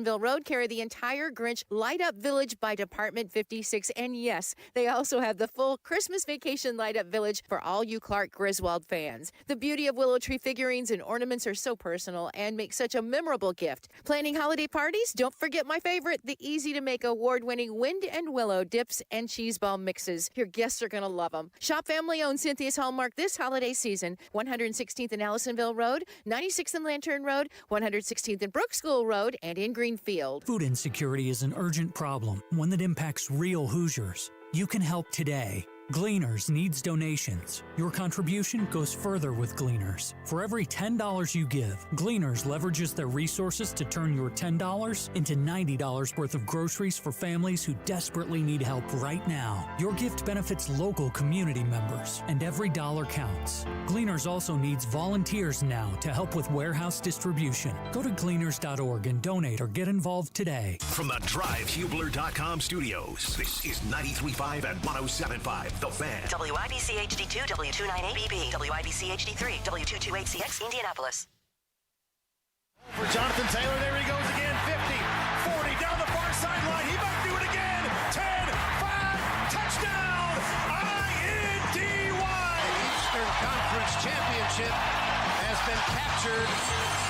Allisonville Road carry the entire Grinch Light Up Village by Department 56. And yes, they also have the full Christmas Vacation Light Up Village for all you Clark Griswold fans. The beauty of Willow Tree figurines and ornaments are so personal and make such a memorable gift. Planning holiday parties? Don't forget my favorite, the easy-to-make award-winning Wind and Willow dips and cheese ball mixes. Your guests are going to love them. Shop family-owned Cynthia's Hallmark this holiday season. 116th and Allisonville Road, 96th and Lantern Road, 116th and Brook School Road, and in Greenfield. Food insecurity is an urgent problem, one that impacts real Hoosiers. You can help today. Gleaners needs donations. Your contribution goes further with Gleaners. For every $10 you give, Gleaners leverages their resources to turn your $10 into $90 worth of groceries for families who desperately need help right now. Your gift benefits local community members, and every dollar counts. Gleaners also needs volunteers now to help with warehouse distribution. Go to gleaners.org and donate or get involved today. From the DriveHubler.com studios, this is 93.5 and 107.5. The Fan. WIBC HD2, W298BB, WIBC HD3, W228CX, Indianapolis. For Jonathan Taylor, there he goes again, 50, 40, down the far sideline, he might do it again, 10, 5, touchdown, INDY! The Eastern Conference Championship has been captured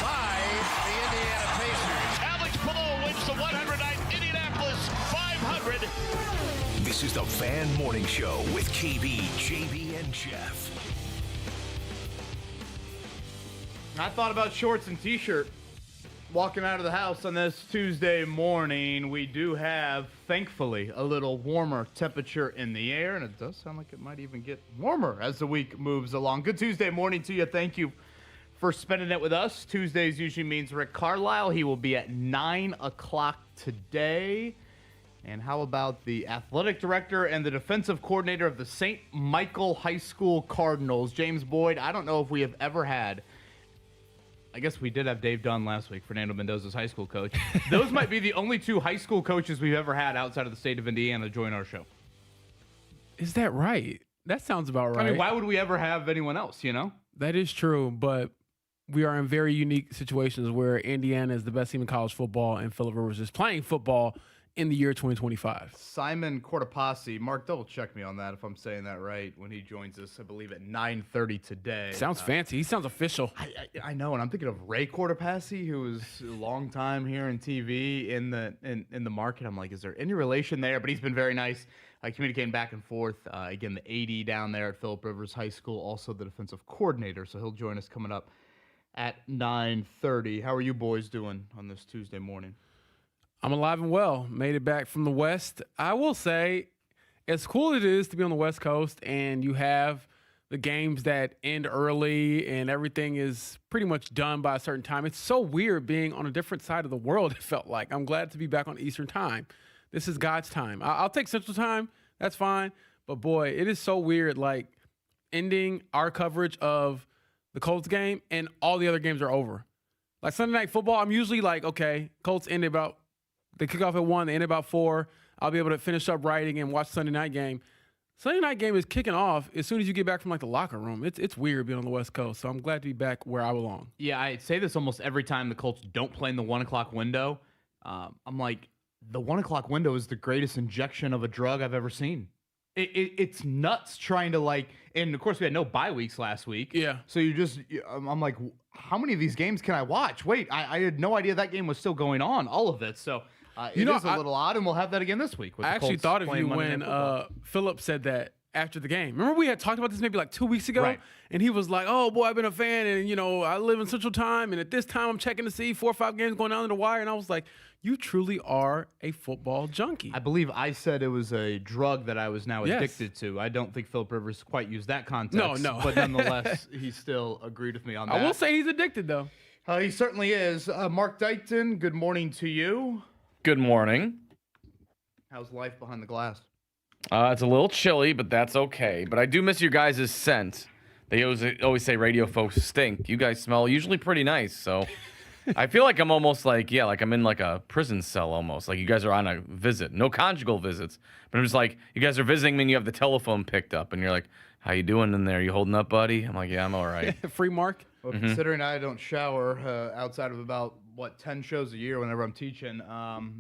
by the Indiana Pacers. Alex Pillow wins the 109th Indianapolis 500. This is the Fan Morning Show with KB, JB, and Jeff. I thought about shorts and t-shirt walking out of the house on this Tuesday morning. We do have, thankfully, a little warmer temperature in the air, and it does sound like it might even get warmer as the week moves along. Good Tuesday morning to you. Thank you for spending it with us. Tuesdays usually means Rick Carlisle. He will be at 9 o'clock today. And how about the athletic director and the defensive coordinator of the St. Michael High School Cardinals, James Boyd? I don't know if we have ever had, I guess we did have Dave Dunn last week, Fernando Mendoza's high school coach. Those might be the only two high school coaches we've ever had outside of the state of Indiana join our show. Is that right? That sounds about right. I mean, why would we ever have anyone else, you know? That is true, but we are in very unique situations where Indiana is the best team in college football and Phillip Rivers is playing football in the year 2025. Simon Cordipassi. Mark, double check me on that if I'm saying that right when he joins us, I believe, at 9:30 today. Sounds fancy. He sounds official. I know, and I'm thinking of Ray Cordipassi, who was a long time here in TV in the market. I'm like, is there any relation there? But he's been very nice, communicating back and forth. Again, the AD down there at Phillip Rivers High School, also the defensive coordinator. So he'll join us coming up at 9:30. How are you boys doing on this Tuesday morning? I'm alive and well. Made it back from the West. I will say, as cool as it is to be on the West Coast and you have the games that end early and everything is pretty much done by a certain time, it's so weird being on a different side of the world, it felt like. I'm glad to be back on Eastern time. This is God's time. I'll take Central time. That's fine. But, boy, it is so weird, ending our coverage of the Colts game and all the other games are over. Like Sunday Night Football, I'm usually okay, Colts ended they kick off at 1, they end about 4. I'll be able to finish up writing and watch Sunday night game. Sunday night game is kicking off as soon as you get back from the locker room. It's weird being on the West Coast, so I'm glad to be back where I belong. Yeah, I say this almost every time the Colts don't play in the 1 o'clock window. I'm like, the 1 o'clock window is the greatest injection of a drug I've ever seen. It's nuts trying to and of course we had no bye weeks last week. Yeah. So I'm like, how many of these games can I watch? Wait, I had no idea that game was still going on, all of it. So it is a little odd, and we'll have that again this week. I actually thought of you when Phillip said that after the game. Remember we had talked about this maybe 2 weeks ago? Right. And he was like, oh, boy, I've been a fan, and, I live in Central Time, and at this time I'm checking to see 4 or 5 games going down to the wire. And I was like, you truly are a football junkie. I believe I said it was a drug that I was now addicted to. I don't think Phillip Rivers quite used that context. No. But nonetheless, he still agreed with me on that. I will say he's addicted, though. He certainly is. Mark Dykton, good morning to you. Good morning. How's life behind the glass? It's a little chilly, but that's okay. But I do miss your guys' scent. They always say radio folks stink. You guys smell usually pretty nice, so I feel like I'm almost I'm in a prison cell almost. Like you guys are on a visit. No conjugal visits. But I'm just you guys are visiting me and you have the telephone picked up and you're like, how you doing in there? You holding up, buddy? I'm like, yeah, I'm all right. Free Mark? Well, considering I don't shower outside of about 10 shows a year whenever I'm teaching.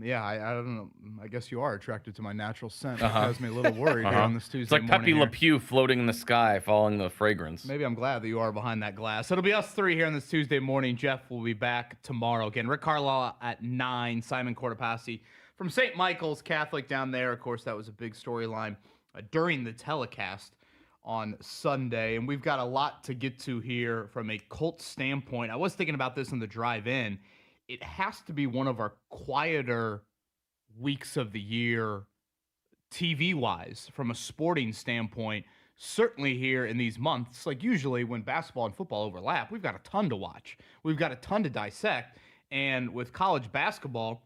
Yeah, I don't know. I guess you are attracted to my natural scent. It has me a little worried here on this Tuesday It's like morning Pepe here. Le Pew floating in the sky, following the fragrance. Maybe I'm glad that you are behind that glass. It'll be us three here on this Tuesday morning. Jeff will be back tomorrow. Again, Rick Carlisle at 9, Simon Cordipassi from St. Michael's Catholic down there. Of course, that was a big storyline during the telecast on Sunday. And we've got a lot to get to here from a Colts standpoint. I was thinking about this on the drive in. It has to be one of our quieter weeks of the year TV-wise from a sporting standpoint. Certainly here in these months, like usually when basketball and football overlap, we've got a ton to watch. We've got a ton to dissect. And with college basketball,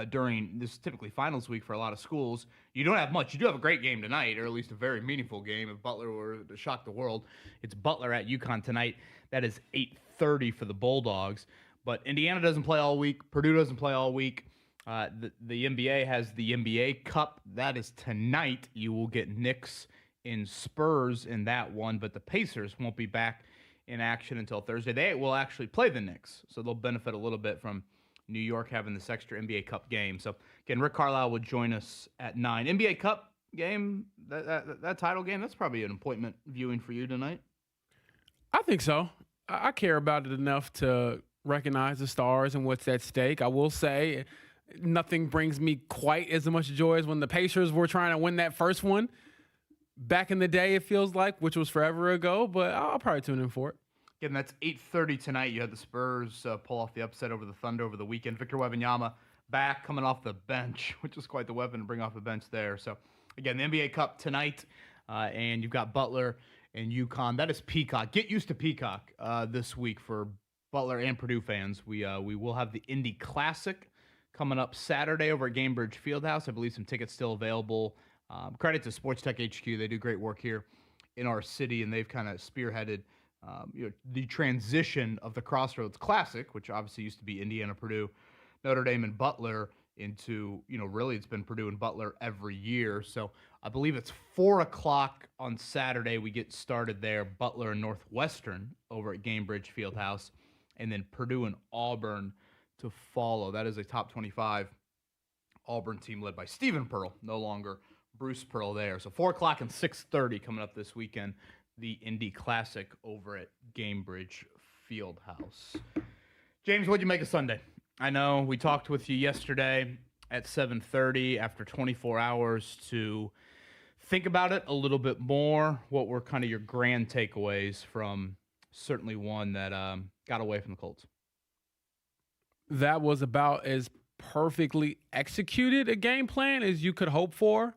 during this typically finals week for a lot of schools, you don't have much. You do have a great game tonight, or at least a very meaningful game. If Butler were to shock the world, it's Butler at UConn tonight. That is 8:30 for the Bulldogs. But Indiana doesn't play all week. Purdue doesn't play all week. The NBA has the NBA Cup. That is tonight. You will get Knicks and Spurs in that one, but the Pacers won't be back in action until Thursday. They will actually play the Knicks, so they'll benefit a little bit from New York having this extra NBA Cup game. So, again, Rick Carlisle will join us at 9. NBA Cup game, that title game, that's probably an appointment viewing for you tonight. I think so. I care about it enough to recognize the stars and what's at stake. I will say nothing brings me quite as much joy as when the Pacers were trying to win that first one. Back in the day, it feels like, which was forever ago, but I'll probably tune in for it. Again, that's 8:30 tonight. You had the Spurs pull off the upset over the Thunder over the weekend. Victor Wembanyama back, coming off the bench, which is quite the weapon to bring off the bench there. So, again, the NBA Cup tonight, and you've got Butler and UConn. That is Peacock. Get used to Peacock this week for Butler and Purdue fans. We will have the Indy Classic coming up Saturday over at Gainbridge Fieldhouse. I believe some tickets still available. Credit to Sports Tech HQ. They do great work here in our city, and they've kind of spearheaded the transition of the Crossroads Classic, which obviously used to be Indiana, Purdue, Notre Dame, and Butler, into, really it's been Purdue and Butler every year. So I believe it's 4 o'clock on Saturday. We get started there. Butler and Northwestern over at Gainbridge Fieldhouse, and then Purdue and Auburn to follow. That is a top 25 Auburn team led by Stephen Pearl, no longer Bruce Pearl there. So 4 o'clock and 6:30 coming up this weekend. The Indy Classic over at Gainbridge Fieldhouse. James, what'd you make of Sunday? I know we talked with you yesterday at 7:30 after 24 hours to think about it a little bit more. What were kind of your grand takeaways from certainly one that got away from the Colts? That was about as perfectly executed a game plan as you could hope for.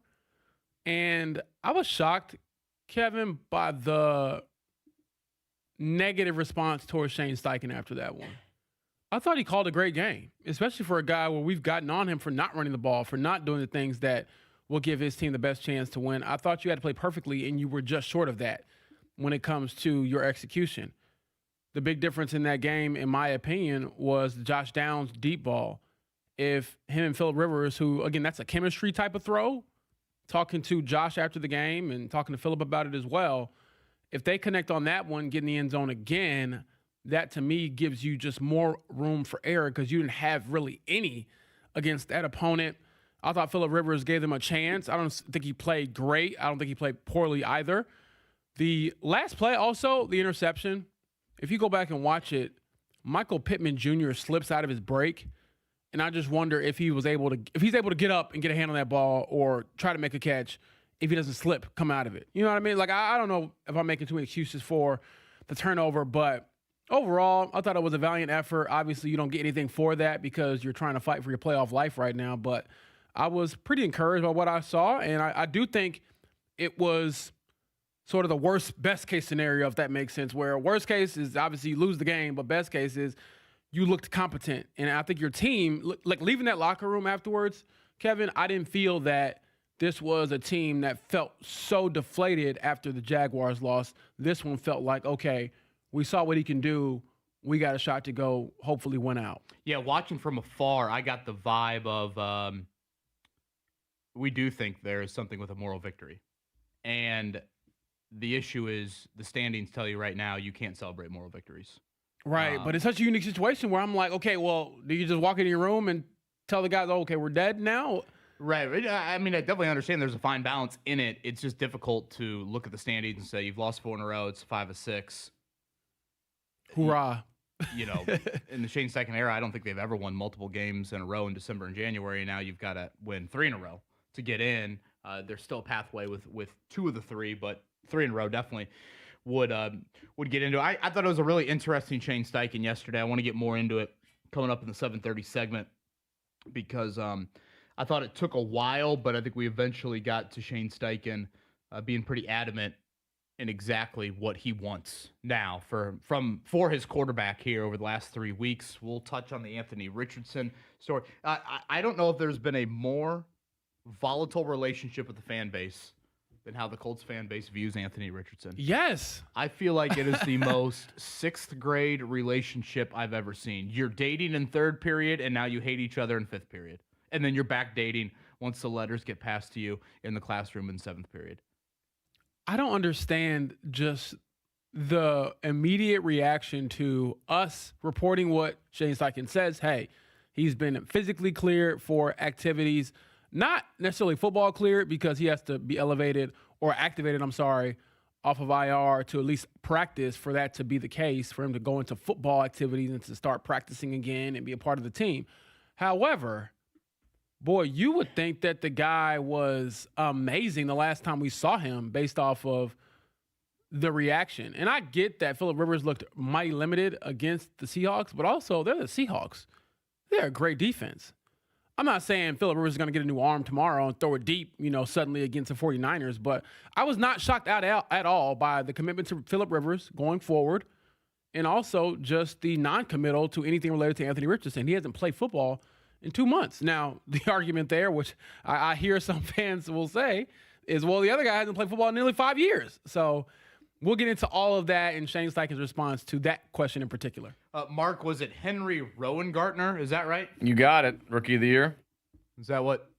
And I was shocked, Kevin, by the negative response towards Shane Steichen after that one. I thought he called a great game, especially for a guy where we've gotten on him for not running the ball, for not doing the things that will give his team the best chance to win. I thought you had to play perfectly, and you were just short of that when it comes to your execution. The big difference in that game, in my opinion, was the Josh Downs deep ball. If him and Phillip Rivers, who, again, that's a chemistry type of throw, talking to Josh after the game and talking to Phillip about it as well, if they connect on that one, get in the end zone again, that to me gives you just more room for error because you didn't have really any against that opponent. I thought Phillip Rivers gave them a chance. I don't think he played great. I don't think he played poorly either. The last play also, the interception, if you go back and watch it, Michael Pittman Jr. slips out of his break. And I just wonder if he's able to get up and get a hand on that ball or try to make a catch if he doesn't slip, come out of it. You know what I mean? Like, I don't know if I'm making too many excuses for the turnover, but overall, I thought it was a valiant effort. Obviously, you don't get anything for that because you're trying to fight for your playoff life right now, but I was pretty encouraged by what I saw, and I do think it was sort of the best case scenario, if that makes sense, where worst case is obviously you lose the game, but best case is you looked competent. And I think your team, like leaving that locker room afterwards, Kevin, I didn't feel that this was a team that felt so deflated after the Jaguars lost. This one felt like, okay, we saw what he can do. We got a shot to go, hopefully win out. Yeah, watching from afar, I got the vibe of we do think there is something with a moral victory. And the issue is the standings tell you right now you can't celebrate moral victories. Right, but it's such a unique situation where I'm like, okay, well, do you just walk into your room and tell the guys, oh, okay, we're dead now? Right. I mean, I definitely understand there's a fine balance in it. It's just difficult to look at the standings and say you've lost 4 in a row. It's 5 of 6. Hoorah. You know, in the Shane Steichen era, I don't think they've ever won multiple games in a row in December and January. Now you've got to win 3 in a row to get in. There's still a pathway with 2 of the 3, but 3 in a row definitely would get into it. I thought it was a really interesting Shane Steichen yesterday. I want to get more into it coming up in the 7:30 segment because I thought it took a while, but I think we eventually got to Shane Steichen being pretty adamant in exactly what he wants now for his quarterback here over the last 3 weeks. We'll touch on the Anthony Richardson story. I don't know if there's been a more volatile relationship with the fan base than how the Colts fan base views Anthony Richardson. Yes. I feel like it is the most 6th grade relationship I've ever seen. You're dating in 3rd period, and now you hate each other in 5th period. And then you're back dating once the letters get passed to you in the classroom in 7th period. I don't understand just the immediate reaction to us reporting what Shane Steichen says. Hey, he's been physically cleared for activities, not necessarily football cleared because he has to be elevated or activated, off of IR to at least practice for that to be the case, for him to go into football activities and to start practicing again and be a part of the team. However, boy, you would think that the guy was amazing the last time we saw him based off of the reaction. And I get that Phillip Rivers looked mighty limited against the Seahawks, but also they're the Seahawks. They're a great defense. I'm not saying Phillip Rivers is going to get a new arm tomorrow and throw it deep, suddenly against the 49ers, but I was not shocked at all by the commitment to Phillip Rivers going forward and also just the non-committal to anything related to Anthony Richardson. He hasn't played football in 2 months. Now, the argument there, which I hear some fans will say, is, well, the other guy hasn't played football in nearly 5 years. So we'll get into all of that and Shane Steichen's response to that question in particular. Mark, was it Henry Rowengartner? Is that right? You got it. Rookie of the year. Is that what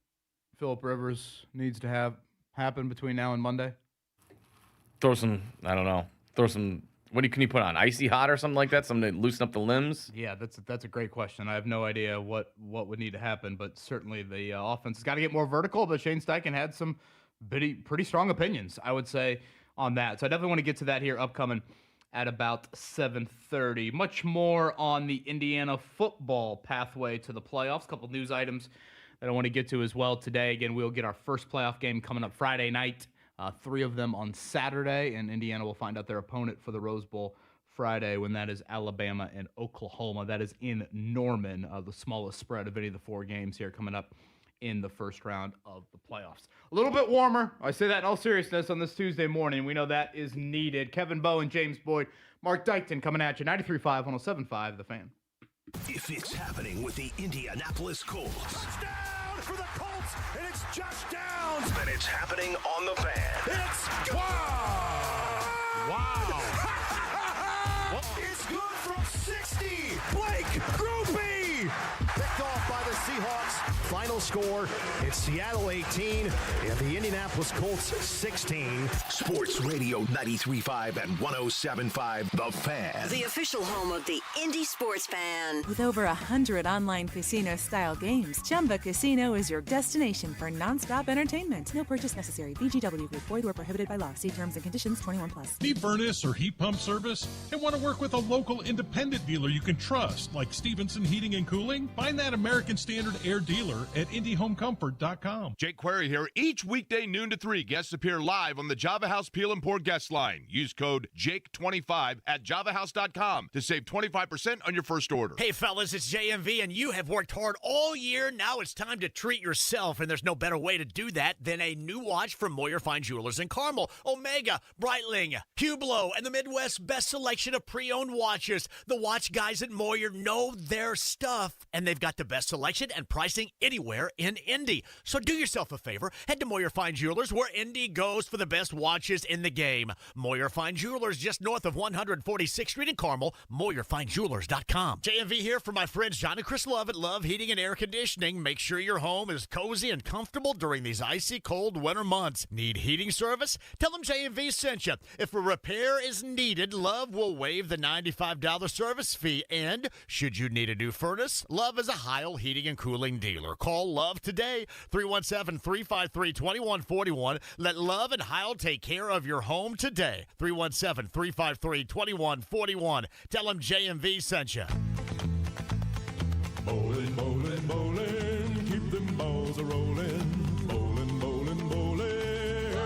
Phillip Rivers needs to have happen between now and Monday? Throw some, what can you put on? Icy hot or something like that? Something to loosen up the limbs? Yeah, that's a great question. I have no idea what would need to happen, but certainly the offense has got to get more vertical. But Shane Steichen had some pretty strong opinions, I would say, on that. So I definitely want to get to that here upcoming at about 7:30. Much more on the Indiana football pathway to the playoffs. A couple news items that I want to get to as well today. Again, we'll get our first playoff game coming up Friday night. 3 of them on Saturday, and Indiana will find out their opponent for the Rose Bowl Friday when that is Alabama and Oklahoma. That is in Norman, the smallest spread of any of the 4 games here coming up in the first round of the playoffs. A little bit warmer. I say that in all seriousness on this Tuesday morning. We know that is needed. Kevin Bowen, James Boyd, Mark Dykton coming at you. 93.5, 107.5, The Fan. If it's happening with the Indianapolis Colts. Touchdown for the Colts, and it's Josh Downs. Then it's happening on The Fan. It's wow. It's good from 60. Blake Groupie. Picked off by the Seahawks. Final score, it's Seattle 18 and the Indianapolis Colts 16. Sports Radio 93.5 and 107.5 The Fan. The official home of the Indy Sports Fan. With over 100 online casino-style games, Chumba Casino is your destination for nonstop entertainment. No purchase necessary. VGW Group. Void where prohibited by law. See terms and conditions. 21+. Need furnace or heat pump service and want to work with a local independent dealer you can trust, like Stevenson Heating and Cooling? Find that American Standard Air dealer at IndyHomeComfort.com. Jake Query here. Each weekday noon to 3, guests appear live on the Java House Peel and Pour guest line. Use code JAKE25 at JavaHouse.com to save 25% on your first order. Hey, fellas, it's JMV, and you have worked hard all year. Now it's time to treat yourself, and there's no better way to do that than a new watch from Moyer Fine Jewelers in Carmel. Omega, Breitling, Hublot, and the Midwest's best selection of pre-owned watches. The watch guys at Moyer know their stuff. stuff. And they've got the best selection and pricing anywhere in Indy. So do yourself a favor. Head to Moyer Fine Jewelers, where Indy goes for the best watches in the game. Moyer Fine Jewelers, just north of 146th Street in Carmel. MoyerFineJewelers.com. JMV here for my friends John and Chris Love at Love Heating and Air Conditioning. Make sure your home is cozy and comfortable during these icy cold winter months. Need heating service? Tell them JMV sent you. If a repair is needed, Love will waive the $95 service fee. And should you need a new furnace, Love is a Heil Heating and Cooling dealer. Call Love today, 317-353-2141. Let Love and Heil take care of your home today, 317-353-2141. Tell them JMV sent you. Bowling, bowling, bowling, keep them balls a-rolling. Bowling, bowling, bowling,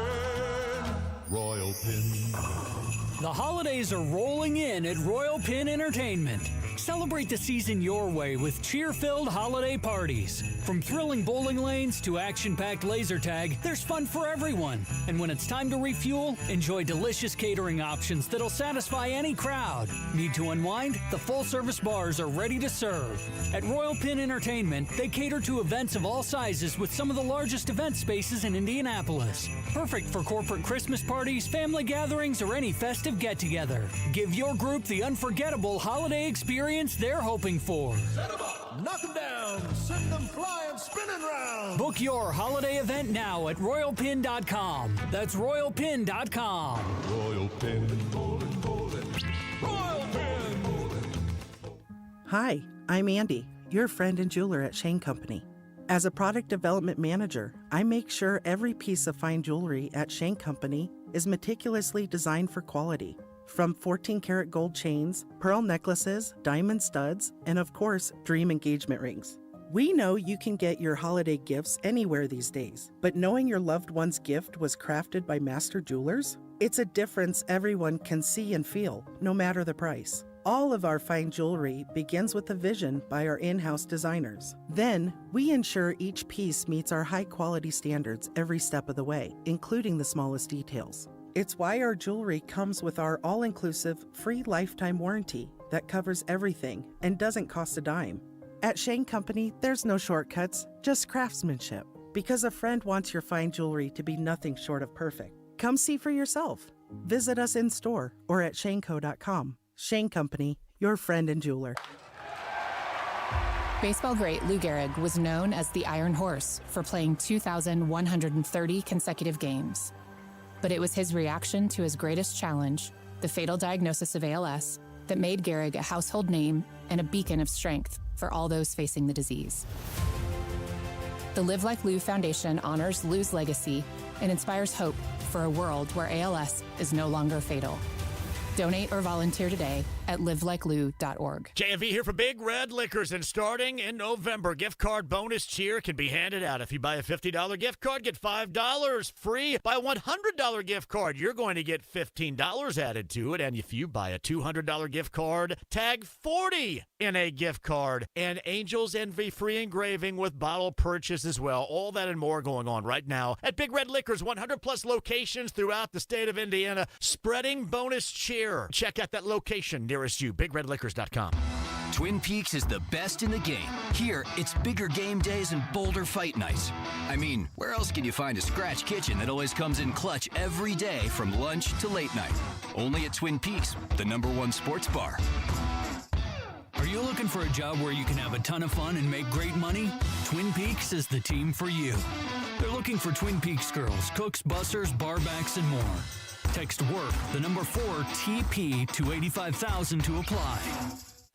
Royal Pin. The holidays are rolling in at Royal Pin Entertainment. Celebrate the season your way with cheer-filled holiday parties. From thrilling bowling lanes to action-packed laser tag, there's fun for everyone. And when it's time to refuel, enjoy delicious catering options that'll satisfy any crowd. Need to unwind? The full-service bars are ready to serve. At Royal Pin Entertainment, they cater to events of all sizes with some of the largest event spaces in Indianapolis. Perfect for corporate Christmas parties, family gatherings, or any festive get-together. Give your group the unforgettable holiday experience they're hoping for. Set them up, knock them down, send them flying, spinning round. Book your holiday event now at RoyalPin.com. That's RoyalPin.com. Royal Pin, bowling, bowling, Royal Pin. Hi, I'm Andy, your friend and jeweler at Shane Company. As a product development manager, I make sure every piece of fine jewelry at Shane Company is meticulously designed for quality. From 14-karat gold chains, pearl necklaces, diamond studs, and of course, dream engagement rings. We know you can get your holiday gifts anywhere these days, but knowing your loved one's gift was crafted by master jewelers? It's a difference everyone can see and feel, no matter the price. All of our fine jewelry begins with a vision by our in-house designers. Then, we ensure each piece meets our high-quality standards every step of the way, including the smallest details. It's why our jewelry comes with our all-inclusive, free lifetime warranty that covers everything and doesn't cost a dime. At Shane Company, there's no shortcuts, just craftsmanship. Because a friend wants your fine jewelry to be nothing short of perfect. Come see for yourself. Visit us in-store or at shaneco.com. Shane Company, your friend and jeweler. Baseball great Lou Gehrig was known as the Iron Horse for playing 2,130 consecutive games. But it was his reaction to his greatest challenge, the fatal diagnosis of ALS, that made Gehrig a household name and a beacon of strength for all those facing the disease. The Live Like Lou Foundation honors Lou's legacy and inspires hope for a world where ALS is no longer fatal. Donate or volunteer today at livelikeLou.org. JMV here for Big Red Liquors, and starting in November, gift card bonus cheer can be handed out. If you buy a $50 gift card, get $5 free. Buy a $100 gift card, you're going to get $15 added to it. And if you buy a $200 gift card, tag 40 in a gift card. And Angels Envy free engraving with bottle purchase as well. All that and more going on right now at Big Red Liquors, 100-plus locations throughout the state of Indiana, spreading bonus cheer. Check out that location nearest you, BigRedLiquors.com. Twin Peaks is the best in the game. Here, it's bigger game days and bolder fight nights. I mean, where else can you find a scratch kitchen that always comes in clutch every day from lunch to late night? Only at Twin Peaks, the #1 sports bar. Are you looking for a job where you can have a ton of fun and make great money? Twin Peaks is the team for you. They're looking for Twin Peaks girls, cooks, bussers, barbacks, and more. Text WORK, the number 4 TP to 85,000 to apply.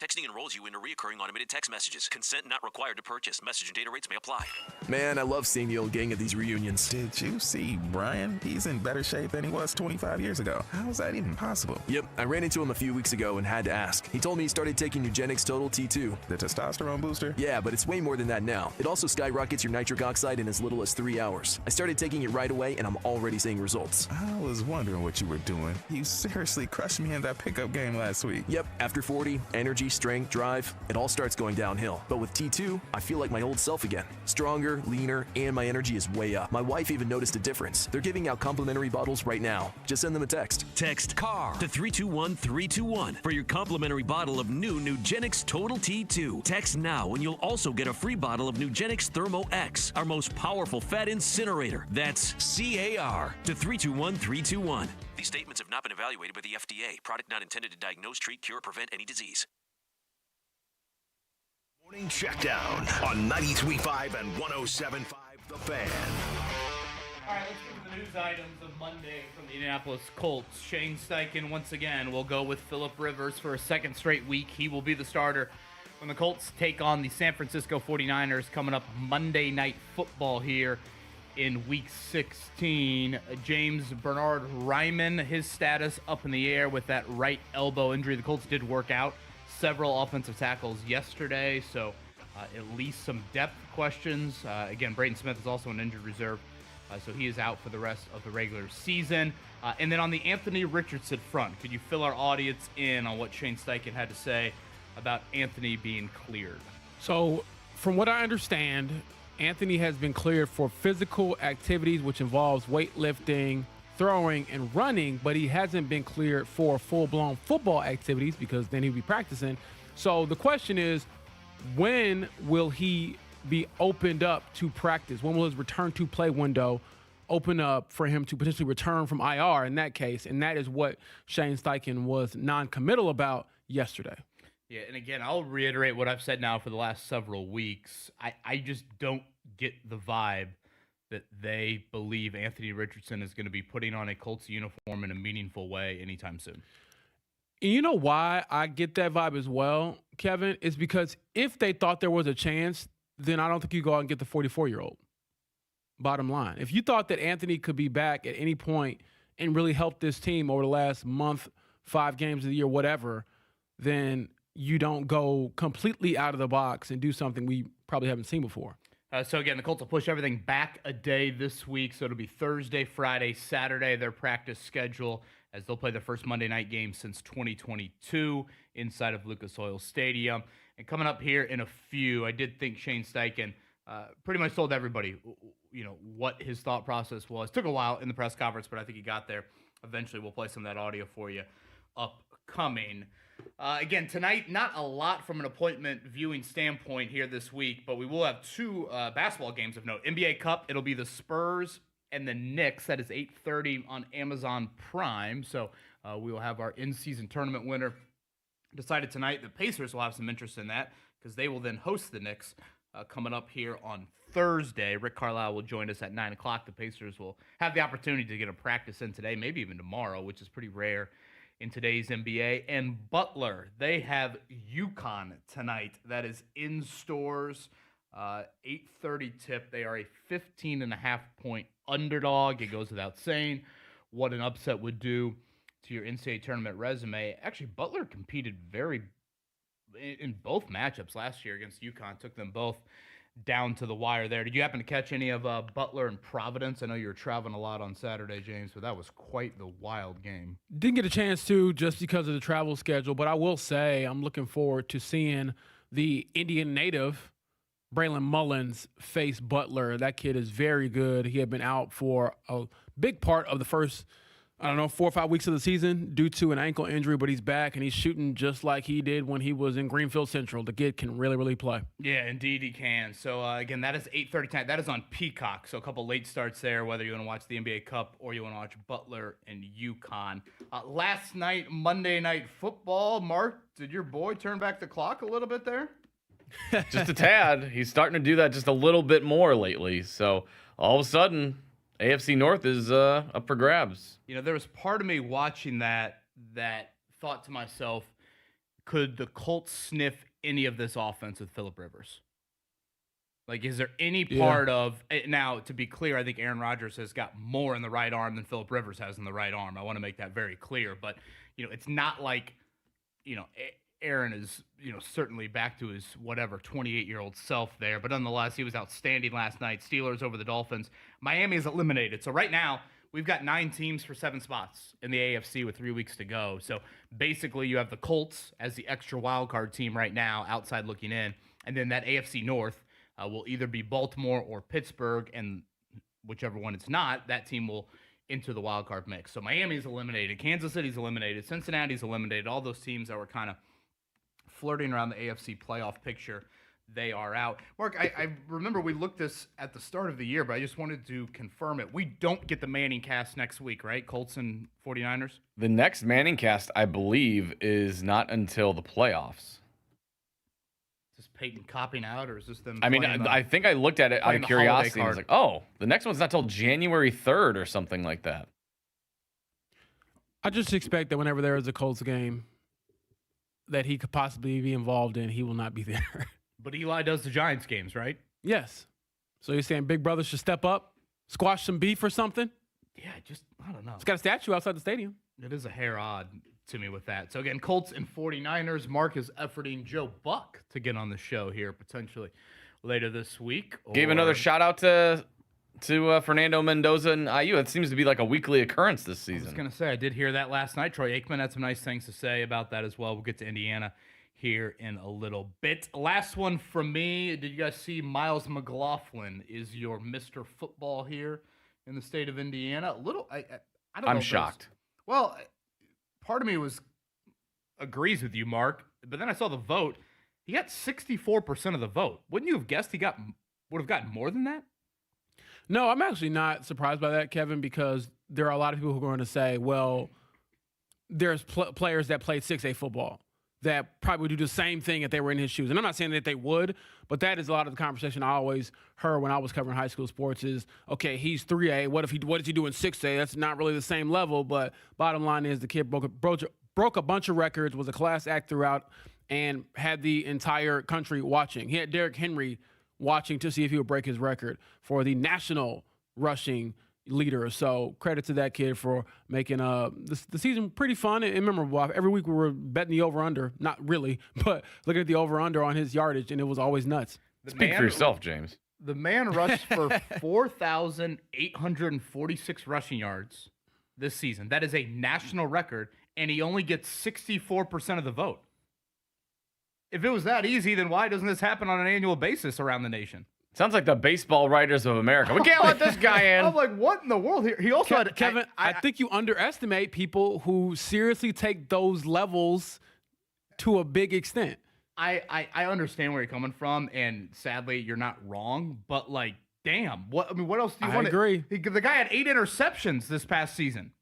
Texting enrolls you into recurring automated text messages. Consent not required to purchase. Message and data rates may apply. Man, I love seeing the old gang at these reunions. Did you see Brian? He's in better shape than he was 25 years ago. How is that even possible? Yep, I ran into him a few weeks ago and had to ask. He told me he started taking Nugenix Total T2. The testosterone booster? Yeah, but it's way more than that now. It also skyrockets your nitric oxide in as little as 3 hours. I started taking it right away and I'm already seeing results. I was wondering what you were doing. You seriously crushed me in that pickup game last week. Yep, after 40, energy, strength, drive, it all starts going downhill. But with T2, I feel like my old self again. Stronger, leaner, and my energy is way up. My wife even noticed a difference. They're giving out complimentary bottles right now. Just send them a text. Text CAR to 321-321 for your complimentary bottle of new Nugenix Total T2. Text now and you'll also get a free bottle of Nugenix Thermo X, our most powerful fat incinerator. That's CAR to 321-321. These statements have not been evaluated by the FDA. Product not intended to diagnose, treat, cure, or prevent any disease. Morning Checkdown on 93.5 and 107.5 The Fan. All right, let's get to the news items of Monday from the Indianapolis Colts. Shane Steichen, once again, will go with Phillip Rivers for a second straight week. He will be the starter when the Colts take on the San Francisco 49ers coming up Monday Night Football here in Week 16. James Bernard Ryman, his status up in the air with that right elbow injury. The Colts did work out several offensive tackles yesterday, so at least some depth questions. Again, Braden Smith is also an injured reserve, so he is out for the rest of the regular season. And then on the Anthony Richardson front, could you fill our audience in on what Shane Steichen had to say about Anthony being cleared? So, from what I understand, Anthony has been cleared for physical activities, which involves weightlifting, throwing, and running, but he hasn't been cleared for full-blown football activities because then he'll be practicing. So the question is, when will he be opened up to practice? When will his return to play window open up for him to potentially return from IR in that case? And that is what Shane Steichen was non-committal about yesterday. Yeah, and again, I'll reiterate what I've said now for the last several weeks. I just don't get the vibe that they believe Anthony Richardson is going to be putting on a Colts uniform in a meaningful way anytime soon. And you know why I get that vibe as well, Kevin? Is because if they thought there was a chance, then I don't think you go out and get the 44-year-old. Bottom line. If you thought that Anthony could be back at any point and really help this team over the last month, 5 games of the year, whatever, then you don't go completely out of the box and do something we probably haven't seen before. So again, the Colts will push everything back a day this week. So it'll be Thursday, Friday, Saturday, their practice schedule, as they'll play their first Monday night game since 2022 inside of Lucas Oil Stadium. And coming up here in a few, I did think Shane Steichen pretty much told everybody, what his thought process was. Took a while in the press conference, but I think he got there. Eventually, we'll play some of that audio for you upcoming. Again, tonight, not a lot from an appointment viewing standpoint here this week, but we will have 2 basketball games of note. NBA Cup, it'll be the Spurs and the Knicks. That is 8:30 on Amazon Prime. So we will have our in-season tournament winner decided tonight. The Pacers will have some interest in that because they will then host the Knicks coming up here on Thursday. Rick Carlisle will join us at 9 o'clock. The Pacers will have the opportunity to get a practice in today, maybe even tomorrow, which is pretty rare in today's NBA. And Butler, they have UConn tonight. That is in stores. 8:30 tip. They are a 15.5-point underdog. It goes without saying what an upset would do to your NCAA tournament resume. Actually, Butler competed in both matchups last year against UConn. Took them both down to the wire there. Did you happen to catch any of Butler and Providence? I know you were traveling a lot on Saturday, James, but that was quite the wild game. Didn't get a chance to just because of the travel schedule, but I will say I'm looking forward to seeing the Indian native, Braylon Mullins, face Butler. That kid is very good. He had been out for a big part of the first 4 or 5 weeks of the season due to an ankle injury, but he's back and he's shooting just like he did when he was in Greenfield Central. The kid can really, really play. Yeah, indeed he can. So, again, that is 8:30 tonight. That is on Peacock, so a couple late starts there, whether you want to watch the NBA Cup or you want to watch Butler and UConn. Last night, Monday Night Football. Mark, did your boy turn back the clock a little bit there? Just a tad. He's starting to do that just a little bit more lately. So, all of a sudden, AFC North is up for grabs. There was part of me watching that thought to myself, could the Colts sniff any of this offense with Phillip Rivers? Like, is there any part of – now, to be clear, I think Aaron Rodgers has got more in the right arm than Phillip Rivers has in the right arm. I want to make that very clear. But, it's not like, Aaron is, certainly back to his 28-year-old self there. But nonetheless, he was outstanding last night. Steelers over the Dolphins. Miami is eliminated. So right now, we've got 9 teams for 7 spots in the AFC with 3 weeks to go. So basically you have the Colts as the extra wild card team right now, outside looking in. And then that AFC North will either be Baltimore or Pittsburgh, and whichever one it's not, that team will into the wild card mix. So Miami's eliminated, Kansas City's eliminated, Cincinnati's eliminated. All those teams that were kind of flirting around the AFC playoff picture, they are out. Mark, I remember we looked this at the start of the year, but I just wanted to confirm it. We don't get the Manning cast next week, right? Colts and 49ers? The next Manning cast, I believe, is not until the playoffs. Is this Peyton copping out, or is this them? I mean, I think I looked at it out of curiosity and was like, oh, the next one's not till January 3rd or something like that. I just expect that whenever there is a Colts game that he could possibly be involved in, he will not be there. But Eli does the Giants games, right? Yes. So you're saying Big Brother should step up, squash some beef or something? Yeah, I don't know. It's got a statue outside the stadium. It is a hair odd to me with that. So again, Colts and 49ers. Mark is efforting Joe Buck to get on the show here potentially later this week. Gave another shout out to Fernando Mendoza and IU. It seems to be like a weekly occurrence this season. I was going to say, I did hear that last night. Troy Aikman had some nice things to say about that as well. We'll get to Indiana here in a little bit. Last one from me. Did you guys see Miles McLaughlin is your Mr. Football here in the state of Indiana? A little, I don't know. I'm shocked. Well, part of me agrees with you, Mark, but then I saw the vote. He got 64% of the vote. Wouldn't you have guessed he would have gotten more than that? No, I'm actually not surprised by that, Kevin, because there are a lot of people who are going to say, well, there's players that played 6A football that probably would do the same thing if they were in his shoes. And I'm not saying that they would, but that is a lot of the conversation I always heard when I was covering high school sports is, okay, he's 3A. What does he do in 6A? That's not really the same level, but bottom line is the kid broke a bunch of records, was a class act throughout, and had the entire country watching. He had Derrick Henry watching to see if he would break his record for the national rushing leader. So credit to that kid for making the season pretty fun and memorable. Every week we were betting the over-under. Not really, but looking at the over-under on his yardage, and it was always nuts. Speak for yourself, James. The man rushed for 4,846 rushing yards this season. That is a national record, and he only gets 64% of the vote. If it was that easy, then why doesn't this happen on an annual basis around the nation? Sounds like the Baseball Writers of America. We can't let this guy in. I'm like, what in the world here? He also had Kevin. I think you underestimate people who seriously take those levels to a big extent. I understand where you're coming from, and sadly, you're not wrong. But like, damn, what else do you want? I agree. The guy had 8 interceptions this past season.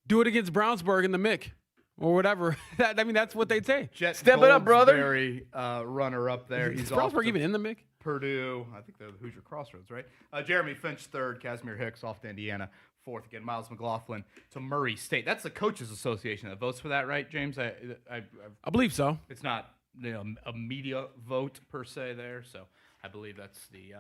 Do it against Brownsburg in the MIC. Or whatever. That's what they'd say. Step it up, brother. Runner up there. Is Brownsburg even in the MIC? Purdue. I think they're the Hoosier Crossroads, right? Jeremy Finch, 3rd. Casimir Hicks off to Indiana, 4th. Again, Miles McLaughlin to Murray State. That's the Coaches Association that votes for that, right, James? I believe so. It's not a media vote per se there, so I believe that's the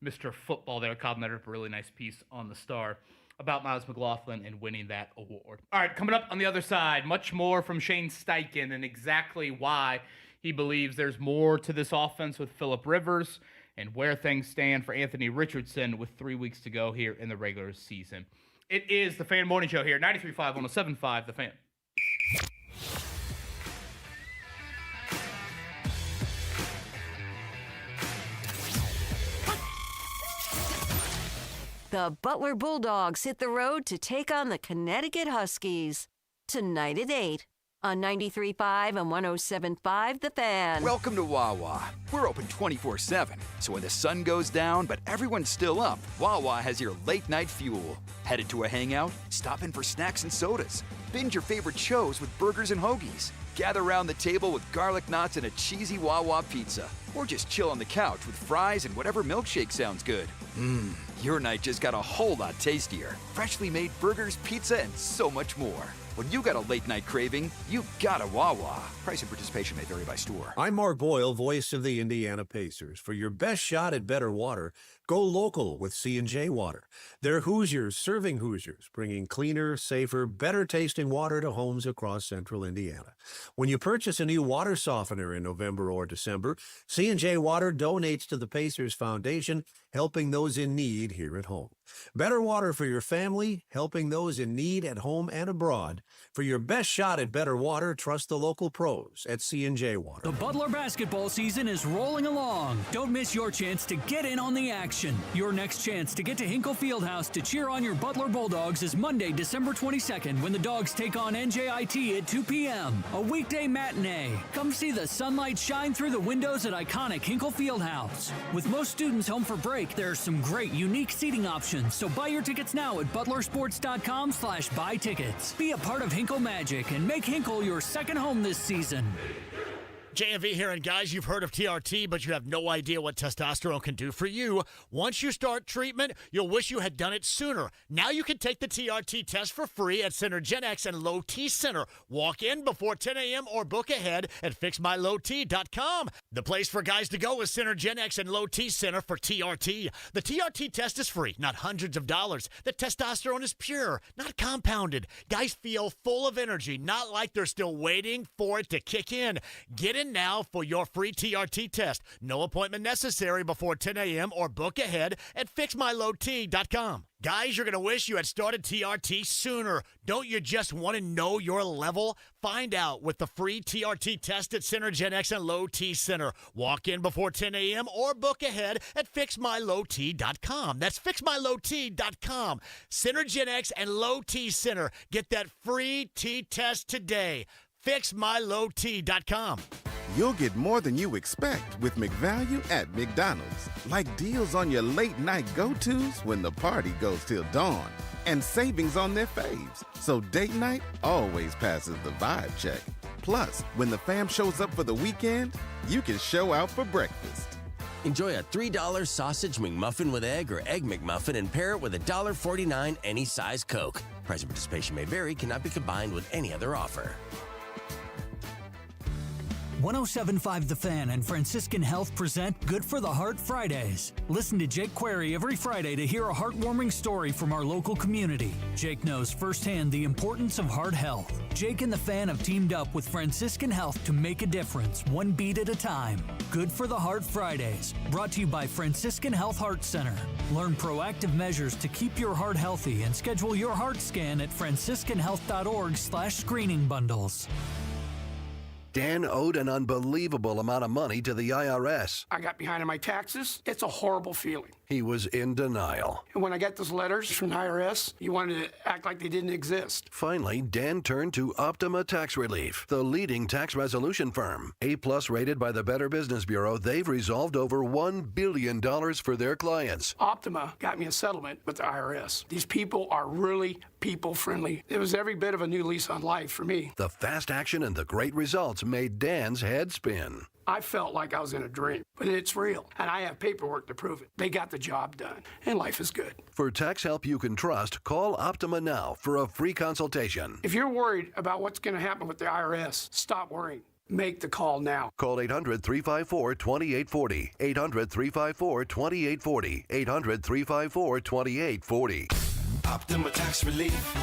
Mr. Football there. Cobb up a really nice piece on the Star about Miles McLaughlin and winning that award. All right, coming up on the other side, much more from Shane Steichen and exactly why he believes there's more to this offense with Phillip Rivers and where things stand for Anthony Richardson with 3 weeks to go here in the regular season. It is the Fan Morning Show here, 93.5, 107.5, The Fan. The Butler Bulldogs hit the road to take on the Connecticut Huskies. Tonight at 8 on 93.5 and 107.5 The Fan. Welcome to Wawa. We're open 24/7, so when the sun goes down but everyone's still up, Wawa has your late night fuel. Headed to a hangout? Stop in for snacks and sodas. Binge your favorite shows with burgers and hoagies. Gather around the table with garlic knots and a cheesy Wawa pizza. Or just chill on the couch with fries and whatever milkshake sounds good. Your night just got a whole lot tastier. Freshly made burgers, pizza, and so much more. When you got a late night craving, you got a Wawa. Price and participation may vary by store. I'm Mark Boyle, voice of the Indiana Pacers. For your best shot at better water, go local with C&J Water. They're Hoosiers serving Hoosiers, bringing cleaner, safer, better tasting water to homes across central Indiana. When you purchase a new water softener in November or December, C&J Water donates to the Pacers Foundation, helping those in need here at home. Better water for your family, helping those in need at home and abroad. For your best shot at better water, trust the local pros at C&J Water. The Butler basketball season is rolling along. Don't miss your chance to get in on the action. Your next chance to get to Hinkle Fieldhouse to cheer on your Butler Bulldogs is Monday, December 22nd, when the Dogs take on NJIT at 2 p.m. A weekday matinee. Come see the sunlight shine through the windows at iconic Hinkle Fieldhouse. With most students home for break, there are some great, unique seating options, so buy your tickets now at butlersports.com/buy tickets. Be a part of Hinkle Magic and make Hinkle your second home this season. JMV here, and guys, you've heard of TRT, but you have no idea what testosterone can do for you. Once you start treatment, you'll wish you had done it sooner. Now you can take the TRT test for free at Synergenex and Low T Center. Walk in before 10 a.m. or book ahead at FixMyLowT.com. The place for guys to go is Synergenex and Low T Center for TRT. The TRT test is free, not hundreds of dollars. The testosterone is pure, not compounded. Guys feel full of energy, not like they're still waiting for it to kick in. Get in now for your free TRT test. No appointment necessary before 10 a.m. or book ahead at FixMyLowT.com. Guys, you're going to wish you had started TRT sooner. Don't you just want to know your level? Find out with the free TRT test at Synergenex and Low T Center. Walk in before 10 a.m. or book ahead at FixMyLowT.com. That's FixMyLowT.com. Synergenex and Low T Center. Get that free T test today. FixMyLowT.com. You'll get more than you expect with McValue at McDonald's. Like deals on your late night go-tos when the party goes till dawn. And savings on their faves. So date night always passes the vibe check. Plus, when the fam shows up for the weekend, you can show out for breakfast. Enjoy a $3 sausage McMuffin with egg or egg McMuffin and pair it with a $1.49 any size Coke. Price and participation may vary, cannot be combined with any other offer. 107.5 The Fan and Franciscan Health present Good for the Heart Fridays. Listen to Jake Query every Friday to hear a heartwarming story from our local community. Jake knows firsthand the importance of heart health. Jake and the Fan have teamed up with Franciscan Health to make a difference, one beat at a time. Good for the Heart Fridays, brought to you by Franciscan Health Heart Center. Learn proactive measures to keep your heart healthy and schedule your heart scan at franciscanhealth.org/screening bundles. Dan owed an unbelievable amount of money to the IRS. I got behind on my taxes. It's a horrible feeling. He was in denial. And when I got those letters from the IRS, you wanted to act like they didn't exist. Finally, Dan turned to Optima Tax Relief, the leading tax resolution firm. A-plus rated by the Better Business Bureau, they've resolved over $1 billion for their clients. Optima got me a settlement with the IRS. These people are really people-friendly. It was every bit of a new lease on life for me. The fast action and the great results made Dan's head spin. I felt like I was in a dream, but it's real, and I have paperwork to prove it. They got the job done, and life is good. For tax help you can trust, call Optima now for a free consultation. If you're worried about what's going to happen with the IRS, stop worrying. Make the call now. Call 800-354-2840. 800-354-2840. 800-354-2840. Optima Tax Relief.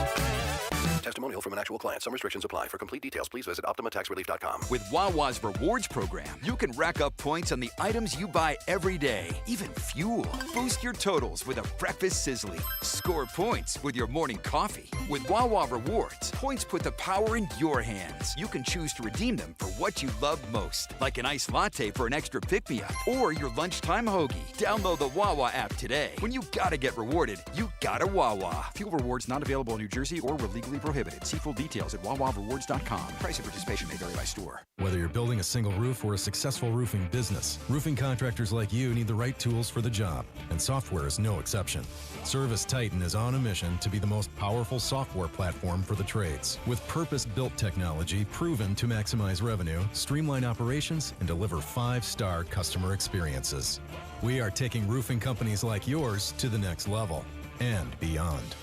Testimonial from an actual client. Some restrictions apply. For complete details, please visit OptimaTaxRelief.com. With Wawa's Rewards program, you can rack up points on the items you buy every day, even fuel. Boost your totals with a breakfast sizzly. Score points with your morning coffee. With Wawa Rewards, points put the power in your hands. You can choose to redeem them for what you love most, like an iced latte for an extra pick-me-up or your lunchtime hoagie. Download the Wawa app today. When you gotta get rewarded, you gotta Wawa. Fuel rewards not available in New Jersey or were legally prohibited. See full details at wawarewards.com. Price and participation may vary by store. Whether you're building a single roof or a successful roofing business, roofing contractors like you need the right tools for the job, and software is no exception. Service Titan is on a mission to be the most powerful software platform for the trades, with purpose-built technology proven to maximize revenue, streamline operations, and deliver 5-star customer experiences. We are taking roofing companies like yours to the next level and beyond.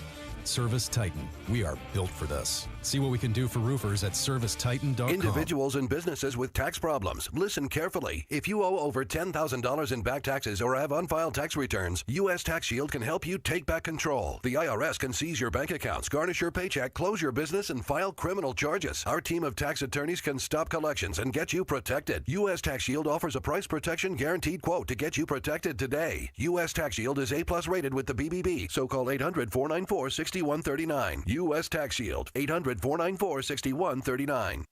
Service Titan. We are built for this. See what we can do for roofers at servicetitan.com. Individuals and businesses with tax problems, listen carefully. If you owe over $10,000 in back taxes or have unfiled tax returns, U.S. Tax Shield can help you take back control. The IRS can seize your bank accounts, garnish your paycheck, close your business, and file criminal charges. Our team of tax attorneys can stop collections and get you protected. U.S. Tax Shield offers a price protection guaranteed quote to get you protected today. U.S. Tax Shield is A+ rated with the BBB, so call 800-494-6139. U.S. Tax Shield, 800-494-6139.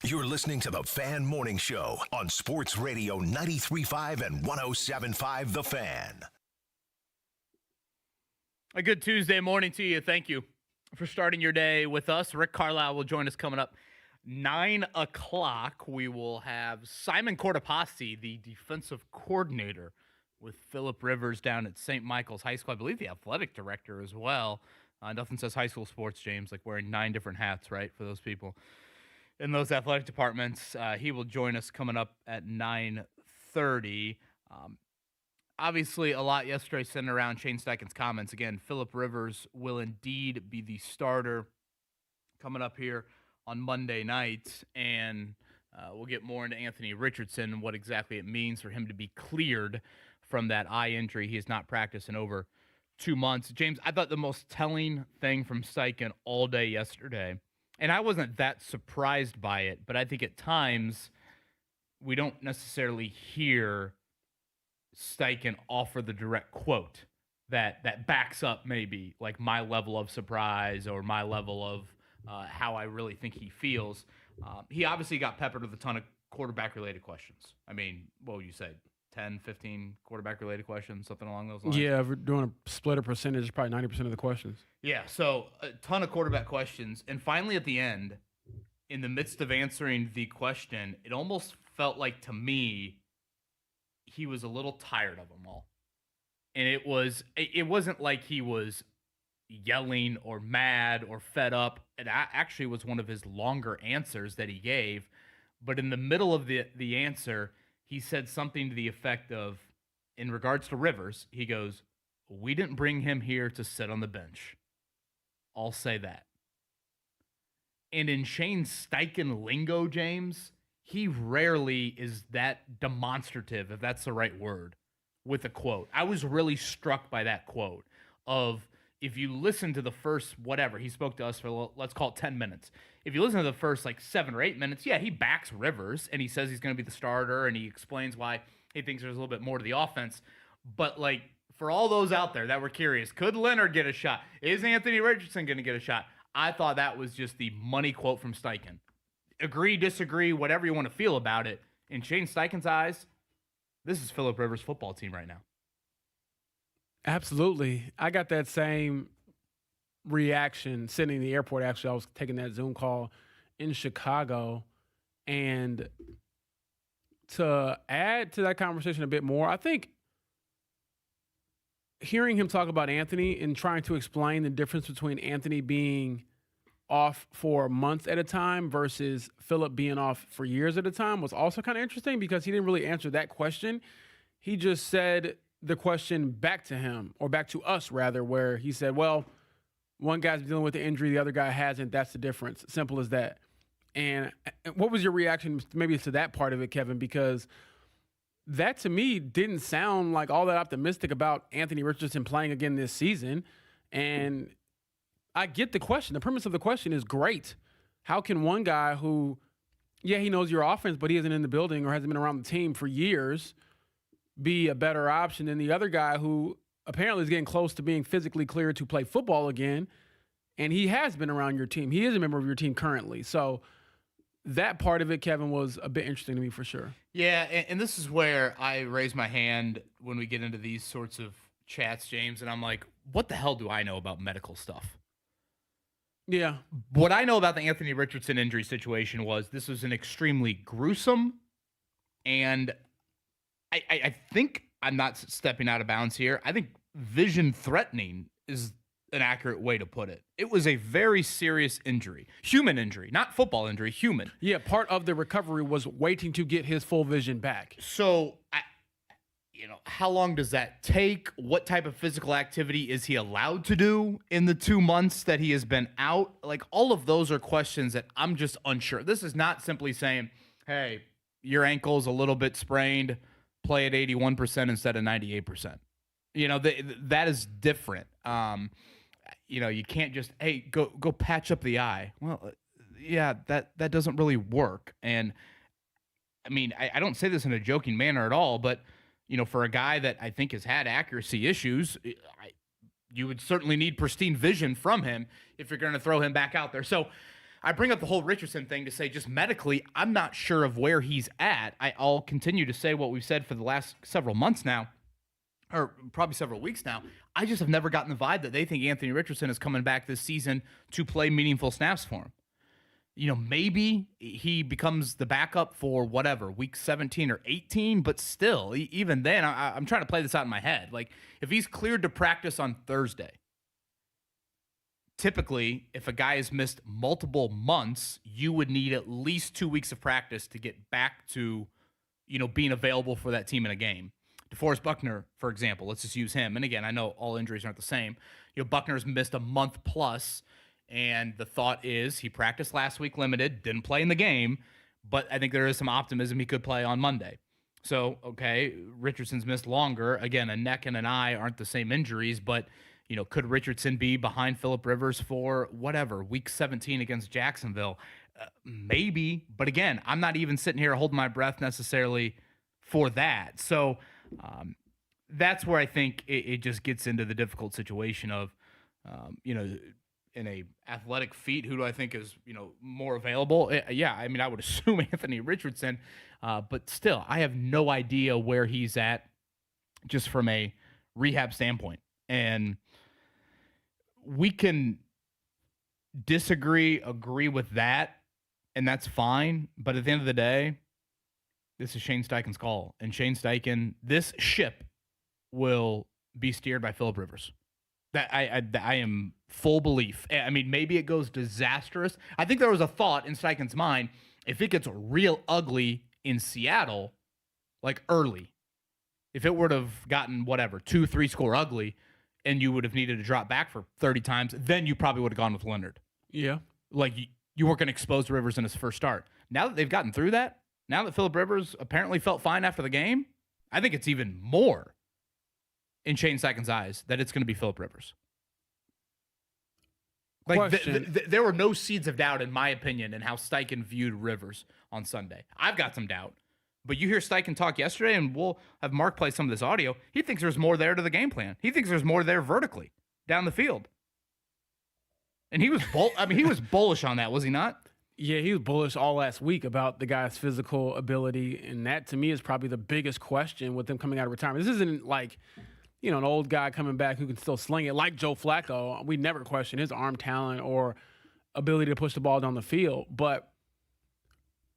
You're listening to the Fan Morning Show on Sports Radio 93.5 and 107.5 The Fan. A good Tuesday morning to you. Thank you for starting your day with us. Rick Carlisle will join us coming up 9 o'clock. We will have Simon Cordipassi, the defensive coordinator with Phillip Rivers down at St. Michael's High School. I believe the athletic director as well. Nothing says high school sports, James, like wearing 9 different hats, right, for those people in those athletic departments. He will join us coming up at 9:30. Obviously, a lot yesterday centered around Shane Steichen's comments. Again, Phillip Rivers will indeed be the starter coming up here on Monday night, and we'll get more into Anthony Richardson and what exactly it means for him to be cleared from that eye injury. He has not practiced in over 2 months. James, I thought the most telling thing from Steichen all day yesterday, and I wasn't that surprised by it, but I think at times we don't necessarily hear Steichen offer the direct quote that backs up maybe like my level of surprise or my level of how I really think he feels. He obviously got peppered with a ton of quarterback-related questions. I mean, what would you say, 10, 15 quarterback-related questions, something along those lines? Yeah, if we're doing a split of percentage, probably 90% of the questions. Yeah, so a ton of quarterback questions. And finally at the end, in the midst of answering the question, it almost felt like to me he was a little tired of them all. And it wasn't like he was yelling or mad or fed up. It actually was one of his longer answers that he gave. But in the middle of the answer, he said something to the effect of, in regards to Rivers, he goes, "We didn't bring him here to sit on the bench. I'll say that." And in Shane Steichen lingo, James, he rarely is that demonstrative, if that's the right word, with a quote. I was really struck by that quote of, if you listen to the first whatever, he spoke to us for, let's call it 10 minutes. If you listen to the first like 7 or 8 minutes, yeah, he backs Rivers and he says he's going to be the starter and he explains why he thinks there's a little bit more to the offense. But like, for all those out there that were curious, could Leonard get a shot? Is Anthony Richardson going to get a shot? I thought that was just the money quote from Steichen. Agree, disagree, whatever you want to feel about it. In Shane Steichen's eyes, this is Phillip Rivers' football team right now. Absolutely. I got that same reaction sitting in the airport. Actually, I was taking that Zoom call in Chicago. And to add to that conversation a bit more, I think hearing him talk about Anthony and trying to explain the difference between Anthony being off for months at a time versus Phillip being off for years at a time was also kind of interesting, because he didn't really answer that question. He just said the question back to him, or back to us rather, where he said, well, one guy's dealing with the injury, the other guy hasn't. That's the difference. Simple as that. And what was your reaction maybe to that part of it, Kevin? Because that to me didn't sound like all that optimistic about Anthony Richardson playing again this season. And I get the question. The premise of the question is great. How can one guy who, yeah, he knows your offense, but he isn't in the building or hasn't been around the team for years, be a better option than the other guy who apparently is getting close to being physically cleared to play football again, and he has been around your team. He is a member of your team currently. So that part of it, Kevin, was a bit interesting to me for sure. Yeah, and this is where I raise my hand when we get into these sorts of chats, James, and I'm like, what the hell do I know about medical stuff? Yeah. What I know about the Anthony Richardson injury situation was this was an extremely gruesome, and I think I'm not stepping out of bounds here. I think vision-threatening is an accurate way to put it. It was a very serious injury. Human injury, not football injury, human. Yeah, part of the recovery was waiting to get his full vision back. So, how long does that take? What type of physical activity is he allowed to do in the 2 months that he has been out? Like, all of those are questions that I'm just unsure. This is not simply saying, hey, your ankle's a little bit sprained, play at 81% instead of 98%. That is different. You can't just, hey, go patch up the eye. Well, yeah, that doesn't really work. And I mean, I don't say this in a joking manner at all, but for a guy that I think has had accuracy issues, you would certainly need pristine vision from him if you're going to throw him back out there. So I bring up the whole Richardson thing to say, just medically, I'm not sure of where he's at. I'll continue to say what we've said for the last several months now, or probably several weeks now. I just have never gotten the vibe that they think Anthony Richardson is coming back this season to play meaningful snaps for him. Maybe he becomes the backup for whatever, week 17 or 18, but still, even then, I'm trying to play this out in my head. Like, if he's cleared to practice on Thursday, typically, if a guy has missed multiple months, you would need at least 2 weeks of practice to get back to, being available for that team in a game. DeForest Buckner, for example, let's just use him. And again, I know all injuries aren't the same. Buckner's missed a month plus, and the thought is he practiced last week limited, didn't play in the game, but I think there is some optimism he could play on Monday. So, okay, Richardson's missed longer. Again, a neck and an eye aren't the same injuries, but, could Richardson be behind Phillip Rivers for whatever, week 17 against Jacksonville? Maybe, but again, I'm not even sitting here holding my breath necessarily for that. So, that's where I think it just gets into the difficult situation of, in a athletic feat, who do I think is, more available? Yeah, I mean, I would assume Anthony Richardson, but still, I have no idea where he's at just from a rehab standpoint. And we can agree with that, and that's fine. But at the end of the day, this is Shane Steichen's call. And Shane Steichen, this ship will be steered by Phillip Rivers. That I am full belief. I mean, maybe it goes disastrous. I think there was a thought in Steichen's mind, if it gets real ugly in Seattle, like early, if it would have gotten 2-3 score ugly, and you would have needed to drop back for 30 times, then you probably would have gone with Leonard. Yeah. Like, you weren't going to expose Rivers in his first start. Now that they've gotten through that, now that Phillip Rivers apparently felt fine after the game, I think it's even more in Shane Steichen's eyes that it's going to be Phillip Rivers. Like, there were no seeds of doubt, in my opinion, in how Steichen viewed Rivers on Sunday. I've got some doubt. But you hear Steichen talk yesterday, and we'll have Mark play some of this audio. He thinks there's more there to the game plan. He thinks there's more there vertically down the field. And he was he was bullish on that, was he not? Yeah, he was bullish all last week about the guy's physical ability, and that, to me, is probably the biggest question with him coming out of retirement. This isn't like, an old guy coming back who can still sling it like Joe Flacco. We never question his arm talent or ability to push the ball down the field. But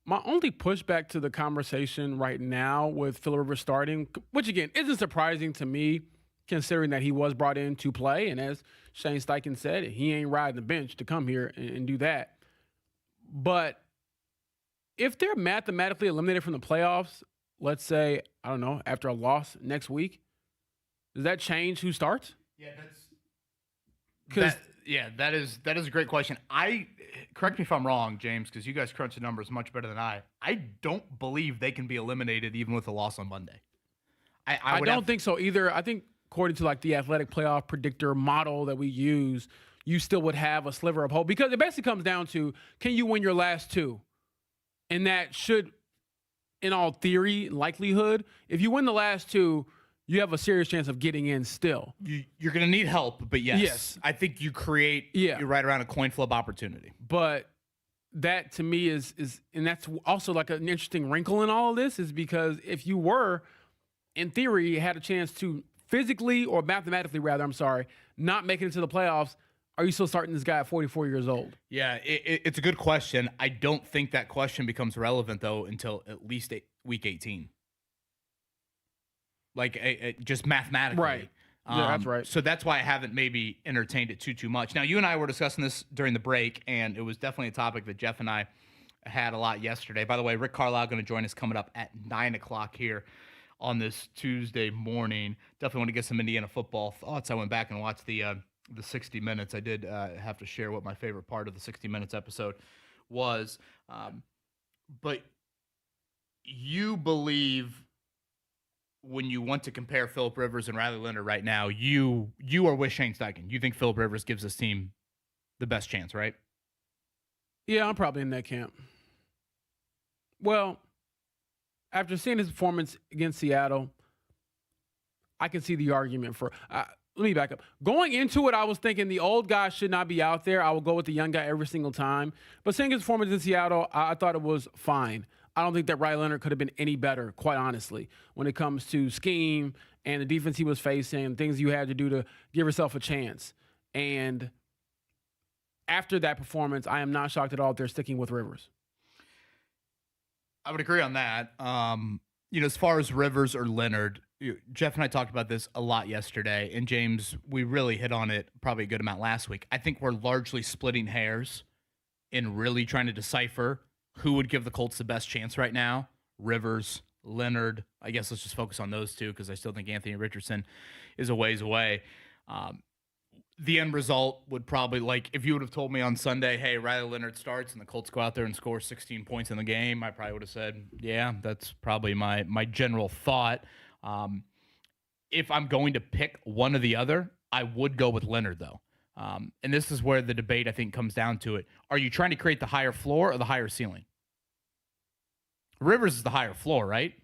my only pushback to the conversation right now with Phillip Rivers starting, which, again, isn't surprising to me, considering that he was brought in to play. And as Shane Steichen said, he ain't riding the bench to come here and do that. But if they're mathematically eliminated from the playoffs, let's say, I don't know, after a loss next week, does that change who starts? Yeah, that is a great question. Correct me if I'm wrong, James, because you guys crunch the numbers much better than I. I don't believe they can be eliminated even with a loss on Monday. I don't think so either. I think according to like the athletic playoff predictor model that we use, you still would have a sliver of hope, because it basically comes down to, can you win your last two? And that should, in all theory, likelihood, if you win the last two, you have a serious chance of getting in still. You're going to need help, but yes. I think you create, you're right around a coin flip opportunity. But that to me is, and that's also like an interesting wrinkle in all of this, is because if you were, in theory, had a chance to physically or mathematically rather, not make it into the playoffs, are you still starting this guy at 44 years old? Yeah, it's a good question. I don't think that question becomes relevant, though, until at least week 18. Like, just mathematically. Right. Yeah, that's right. So that's why I haven't maybe entertained it too much. Now, you and I were discussing this during the break, and it was definitely a topic that Jeff and I had a lot yesterday. By the way, Rick Carlisle going to join us coming up at 9 o'clock here on this Tuesday morning. Definitely want to get some Indiana football thoughts. I went back and watched the 60 Minutes. I did have to share what my favorite part of the 60 Minutes episode was. But you believe when you want to compare Phillip Rivers and Riley Leonard right now, you are with Shane Steichen. You think Phillip Rivers gives this team the best chance, right? Yeah, I'm probably in that camp. Well, after seeing his performance against Seattle, I can see the argument for let me back up. Going into it, I was thinking the old guy should not be out there. I will go with the young guy every single time. But seeing his performance in Seattle, I thought it was fine. I don't think that Riley Leonard could have been any better, quite honestly, when it comes to scheme and the defense he was facing and things you had to do to give yourself a chance. And after that performance, I am not shocked at all if they're sticking with Rivers. I would agree on that. As far as Rivers or Leonard, Jeff and I talked about this a lot yesterday, and James, we really hit on it probably a good amount last week. I think we're largely splitting hairs in really trying to decipher who would give the Colts the best chance right now. Rivers, Leonard. I guess let's just focus on those two because I still think Anthony Richardson is a ways away. The end result would probably, like, if you would have told me on Sunday, hey, Riley Leonard starts and the Colts go out there and score 16 points in the game, I probably would have said, yeah, that's probably my general thought. If I'm going to pick one or the other, I would go with Leonard, though. And this is where the debate, I think, comes down to it. Are you trying to create the higher floor or the higher ceiling? Rivers is the higher floor, right?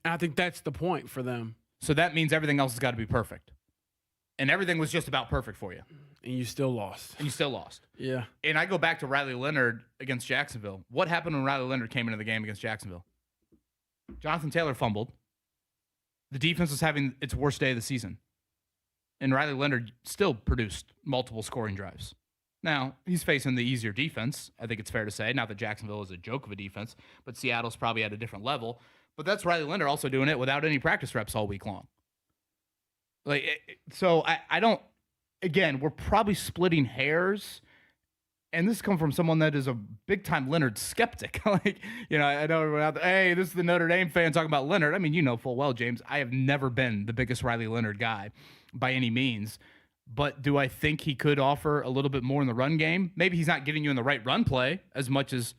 And I think that's the point for them. So that means everything else has got to be perfect. And everything was just about perfect for you. And you still lost. Yeah. And I go back to Riley Leonard against Jacksonville. What happened when Riley Leonard came into the game against Jacksonville? Jonathan Taylor fumbled. The defense was having its worst day of the season. And Riley Leonard still produced multiple scoring drives. Now, he's facing the easier defense, I think it's fair to say. Not that Jacksonville is a joke of a defense, but Seattle's probably at a different level. But that's Riley Leonard also doing it without any practice reps all week long. So I don't, again, we're probably splitting hairs. And this comes from someone that is a big-time Leonard skeptic. I know everyone out there, hey, this is the Notre Dame fan talking about Leonard. I mean, you know full well, James, I have never been the biggest Riley Leonard guy by any means. But do I think he could offer a little bit more in the run game? Maybe he's not getting you in the right run play as much as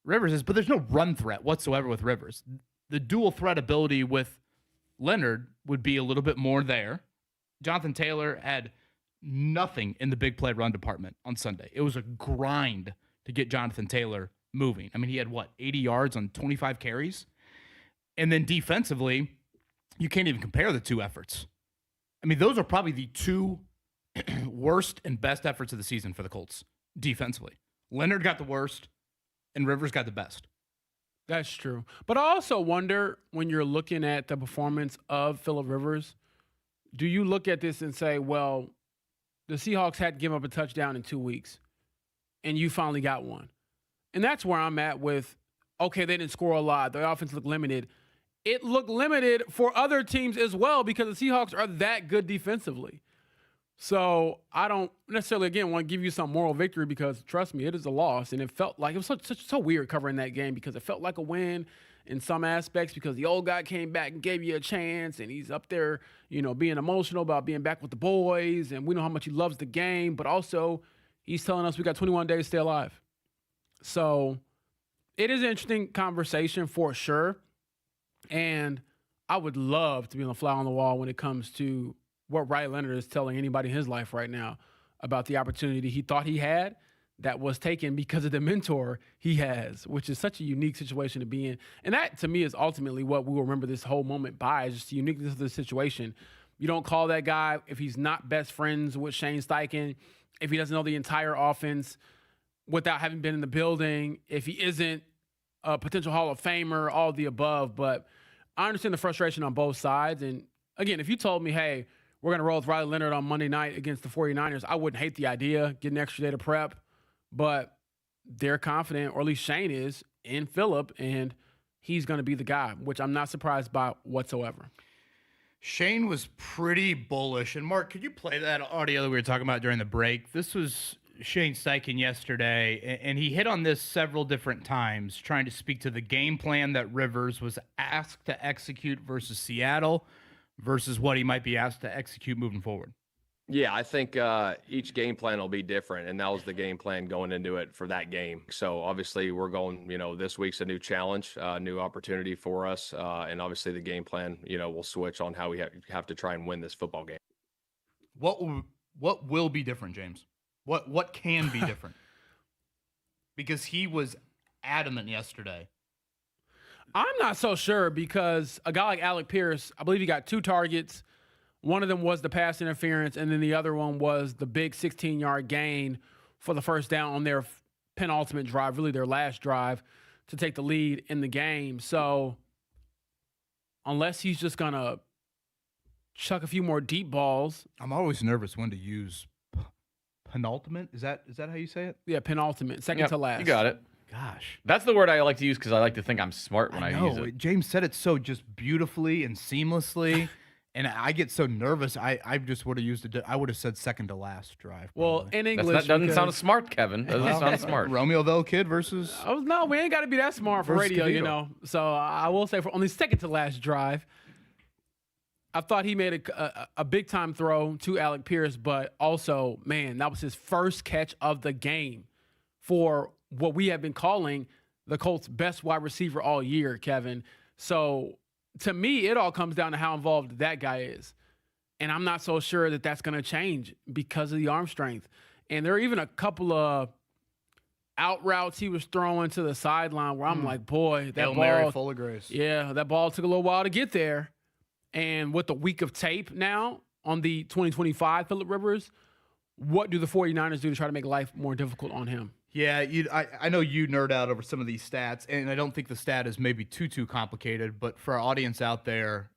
Rivers is, but there's no run threat whatsoever with Rivers. The dual threat ability with Leonard would be a little bit more there. Jonathan Taylor had nothing in the big play run department on Sunday. It was a grind to get Jonathan Taylor moving. I mean, he had 80 yards on 25 carries? And then defensively, you can't even compare the two efforts. I mean, those are probably the two worst and best efforts of the season for the Colts defensively. Leonard got the worst and Rivers got the best. That's true. But I also wonder, when you're looking at the performance of Phillip Rivers, do you look at this and say, well, the Seahawks had to give up a touchdown in 2 weeks, and you finally got one? And that's where I'm at with, okay, they didn't score a lot. The offense looked limited. It looked limited for other teams as well because the Seahawks are that good defensively. So I don't necessarily, again, want to give you some moral victory because, trust me, it is a loss. And it felt like, it was so weird covering that game because it felt like a win in some aspects because the old guy came back and gave you a chance, and he's up there, being emotional about being back with the boys, and we know how much he loves the game, but also he's telling us we got 21 days to stay alive. So it is an interesting conversation for sure, and I would love to be on the fly on the wall when it comes to what Riley Leonard is telling anybody in his life right now about the opportunity he thought he had that was taken because of the mentor he has, which is such a unique situation to be in. And that, to me, is ultimately what we will remember this whole moment by, is just the uniqueness of the situation. You don't call that guy if he's not best friends with Shane Steichen, if he doesn't know the entire offense without having been in the building, if he isn't a potential Hall of Famer, all of the above. But I understand the frustration on both sides. And, again, if you told me, hey, we're going to roll with Riley Leonard on Monday night against the 49ers, I wouldn't hate the idea, get an extra day to prep. But they're confident, or at least Shane is, in Phillip, and he's going to be the guy, which I'm not surprised by whatsoever. Shane was pretty bullish. And Mark, could you play that audio that we were talking about during the break? This was Shane Steichen yesterday, and he hit on this several different times, trying to speak to the game plan that Rivers was asked to execute versus Seattle versus what he might be asked to execute moving forward. Yeah, I think each game plan will be different, and that was the game plan going into it for that game. So obviously we're going, this week's a new challenge, new opportunity for us, and obviously the game plan, will switch on how we have to try and win this football game. What will be different, James? What can be different? Because he was adamant yesterday. I'm not so sure because a guy like Alec Pierce, I believe he got 2 targets. One of them was the pass interference, and then the other one was the big 16-yard gain for the first down on their penultimate drive, really their last drive, to take the lead in the game. So unless he's just going to chuck a few more deep balls. I'm always nervous when to use penultimate. Is that how you say it? Yeah, penultimate, second to last. You got it. Gosh. That's the word I like to use because I like to think I'm smart when I use it. James said it so just beautifully and seamlessly. And I get so nervous. I just would have used it. I would have said second to last drive. Probably. Well, in English, that doesn't sound smart, Kevin. Doesn't sound smart. Romeoville kid versus. No, we ain't got to be that smart for radio, Cathedral. So I will say for on the second to last drive, I thought he made a big time throw to Alec Pierce, but also, man, that was his first catch of the game for what we have been calling the Colts' best wide receiver all year, Kevin. So. To me, it all comes down to how involved that guy is. And I'm not so sure that that's going to change because of the arm strength. And there are even a couple of out routes he was throwing to the sideline where I'm like, boy, that Hail ball. Mary, full of grace. Yeah, that ball took a little while to get there. And with the week of tape now on the 2025 Phillip Rivers, what do the 49ers do to try to make life more difficult on him? Yeah, I know you nerd out over some of these stats, and I don't think the stat is maybe too complicated. But for our audience out there,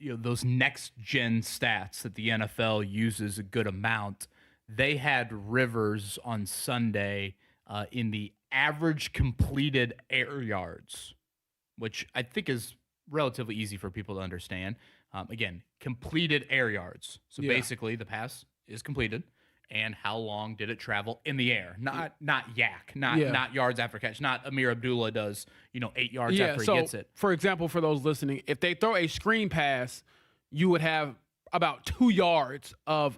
those next-gen stats that the NFL uses a good amount, they had Rivers on Sunday in the average completed air yards, which I think is relatively easy for people to understand. Again, completed air yards. So basically the pass is completed. And how long did it travel in the air? Not yak, not yards after catch, not Amir Abdullah does, 8 yards after he gets it. For example, for those listening, if they throw a screen pass, you would have about 2 yards of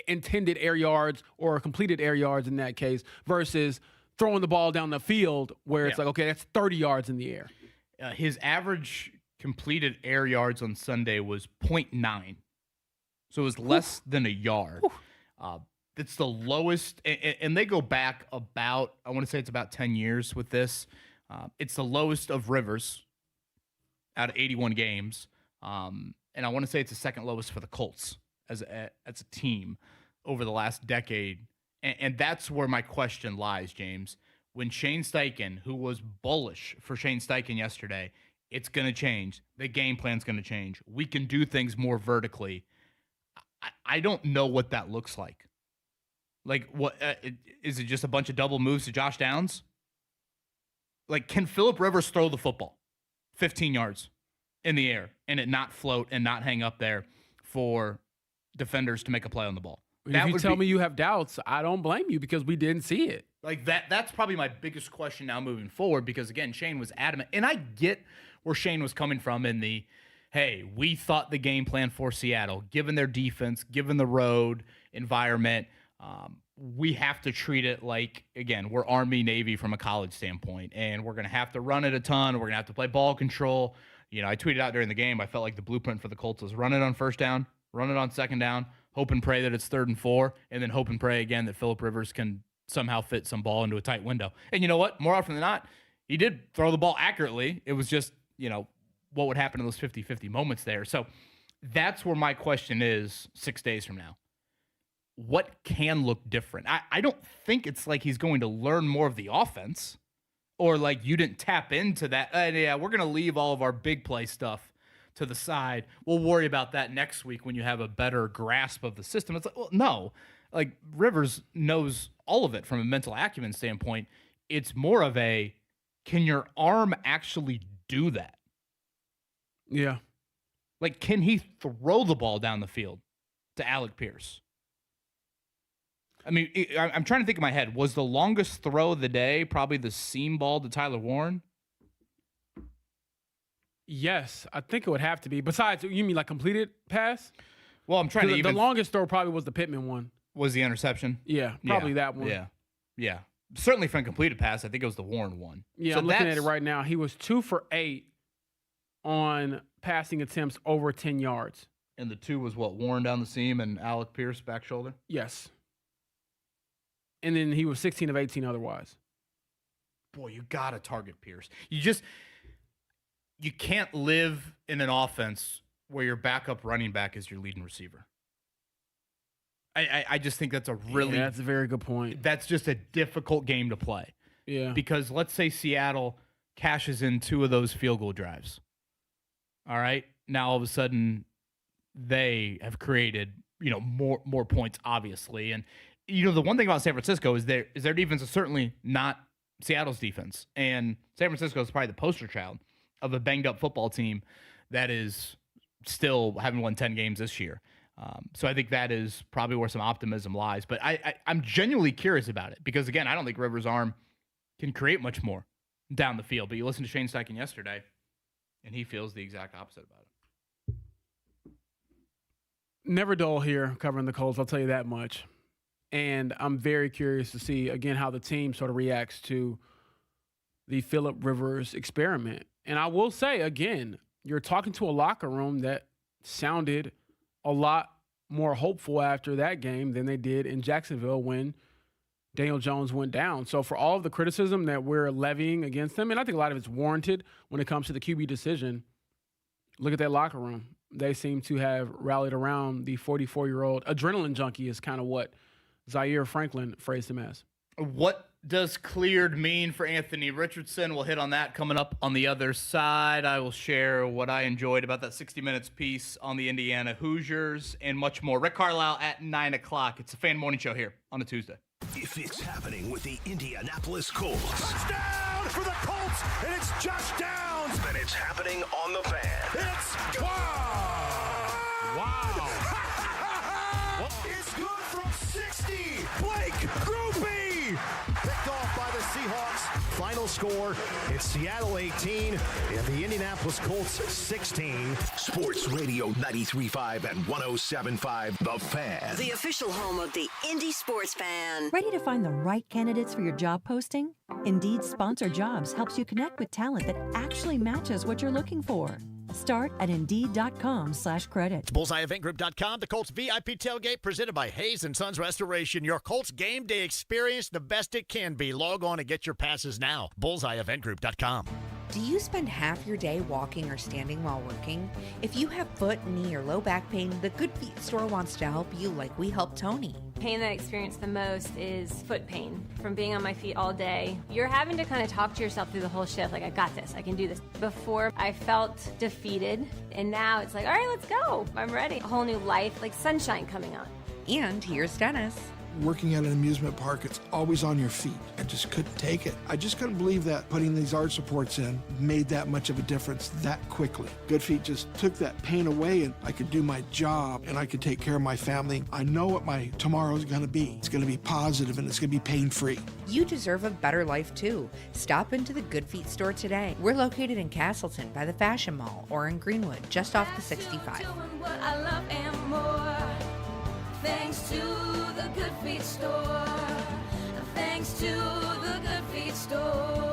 intended air yards or completed air yards in that case versus throwing the ball down the field where it's like, okay, that's 30 yards in the air. His average completed air yards on Sunday was 0.9. So it was less than a yard. It's the lowest, and they go back about, I want to say it's about 10 years with this. It's the lowest of Rivers out of 81 games. And I want to say it's the second lowest for the Colts as a team over the last decade. And that's where my question lies, James. When Shane Steichen, who was bullish for Shane Steichen yesterday, it's going to change. The game plan's going to change. We can do things more vertically. I don't know what that looks like. Like, what is it just a bunch of double moves to Josh Downs? Like, can Phillip Rivers throw the football 15 yards in the air and it not float and not hang up there for defenders to make a play on the ball? If you tell me you have doubts, I don't blame you because we didn't see it. Like, that's probably my biggest question now moving forward because, again, Shane was adamant. And I get where Shane was coming from in the, hey, we thought the game plan for Seattle, given their defense, given the road environment, we have to treat it like, again, we're Army, Navy from a college standpoint, and we're going to have to run it a ton. We're going to have to play ball control. I tweeted out during the game, I felt like the blueprint for the Colts was run it on first down, run it on second down, hope and pray that it's 3rd and 4, and then hope and pray again that Phillip Rivers can somehow fit some ball into a tight window. And you know what? More often than not, he did throw the ball accurately. It was just, what would happen in those 50-50 moments there. So that's where my question is 6 days from now. What can look different? I don't think it's like he's going to learn more of the offense or like you didn't tap into that. Yeah, we're going to leave all of our big play stuff to the side. We'll worry about that next week when you have a better grasp of the system. It's like, well, no. Like, Rivers knows all of it from a mental acumen standpoint. It's more of a, can your arm actually do that? Yeah. Like, can he throw the ball down the field to Alec Pierce? I mean, I'm trying to think in my head. Was the longest throw of the day probably the seam ball to Tyler Warren? Yes, I think it would have to be. Besides, you mean like completed pass? Well, I'm trying to The longest throw probably was the Pittman one. Was the interception? Yeah, probably that one. Yeah. Certainly from completed pass, I think it was the Warren one. Yeah, so I'm looking at it right now. He was 2 for 8 on passing attempts over 10 yards. And the 2 was what? Warren down the seam and Alec Pierce back shoulder? Yes. And then he was 16 of 18 otherwise. Boy, you got to target Pierce. You can't live in an offense where your backup running back is your leading receiver. I just think that's that's a very good point. That's just a difficult game to play. Yeah. Because let's say Seattle cashes in 2 of those field goal drives. All right. Now all of a sudden they have created, more points, obviously. And the one thing about San Francisco is their defense is certainly not Seattle's defense. And San Francisco is probably the poster child of a banged up football team that is still having won 10 games this year. So I think that is probably where some optimism lies. But I'm genuinely curious about it because, again, I don't think Rivers' arm can create much more down the field. But you listened to Shane Steichen yesterday, and he feels the exact opposite about it. Never dull here covering the Colts, I'll tell you that much. And I'm very curious to see, again, how the team sort of reacts to the Phillip Rivers experiment. And I will say, again, you're talking to a locker room that sounded a lot more hopeful after that game than they did in Jacksonville when Daniel Jones went down. So for all of the criticism that we're levying against them, and I think a lot of it's warranted when it comes to the QB decision, look at that locker room. They seem to have rallied around the 44-year-old adrenaline junkie is kind of what Zaire Franklin phrased him as. What does cleared mean for Anthony Richardson? We'll hit on that coming up on the other side. I will share what I enjoyed about that 60 Minutes piece on the Indiana Hoosiers and much more. Rick Carlisle at 9 o'clock. It's a fan morning show here on a Tuesday. If it's happening with the Indianapolis Colts. Touchdown for the Colts, and it's Josh Downs. Then it's happening on the Fan. It's Wow. It's good from 60. Blake Groupie. Picked off by the Seahawks. Final score, it's Seattle 18 and the Indianapolis Colts 16. Sports Radio 93.5 and 107.5 The Fan. The official home of the Indy Sports Fan. Ready to find the right candidates for your job posting? Indeed's Sponsor Jobs helps you connect with talent that actually matches what you're looking for. Start at Indeed.com/credit. BullseyeEventGroup.com, the Colts VIP tailgate presented by Hayes & Sons Restoration. Your Colts game day experience the best it can be. Log on and get your passes now. BullseyeEventGroup.com. Do you spend half your day walking or standing while working? If you have foot, knee, or low back pain, the Good Feet store wants to help you like we helped Tony. Pain that I experience the most is foot pain from being on my feet all day. You're having to kind of talk to yourself through the whole shift, like, I got this, I can do this. Before, I felt defeated, and now it's like, all right, let's go. I'm ready. A whole new life, like sunshine coming on. And here's Dennis. Working at an amusement park, it's always on your feet. I just couldn't take it. I just couldn't believe that putting these arch supports in made that much of a difference that quickly. Good Feet just took that pain away, and I could do my job, and I could take care of my family. I know what my tomorrow is going to be. It's going to be positive, and it's going to be pain-free. You deserve a better life, too. Stop into the Good Feet store today. We're located in Castleton by the Fashion Mall or in Greenwood, just off the 65. Thanks to the Good Feet store. Thanks to the Good Feet store.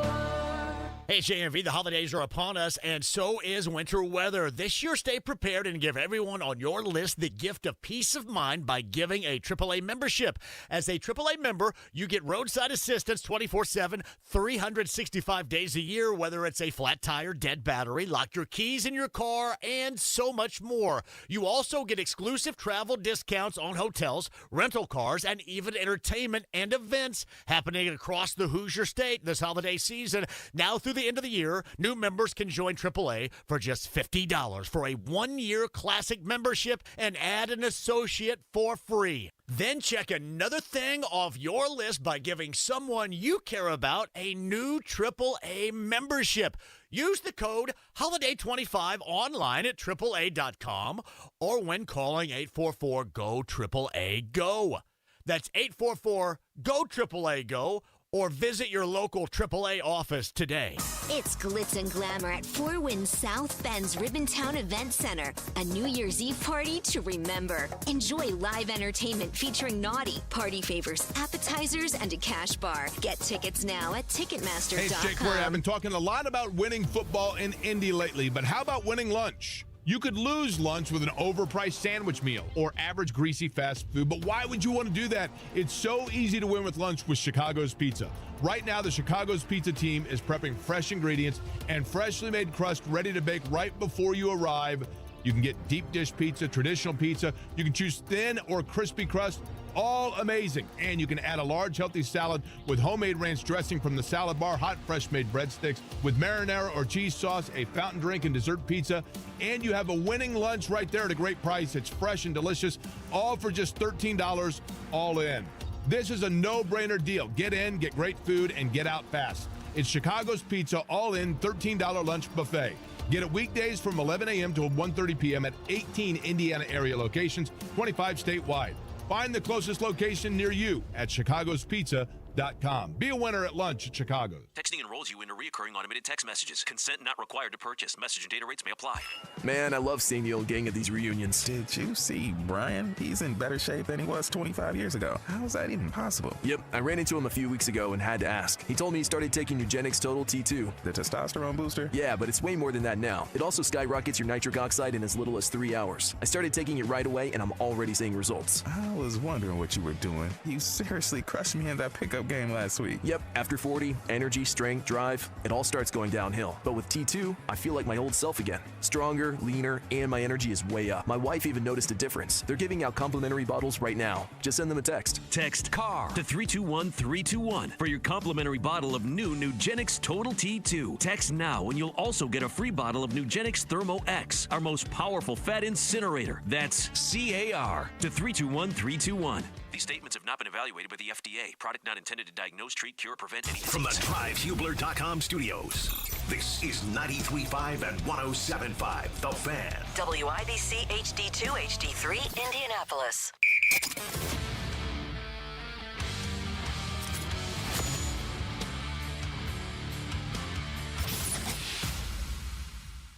Hey, JMV, the holidays are upon us, and so is winter weather. This year, stay prepared and give everyone on your list the gift of peace of mind by giving a AAA membership. As a AAA member, you get roadside assistance 24/7, 365 days a year, whether it's a flat tire, dead battery, lock your keys in your car, and so much more. You also get exclusive travel discounts on hotels, rental cars, and even entertainment and events happening across the Hoosier State this holiday season. Now through the end of the year, new members can join AAA for just $50 for a one-year classic membership and add an associate for free. Then check another thing off your list by giving someone you care about a new AAA membership. Use the code HOLIDAY25 online at AAA.com or when calling 844-GO-AAA-GO. That's 844-GO-AAA-GO or visit your local AAA office today. It's Glitz and Glamour at Four Winds South Bend's Ribbontown Event Center, a New Year's Eve party to remember. Enjoy live entertainment featuring Naughty, party favors, appetizers, and a cash bar. Get tickets now at Ticketmaster.com. Hey, it's Jake Query. I've been talking a lot about winning football in Indy lately, but how about winning lunch? You could lose lunch with an overpriced sandwich meal or average greasy fast food, but why would you want to do that? It's so easy to win with lunch with Chicago's Pizza. Right now, the Chicago's Pizza team is prepping fresh ingredients and freshly made crust ready to bake right before you arrive. You can get deep dish pizza, traditional pizza. You can choose thin or crispy crust. All amazing. And you can add a large healthy salad with homemade ranch dressing from the salad bar, hot fresh made breadsticks with marinara or cheese sauce, a fountain drink and dessert pizza. And you have a winning lunch right there at a great price. It's fresh and delicious, all for just $13 all in. This is a no-brainer deal. Get in, get great food, and get out fast. It's Chicago's Pizza all in $13 lunch buffet. Get it weekdays from 11 a.m. to 1:30 p.m. at 18 Indiana area locations, 25 statewide. Find the closest location near you at chicagospizza.com. Be a winner at lunch at Chicago's. Texting enrolls you into recurring automated text messages. Consent not required to purchase. Message and data rates may apply. Man, I love seeing the old gang at these reunions. Did you see Brian? He's in better shape than he was 25 years ago. How is that even possible? Yep, I ran into him a few weeks ago and had to ask. He told me he started taking Nugenix Total T2. The testosterone booster? Yeah, but it's way more than that now. It also skyrockets your nitric oxide in as little as 3 hours. I started taking it right away and I'm already seeing results. I was wondering what you were doing. You seriously crushed me in that pickup game last week. Yep, after 40, energy, strength, drive, it all starts going downhill. But with T2, I feel like my old self again. Stronger, leaner, and my energy is way up. My wife even noticed a difference. They're giving out complimentary bottles right now. Just send them a text. Text CAR to 321-321 for your complimentary bottle of new Nugenix Total T2. Text now and you'll also get a free bottle of Nugenix Thermo X, our most powerful fat incinerator. That's CAR to 321-321. These statements have not been evaluated by the FDA. Product not intended to diagnose, treat, cure, or prevent any disease. From the DriveHubler.com studios, this is 93.5 and 107.5 The Fan. WIBC HD2, HD3, Indianapolis.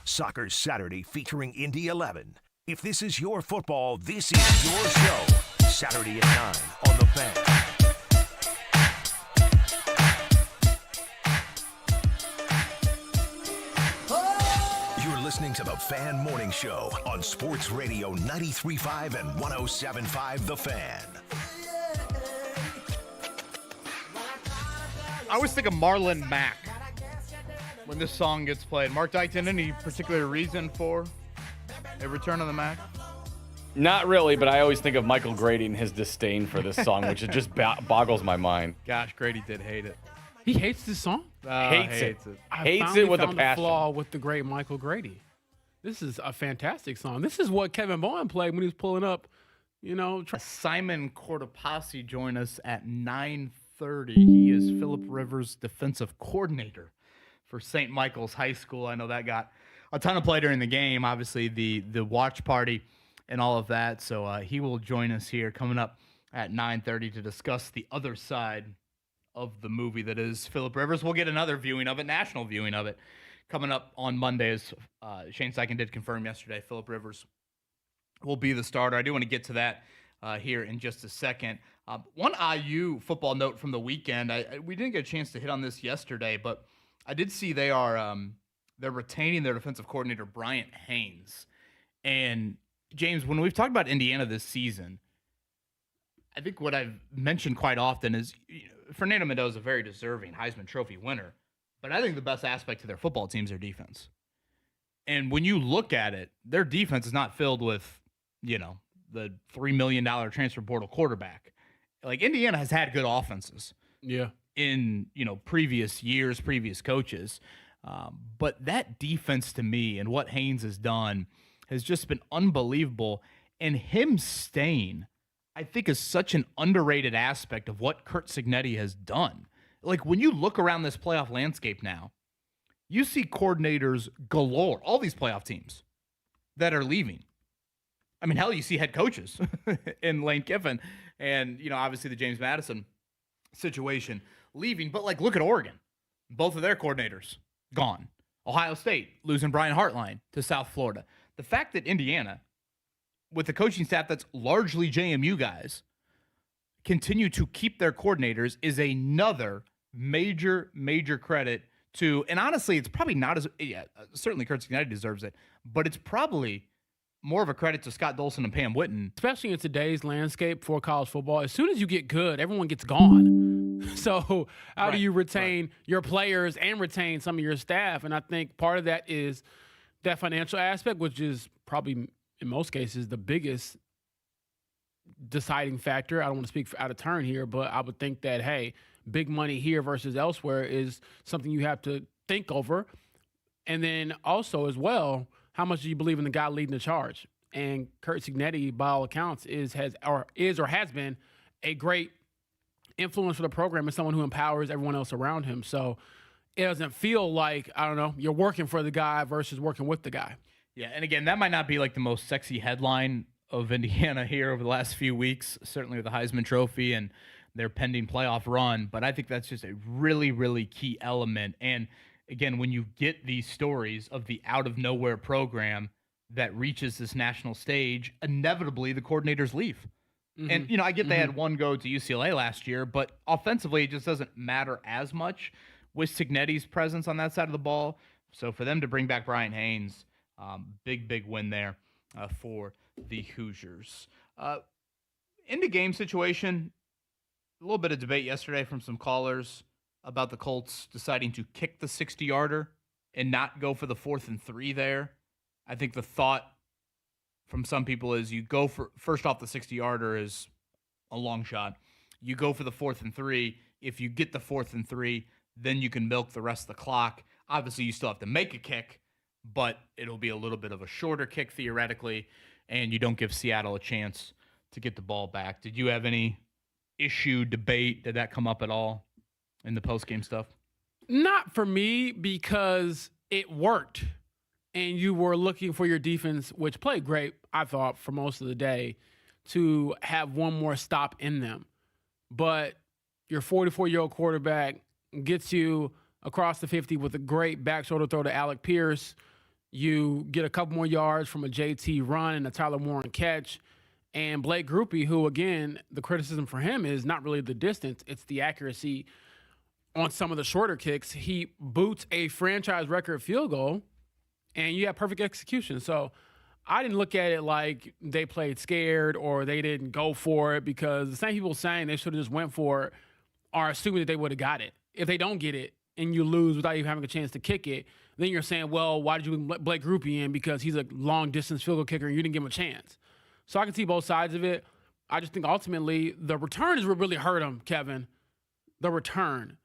Soccer Saturday featuring Indy 11. If this is your football, this is your show. Saturday at 9 on The Fan. You're listening to The Fan Morning Show on Sports Radio 93.5 and 107.5 The Fan. I always think of Marlon Mack when this song gets played. Mark Dykton, any particular reason for a return on the Mac? Not really, but I always think of Michael Grady and his disdain for this song, which it just boggles my mind. Gosh, Grady did hate it. He hates this song? Hates it. I Hates it with a found passion. flaw with the great Michael Grady. This is a fantastic song. This is what Kevin Bowen played when he was pulling up, you know. Simon Cordipassi join us at 9:30. He is Philip Rivers' defensive coordinator for St. Michael's High School. I know that got a ton of play during the game, obviously the watch party and all of that. So he will join us here coming up at 9:30 to discuss the other side of the movie that is Philip Rivers. We'll get another viewing of it, national viewing of it, coming up on Monday. As Shane Steichen did confirm yesterday, Philip Rivers will be the starter. I do want to get to that here in just a second. One IU football note from the weekend. We didn't get a chance to hit on this yesterday, but I did see they're retaining their defensive coordinator, Bryant Haynes. And James, when we've talked about Indiana this season, I think what I've mentioned quite often is Fernando Mendoza, a very deserving Heisman Trophy winner, but I think the best aspect to their football team is their defense. And when you look at it, their defense is not filled with, the $3 million transfer portal quarterback. Like, Indiana has had good offenses. Yeah. In, previous years, previous coaches. But that defense to me and what Haynes has done has just been unbelievable. And him staying, I think, is such an underrated aspect of what Curt Cignetti has done. Like, when you look around this playoff landscape now, you see coordinators galore, all these playoff teams that are leaving. I mean, hell, you see head coaches in Lane Kiffin and, obviously the James Madison situation leaving. But, look at Oregon. Both of their coordinators gone. Ohio State losing Brian Hartline to South Florida. The fact that Indiana, with the coaching staff that's largely JMU guys, continue to keep their coordinators is another major, major credit to, and honestly, it's probably not as, certainly Kurt Cincinnati deserves it, but it's probably more of a credit to Scott Dolson and Pam Whitten. Especially in today's landscape for college football, as soon as you get good, everyone gets gone. So how do you retain your players and retain some of your staff? And I think part of that is that financial aspect, which is probably in most cases the biggest deciding factor. I don't want to speak out of turn here, but I would think that, hey, big money here versus elsewhere is something you have to think over. And then also as well, how much do you believe in the guy leading the charge? And Kurt Cincinnati, by all accounts, has been a great influence for the program and someone who empowers everyone else around him. So it doesn't feel like, I don't know, you're working for the guy versus working with the guy. Yeah, and again, that might not be the most sexy headline of Indiana here over the last few weeks, certainly with the Heisman Trophy and their pending playoff run, but I think that's just a really, really key element. And again, when you get these stories of the out-of-nowhere program that reaches this national stage, inevitably the coordinators leave. Mm-hmm. And, I get they had one go to UCLA last year, but offensively it just doesn't matter as much with Cignetti's presence on that side of the ball. So for them to bring back Brian Haynes, big win there for the Hoosiers. In the game situation, a little bit of debate yesterday from some callers about the Colts deciding to kick the 60-yarder and not go for the 4th and 3 there. I think the thought from some people is you go for, first off, the 60-yarder is a long shot. You go for the 4th and 3. If you get the 4th and 3, then you can milk the rest of the clock. Obviously, you still have to make a kick, but it'll be a little bit of a shorter kick theoretically, and you don't give Seattle a chance to get the ball back. Did you have any issue, debate? Did that come up at all in the post-game stuff? Not for me, because it worked. And you were looking for your defense, which played great, I thought, for most of the day, to have one more stop in them. But your 44-year-old quarterback gets you across the 50 with a great back shoulder throw to Alec Pierce. You get a couple more yards from a JT run and a Tyler Warren catch. And Blake Grupe, who, again, the criticism for him is not really the distance, it's the accuracy on some of the shorter kicks. He boots a franchise record field goal, and you have perfect execution. So I didn't look at it like they played scared or they didn't go for it, because the same people saying they should have just went for it are assuming that they would have got it. If they don't get it and you lose without even having a chance to kick it, then you're saying, well, why did you bring Blake Grupe in? Because he's a long-distance field goal kicker and you didn't give him a chance. So I can see both sides of it. I just think ultimately the return is what really hurt him, Kevin. The return.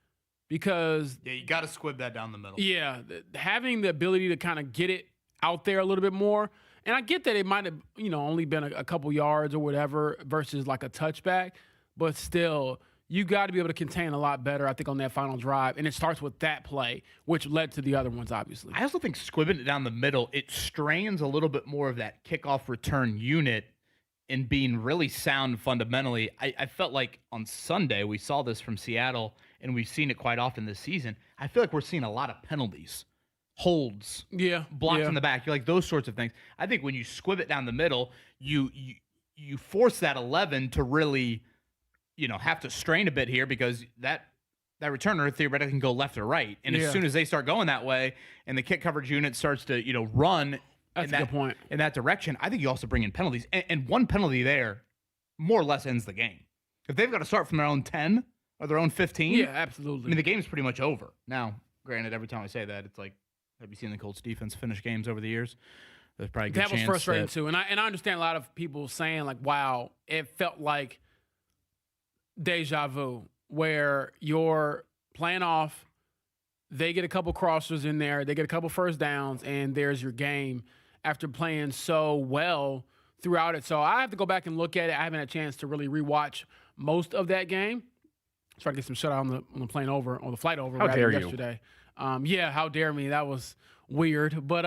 Because you got to squib that down the middle. Yeah, having the ability to kind of get it out there a little bit more. And I get that it might have, only been a couple yards or whatever versus like a touchback, but still, you got to be able to contain a lot better, I think, on that final drive. And it starts with that play, which led to the other ones, obviously. I also think squibbing it down the middle, it strains a little bit more of that kickoff return unit in being really sound fundamentally. I felt like on Sunday, we saw this from Seattle, and we've seen it quite often this season. I feel like we're seeing a lot of penalties, holds, blocks in the back, like those sorts of things. I think when you squib it down the middle, you force that 11 to really, have to strain a bit here, because that returner theoretically can go left or right. And as soon as they start going that way and the kick coverage unit starts to, run That's a good point. in that direction, I think you also bring in penalties. And one penalty there more or less ends the game. If they've got to start from their own 10 or their own 15. Yeah, absolutely. I mean, the game's pretty much over. Now, granted, every time I say that, it's like, have you seen the Colts defense finish games over the years? There's probably a good chance that was frustrating too. And I understand a lot of people saying like, wow, it felt like deja vu, where you're playing off, they get a couple crossers in there, they get a couple first downs, and there's your game after playing so well throughout it. So I have to go back and look at it. I haven't had a chance to really rewatch most of that game. So I get some shutout on the plane over, on the flight over How dare yesterday. Yeah, how dare me? That was weird. But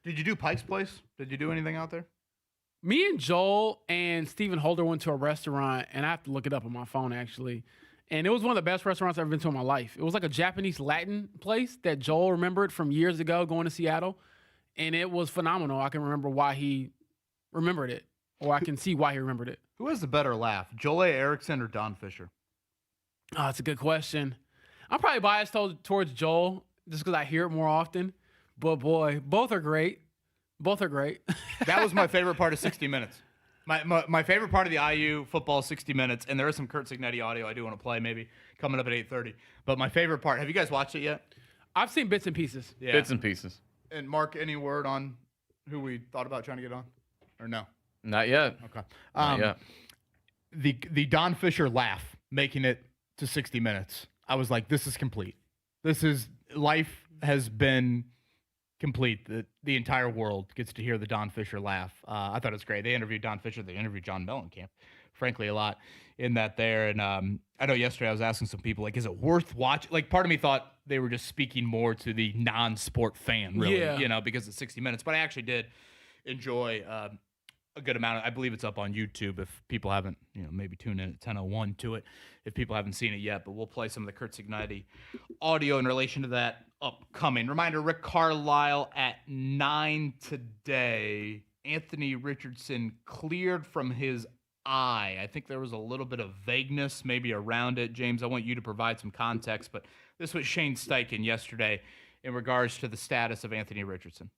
did you do Pike's Place? Did you do anything out there? Me and Joel and Stephen Holder went to a restaurant, and I have to look it up on my phone, actually. And it was one of the best restaurants I've ever been to in my life. It was like a Japanese Latin place that Joel remembered from years ago going to Seattle. And it was phenomenal. I can remember why he remembered it, or I can see why he remembered it. Who has the better laugh, Joel A. Erickson or Don Fisher? Oh, that's a good question. I'm probably biased towards Joel just because I hear it more often. But, boy, both are great. Both are great. That was my favorite part of 60 Minutes. My favorite part of the IU football 60 Minutes, and there is some Curt Cignetti audio I do want to play maybe coming up at 8:30. But my favorite part, have you guys watched it yet? I've seen bits and pieces. Yeah. Bits and pieces. And Mark, any word on who we thought about trying to get on? Or no? Not yet. Okay. Not yet. The Don Fisher laugh, making it to 60 Minutes. I was like, this is complete. Life has been complete. The entire world gets to hear the Don Fisher laugh. I thought it was great. They interviewed Don Fisher. They interviewed John Mellencamp, frankly, a lot in that there. And I know yesterday I was asking some people, like, is it worth watching? Like, part of me thought they were just speaking more to the non-sport fan, really, because it's 60 Minutes. But I actually did enjoy a good amount. I believe it's up on YouTube if people haven't, maybe tune in at 10:01 to it if people haven't seen it yet. But we'll play some of the Curt Cignetti audio in relation to that upcoming. Reminder, Rick Carlisle at 9 today. Anthony Richardson cleared from his eye. I think there was a little bit of vagueness maybe around it. James, I want you to provide some context, but this was Shane Steichen yesterday in regards to the status of Anthony Richardson.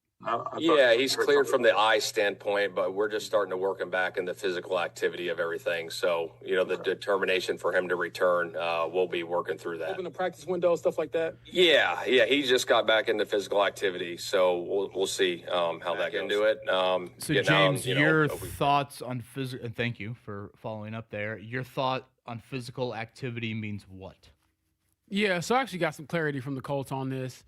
Yeah, he's cleared from the eye standpoint, but we're just starting to work him back in the physical activity of everything. So, the determination for him to return, we'll be working through that. Open the practice window, stuff like that? Yeah, he just got back into physical activity, so we'll see how that goes. Into it. So, James, your thoughts on physical, and thank you for following up there. Your thought on physical activity means what? Yeah, so I actually got some clarity from the Colts on this.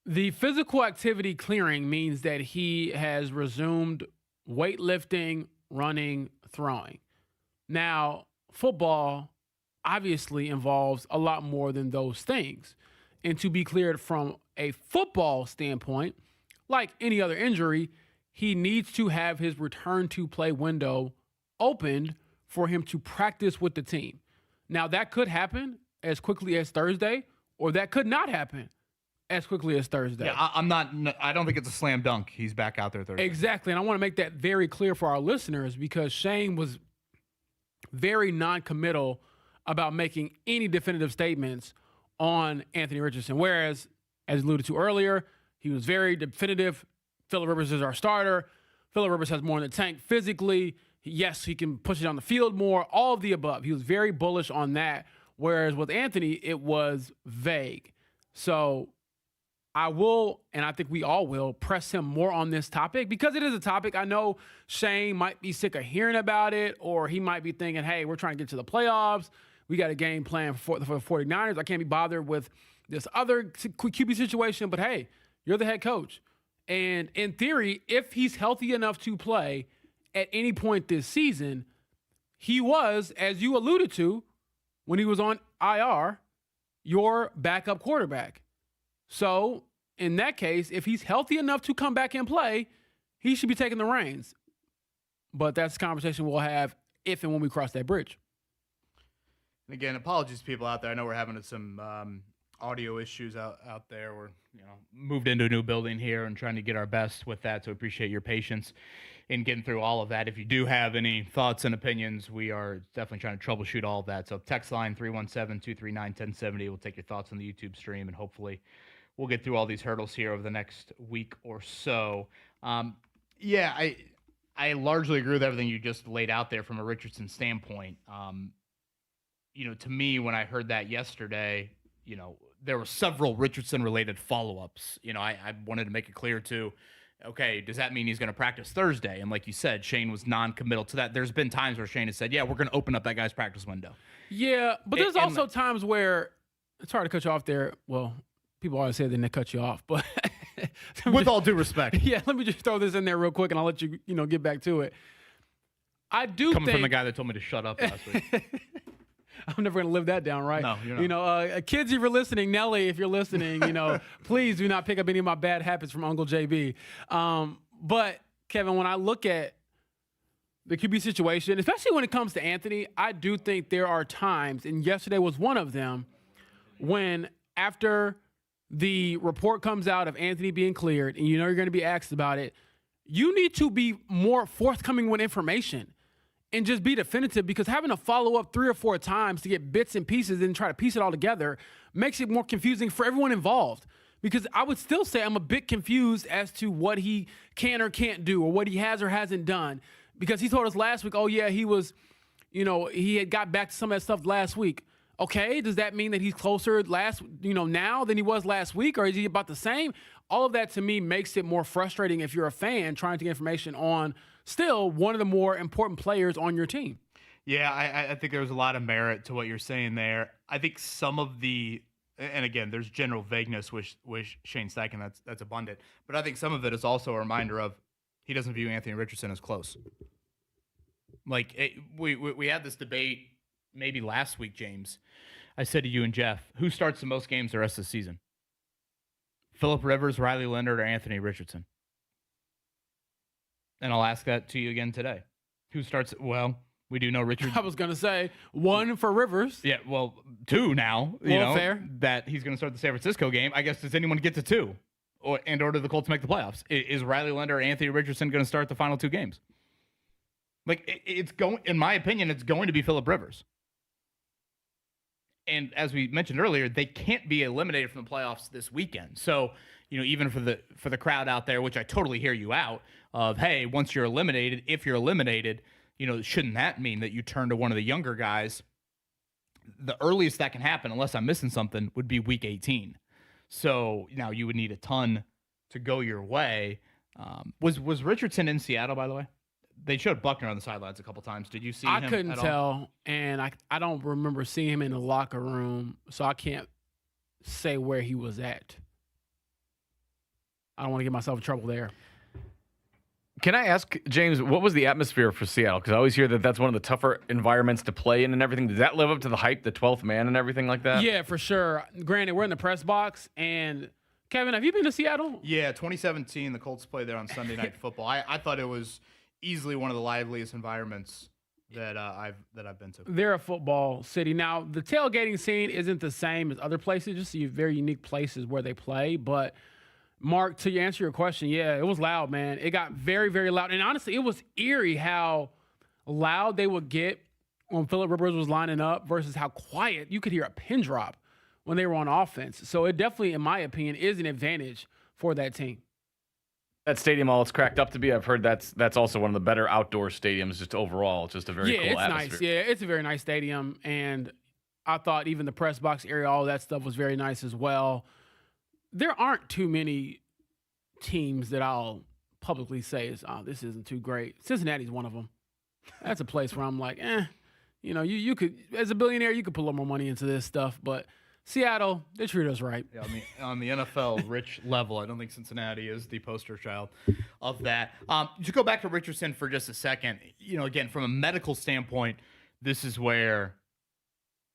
The physical activity clearing means that he has resumed weightlifting, running, throwing. Now, football obviously involves a lot more than those things. And to be cleared from a football standpoint, like any other injury, he needs to have his return to play window opened for him to practice with the team. Now, that could happen as quickly as Thursday, or that could not happen as quickly as Thursday. Yeah, I don't think it's a slam dunk. He's back out there Thursday. Exactly. And I want to make that very clear for our listeners because Shane was very non-committal about making any definitive statements on Anthony Richardson. Whereas, as alluded to earlier, he was very definitive. Phillip Rivers is our starter. Phillip Rivers has more in the tank physically. Yes, he can push it on the field more, all of the above. He was very bullish on that. Whereas with Anthony, it was vague. So I will, and I think we all will, press him more on this topic because it is a topic. I know Shane might be sick of hearing about it, or he might be thinking, hey, we're trying to get to the playoffs. We got a game plan for the 49ers. I can't be bothered with this other QB situation, but hey, you're the head coach. And in theory, if he's healthy enough to play at any point this season, he was, as you alluded to, when he was on IR, your backup quarterback. So, in that case, if he's healthy enough to come back and play, he should be taking the reins. But that's a conversation we'll have if and when we cross that bridge. And again, apologies to people out there. I know we're having some audio issues out there. We're moved into a new building here and trying to get our best with that. So appreciate your patience in getting through all of that. If you do have any thoughts and opinions, we are definitely trying to troubleshoot all of that. So text line 317-239-1070. We'll take your thoughts on the YouTube stream, and hopefully we'll get through all these hurdles here over the next week or so. I largely agree with everything you just laid out there from a Richardson standpoint. To me, when I heard that yesterday, there were several Richardson-related follow-ups. I wanted to make it clear too. Okay, does that mean he's going to practice Thursday? And like you said, Shane was non-committal to that. There's been times where Shane has said, yeah, we're going to open up that guy's practice window. Yeah, but there's also times where, it's hard to cut you off there. Well, people always say they cut you off, but with all due respect. Yeah, let me just throw this in there real quick and I'll let you, get back to it. I do Coming from the guy that told me to shut up last week. I'm never going to live that down, right? No, you're not. You know, kids, if you're listening, Nelly, if you're listening, you know, please do not pick up any of my bad habits from Uncle JB. But, Kevin, when I look at the QB situation, especially when it comes to Anthony, I do think there are times, and yesterday was one of them, when after the report comes out of Anthony being cleared and you know you're going to be asked about it, you need to be more forthcoming with information and just be definitive, because having to follow up 3 or 4 times to get bits and pieces and try to piece it all together makes it more confusing for everyone involved. Because I would still say I'm a bit confused as to what he can or can't do or what he has or hasn't done. Because he told us last week, oh, yeah, he was, you know, he had got back to some of that stuff last week. Okay, does that mean that he's closer now than he was last week, or is he about the same? All of that to me makes it more frustrating if you're a fan trying to get information on still one of the more important players on your team. Yeah, I think there's a lot of merit to what you're saying there. I think some of the, and again, there's general vagueness with Shane Steichen, that's abundant, but I think some of it is also a reminder of he doesn't view Anthony Richardson as close. Like, we had this debate maybe last week, James. I said to you and Jeff, who starts the most games the rest of the season? Phillip Rivers, Riley Leonard, or Anthony Richardson? And I'll ask that to you again today. Who starts? Well, we do know Richardson. I was going to say 1 for Rivers. Yeah, well, 2 now. You know, fair. That he's going to start the San Francisco game. I guess, does anyone get to 2? In order the Colts to make the playoffs? Is Riley Leonard or Anthony Richardson going to start the final 2 games? Like, it's going, in my opinion, it's going to be Phillip Rivers. And as we mentioned earlier, they can't be eliminated from the playoffs this weekend. So, you know, even for the crowd out there, which I totally hear you out of, hey, once you're eliminated, if you're eliminated, you know, shouldn't that mean that you turn to one of the younger guys? The earliest that can happen, unless I'm missing something, would be week 18. So now you would need a ton to go your way. Was Richardson in Seattle, by the way? They showed Buckner on the sidelines a couple times. Did you see him? I couldn't tell, and I don't remember seeing him in the locker room, so I can't say where he was at. I don't want to get myself in trouble there. Can I ask, James, what was the atmosphere for Seattle? Because I always hear that that's one of the tougher environments to play in and everything. Does that live up to the hype, the 12th man and everything like that? Yeah, for sure. Granted, we're in the press box, and Kevin, have you been to Seattle? Yeah, 2017, the Colts played there on Sunday Night Football. I thought it was easily one of the liveliest environments that I've been to. They're a football city. Now, the tailgating scene isn't the same as other places, just very unique places where they play. But, Mark, to answer your question, yeah, it was loud, man. It got very, very loud. And honestly, it was eerie how loud they would get when Phillip Rivers was lining up versus how quiet. You could hear a pin drop when they were on offense. So it definitely, in my opinion, is an advantage for that team. That stadium, all it's cracked up to be, I've heard that's also one of the better outdoor stadiums just overall. It's just a very cool atmosphere. Nice. Yeah, it's a very nice stadium. And I thought even the press box area, all that stuff was very nice as well. There aren't too many teams that I'll publicly say is, oh, this isn't too great. Cincinnati's one of them. That's a place where I'm like, you know, you could, as a billionaire, you could put a little more money into this stuff, but Seattle, they treat us right. Yeah, I mean, on the NFL rich level, I don't think Cincinnati is the poster child of that. To go back to Richardson for just a second, you know, again, from a medical standpoint, this is where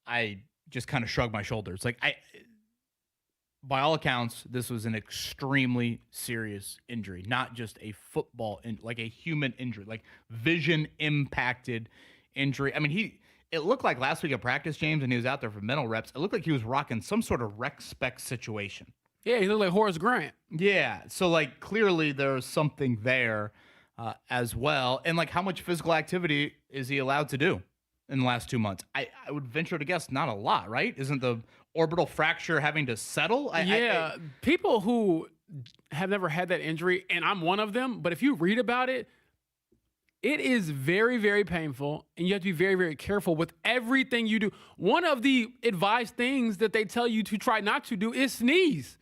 I just kind of shrug my shoulders. Like, by all accounts, this was an extremely serious injury, not just a football, like a human injury, like vision impacted injury. I mean, it looked like last week at practice, James, and he was out there for mental reps. It looked like he was rocking some sort of rec spec situation. Yeah, he looked like Horace Grant. Yeah, so like clearly there's something there as well. And like, how much physical activity is he allowed to do in the last 2 months? I would venture to guess not a lot, right? Isn't the orbital fracture having to settle? People who have never had that injury, and I'm one of them, but if you read about it, it is very, very painful, and you have to be very, very careful with everything you do. One of the advised things that they tell you to try not to do is sneeze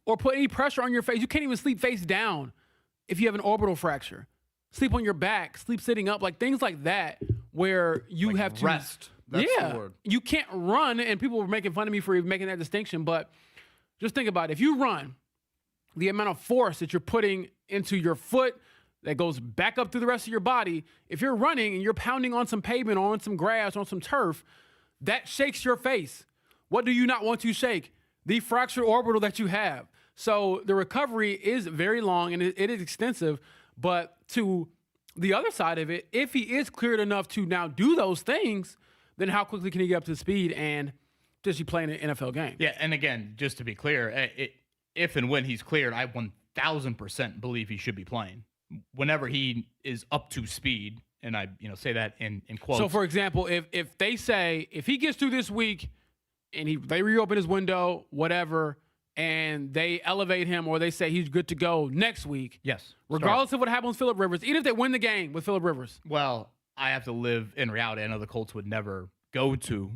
or put any pressure on your face. You can't even sleep face down if you have an orbital fracture. Sleep on your back, sleep sitting up, like things like that where you like have to rest. That's the word. You can't run, and people were making fun of me for even making that distinction, but just think about it. If you run, the amount of force that you're putting into your foot that goes back up through the rest of your body, if you're running and you're pounding on some pavement or on some grass or on some turf, that shakes your face. What do you not want to shake? The fractured orbital that you have. So the recovery is very long and it is extensive. But to the other side of it, if he is cleared enough to now do those things, then how quickly can he get up to speed and does he play in an NFL game? Yeah, and again, just to be clear, if and when he's cleared, I 1,000% believe he should be playing. Whenever he is up to speed, and I say that in quotes. So, for example, if they say, if he gets through this week and they reopen his window, whatever, and they elevate him or they say he's good to go next week. Yes. Regardless of what happens with Phillip Rivers, even if they win the game with Phillip Rivers. Well, I have to live in reality. I know the Colts would never go to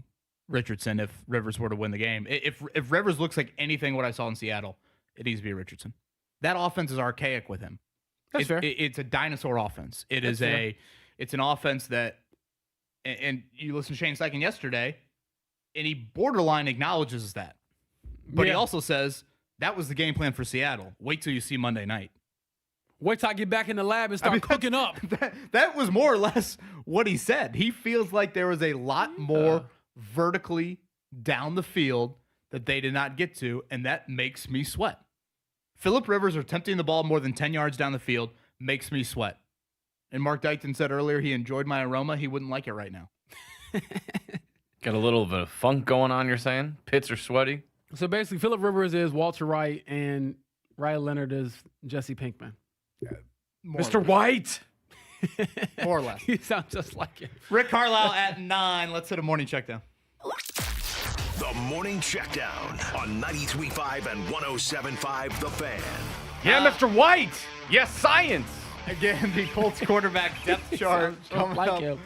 Richardson if Rivers were to win the game. If Rivers looks like anything what I saw in Seattle, it needs to be Richardson. That offense is archaic with him. That's fair. It's a dinosaur offense. It's an offense that, and you listened to Shane Steichen yesterday, and he borderline acknowledges that. But he also says, that was the game plan for Seattle. Wait till you see Monday night. Wait till I get back in the lab and start cooking up. That was more or less what he said. He feels like there was a lot more vertically down the field that they did not get to, and that makes me sweat. Phillip Rivers attempting the ball more than 10 yards down the field makes me sweat. And Mark Dykton said earlier he enjoyed my aroma. He wouldn't like it right now. Got a little bit of funk going on, you're saying? Pits are sweaty? So basically, Phillip Rivers is Walter Wright, and Riley Leonard is Jesse Pinkman. Mr. White! More or less. You sound just like him. Rick Carlisle at 9. Let's hit a morning check down. The Morning Checkdown on 93.5 and 107.5 The Fan. Yeah, Mr. White! Yes, science! Again, the Colts quarterback depth chart coming up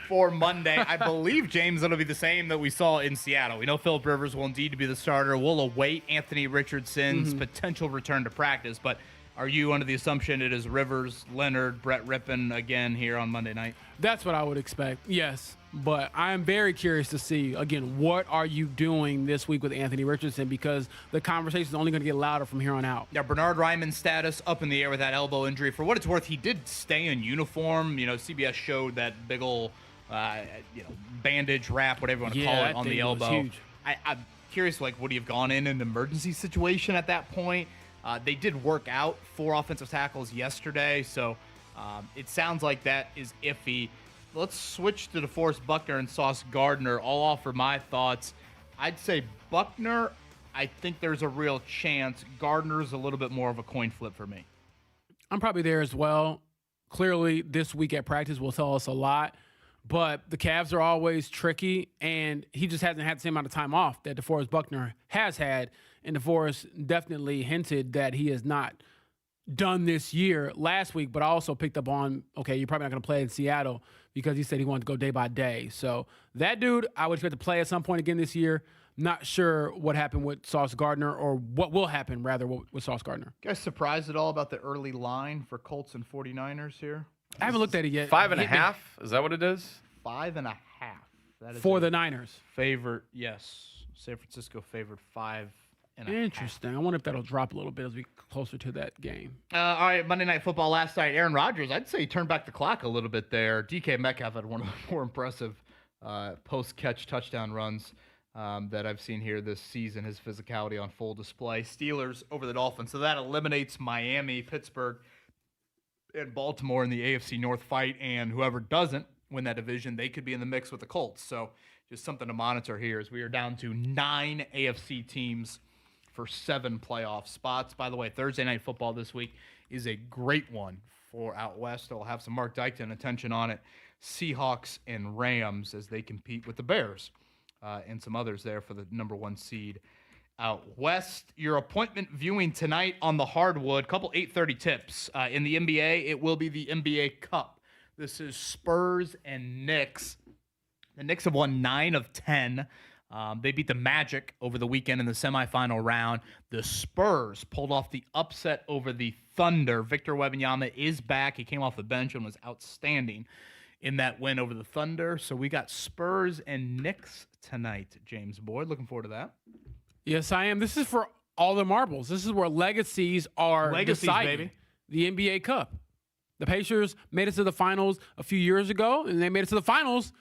for Monday. I believe, James, it'll be the same that we saw in Seattle. We know Phillip Rivers will indeed be the starter. We'll await Anthony Richardson's potential return to practice, but are you under the assumption it is Rivers, Leonard, Brett Rippon again here on Monday night? That's what I would expect, yes. But I am very curious to see, again, what are you doing this week with Anthony Richardson, because the conversation is only going to get louder from here on out. Yeah, Bernard Ryman's status up in the air with that elbow injury. For what it's worth, he did stay in uniform. CBS showed that big old bandage wrap, whatever you want to call it, on the elbow. Huge. I'm curious, would he have gone in an emergency situation at that point? They did work out 4 offensive tackles yesterday, so it sounds like that is iffy. Let's switch to DeForest Buckner and Sauce Gardner. I'll offer my thoughts. I'd say Buckner, I think there's a real chance. Gardner's a little bit more of a coin flip for me. I'm probably there as well. Clearly, this week at practice will tell us a lot. But the Cavs are always tricky, and he just hasn't had the same amount of time off that DeForest Buckner has had. And DeForest definitely hinted that he has not done this year last week, but I also picked up on, okay, you're probably not going to play in Seattle because he said he wanted to go day by day. So that dude, I would expect to play at some point again this year. Not sure what happened with Sauce Gardner, or what will happen, rather, with Sauce Gardner. You guys surprised at all about the early line for Colts and 49ers here? I haven't looked at it yet. 5.5? Is that what it is? 5.5. That is for the Niners. Favorite, yes. San Francisco favored 5.5. Interesting. I wonder if that'll drop a little bit as we get closer to that game. All right, Monday Night Football last night. Aaron Rodgers, I'd say he turned back the clock a little bit there. DK Metcalf had one of the more impressive post-catch touchdown runs that I've seen here this season. His physicality on full display. Steelers over the Dolphins. So that eliminates Miami, Pittsburgh, and Baltimore in the AFC North fight. And whoever doesn't win that division, they could be in the mix with the Colts. So just something to monitor here as we are down to 9 AFC teams for 7 playoff spots. By the way, Thursday Night Football this week is a great one for out west. I'll have some Mark Dykton attention on it. Seahawks and Rams as they compete with the Bears and some others there for the number 1 seed out west. Your appointment viewing tonight on the hardwood, couple 8:30 tips. In the NBA, it will be the NBA Cup. This is Spurs and Knicks. The Knicks have won 9 of 10. They beat the Magic over the weekend in the semifinal round. The Spurs pulled off the upset over the Thunder. Victor Wembanyama is back. He came off the bench and was outstanding in that win over the Thunder. So we got Spurs and Knicks tonight, James Boyd. Looking forward to that. Yes, I am. This is for all the marbles. This is where legacies are decided. Baby. The NBA Cup. The Pacers made it to the finals a few years ago, and they made it to the finals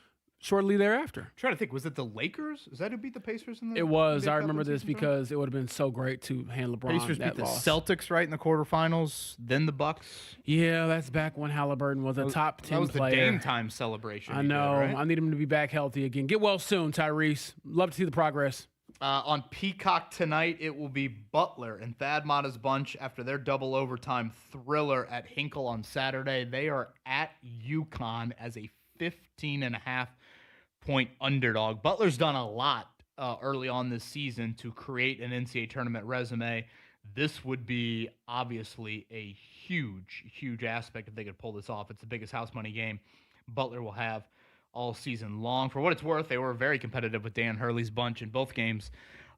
shortly thereafter. I'm trying to think, was it the Lakers? Is that who beat the Pacers in the It was. NBA I Cup remember in this season because it would have been so great to hand LeBron Pacers that beat the loss. Celtics right in the quarterfinals, then the Bucks. Yeah, that's back when Halliburton was a top 10 That was player. the game time celebration. I he did, know. right? I need him to be back healthy again. Get well soon, Tyrese. Love to see the progress. On Peacock tonight, it will be Butler and Thad Matta's bunch after their double overtime thriller at Hinkle on Saturday. They are at UConn as a 15.5-point underdog. Butler's done a lot early on this season to create an NCAA tournament resume. This would be obviously a huge, huge aspect if they could pull this off. It's the biggest house money game Butler will have all season long. For what it's worth, they were very competitive with Dan Hurley's bunch in both games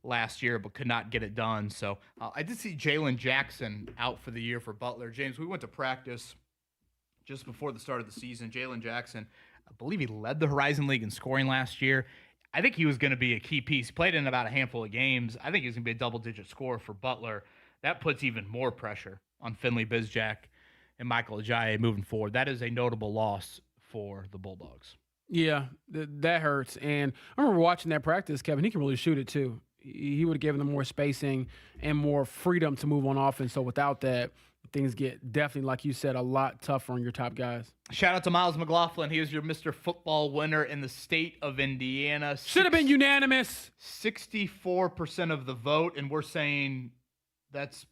last year, but could not get it done. So I did see Jalen Jackson out for the year for Butler. James, we went to practice just before the start of the season. Jalen Jackson, I believe he led the Horizon League in scoring last year. I think he was going to be a key piece. He played in about a handful of games. I think he was going to be a double-digit scorer for Butler. That puts even more pressure on Finley Bizjack and Michael Ajayi moving forward. That is a notable loss for the Bulldogs. Yeah, that hurts. And I remember watching that practice, Kevin. He can really shoot it, too. He would have given them more spacing and more freedom to move on offense. So without that, things get definitely, like you said, a lot tougher on your top guys. Shout out to Miles McLaughlin. He is your Mr. Football winner in the state of Indiana. Should have been unanimous. 64% of the vote, and we're saying that's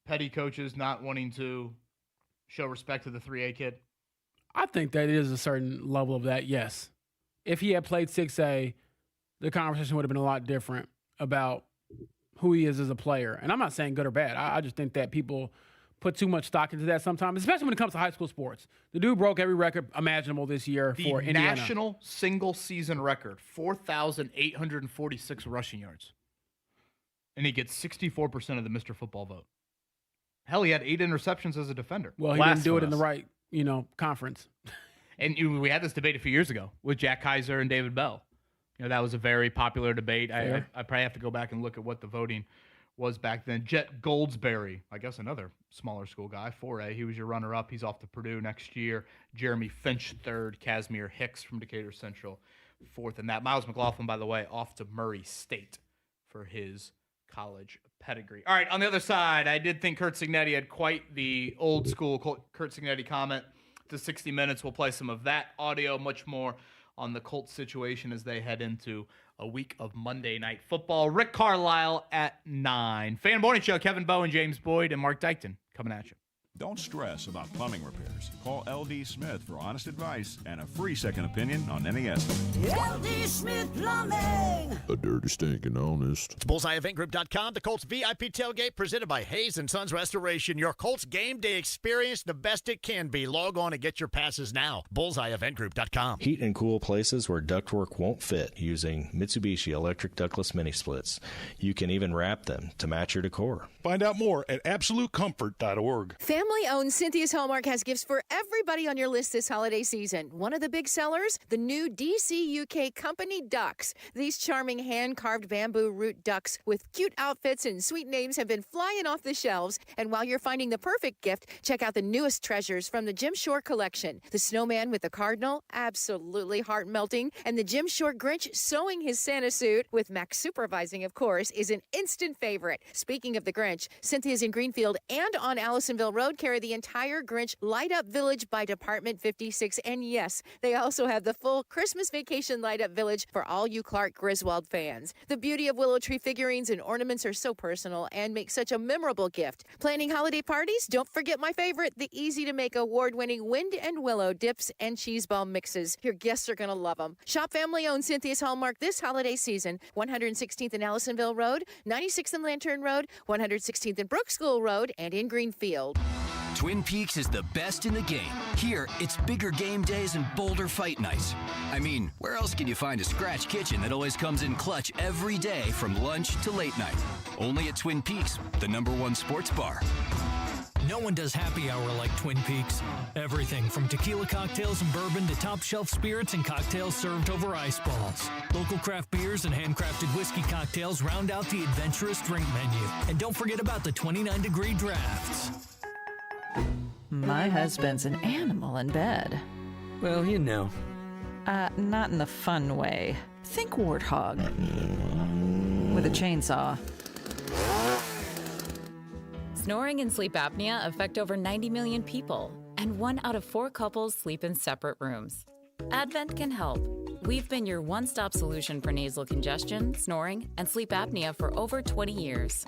petty coaches not wanting to show respect to the 3A kid. I think that is a certain level of that, yes. If he had played 6A, the conversation would have been a lot different about who he is as a player. And I'm not saying good or bad. I just think that people put too much stock into that sometimes, especially when it comes to high school sports. The dude broke every record imaginable this year for Indiana. The national single-season record, 4,846 rushing yards. And he gets 64% of the Mr. Football vote. Hell, he had 8 interceptions as a defender. Well, he didn't do it in the right conference. And we had this debate a few years ago with Jack Kaiser and David Bell. That was a very popular debate. I probably have to go back and look at what the voting was back then. Jet Goldsberry, I guess another smaller school guy, 4A. He was your runner-up. He's off to Purdue next year. Jeremy Finch, 3rd. Casimir Hicks from Decatur Central, 4th. And that Miles McLaughlin, by the way, off to Murray State for his college pedigree. All right, on the other side, I did think Kurt Cignetti had quite the old-school Kurt Cignetti comment to 60 Minutes. We'll play some of that audio, much more on the Colts situation as they head into a week of Monday Night Football. Rick Carlisle at 9. Fan Morning Show, Kevin Bowe and James Boyd and Mark Dykton coming at you. Don't stress about plumbing repairs. Call L.D. Smith for honest advice and a free second opinion on any estimate. L.D. Smith Plumbing. A dirty, stinking honest. It's BullseyeEventGroup.com. The Colts VIP tailgate presented by Hayes & Sons Restoration. Your Colts game day experience the best it can be. Log on and get your passes now. BullseyeEventGroup.com. Heat and cool places where ductwork won't fit using Mitsubishi electric ductless mini splits. You can even wrap them to match your decor. Find out more at AbsoluteComfort.org. Family-owned Cynthia's Hallmark has gifts for everybody on your list this holiday season. One of the big sellers, the new DC UK Company ducks. These charming hand-carved bamboo root ducks with cute outfits and sweet names have been flying off the shelves. And while you're finding the perfect gift, check out the newest treasures from the Jim Shore collection. The snowman with the cardinal, absolutely heart-melting. And the Jim Shore Grinch sewing his Santa suit, with Max supervising, of course, is an instant favorite. Speaking of the Grinch, Cynthia's in Greenfield and on Allisonville Road carry the entire Grinch Light Up Village by Department 56. And yes, they also have the full Christmas Vacation Light Up Village for all you Clark Griswold fans. The beauty of willow tree figurines and ornaments are so personal and make such a memorable gift. Planning holiday parties? Don't forget my favorite, the easy-to-make award-winning Wind and Willow dips and cheese ball mixes. Your guests are going to love them. Shop family-owned Cynthia's Hallmark this holiday season. 116th and Allisonville Road, 96th and Lantern Road, 116th and Brook School Road, and in Greenfield. Twin Peaks is the best in the game. Here, it's bigger game days and bolder fight nights. I mean, where else can you find a scratch kitchen that always comes in clutch every day from lunch to late night? Only at Twin Peaks, the #1 sports bar. No one does happy hour like Twin Peaks. Everything from tequila cocktails and bourbon to top shelf spirits and cocktails served over ice balls. Local craft beers and handcrafted whiskey cocktails round out the adventurous drink menu. And don't forget about the 29-degree drafts. My husband's an animal in bed. Well, you know. Not in the fun way. Think warthog. With a chainsaw. Snoring and sleep apnea affect over 90 million people, and 1 out of 4 couples sleep in separate rooms. Advent can help. We've been your one-stop solution for nasal congestion, snoring, and sleep apnea for over 20 years.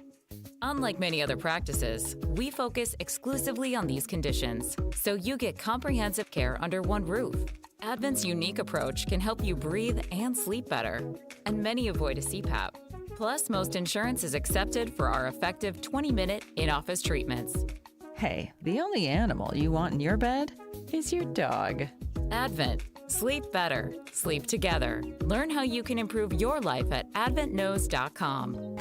Unlike many other practices, we focus exclusively on these conditions, so you get comprehensive care under one roof. Advent's unique approach can help you breathe and sleep better, and many avoid a CPAP. Plus, most insurance is accepted for our effective 20-minute in-office treatments. Hey, the only animal you want in your bed is your dog. Advent. Sleep better. Sleep together. Learn how you can improve your life at adventknows.com.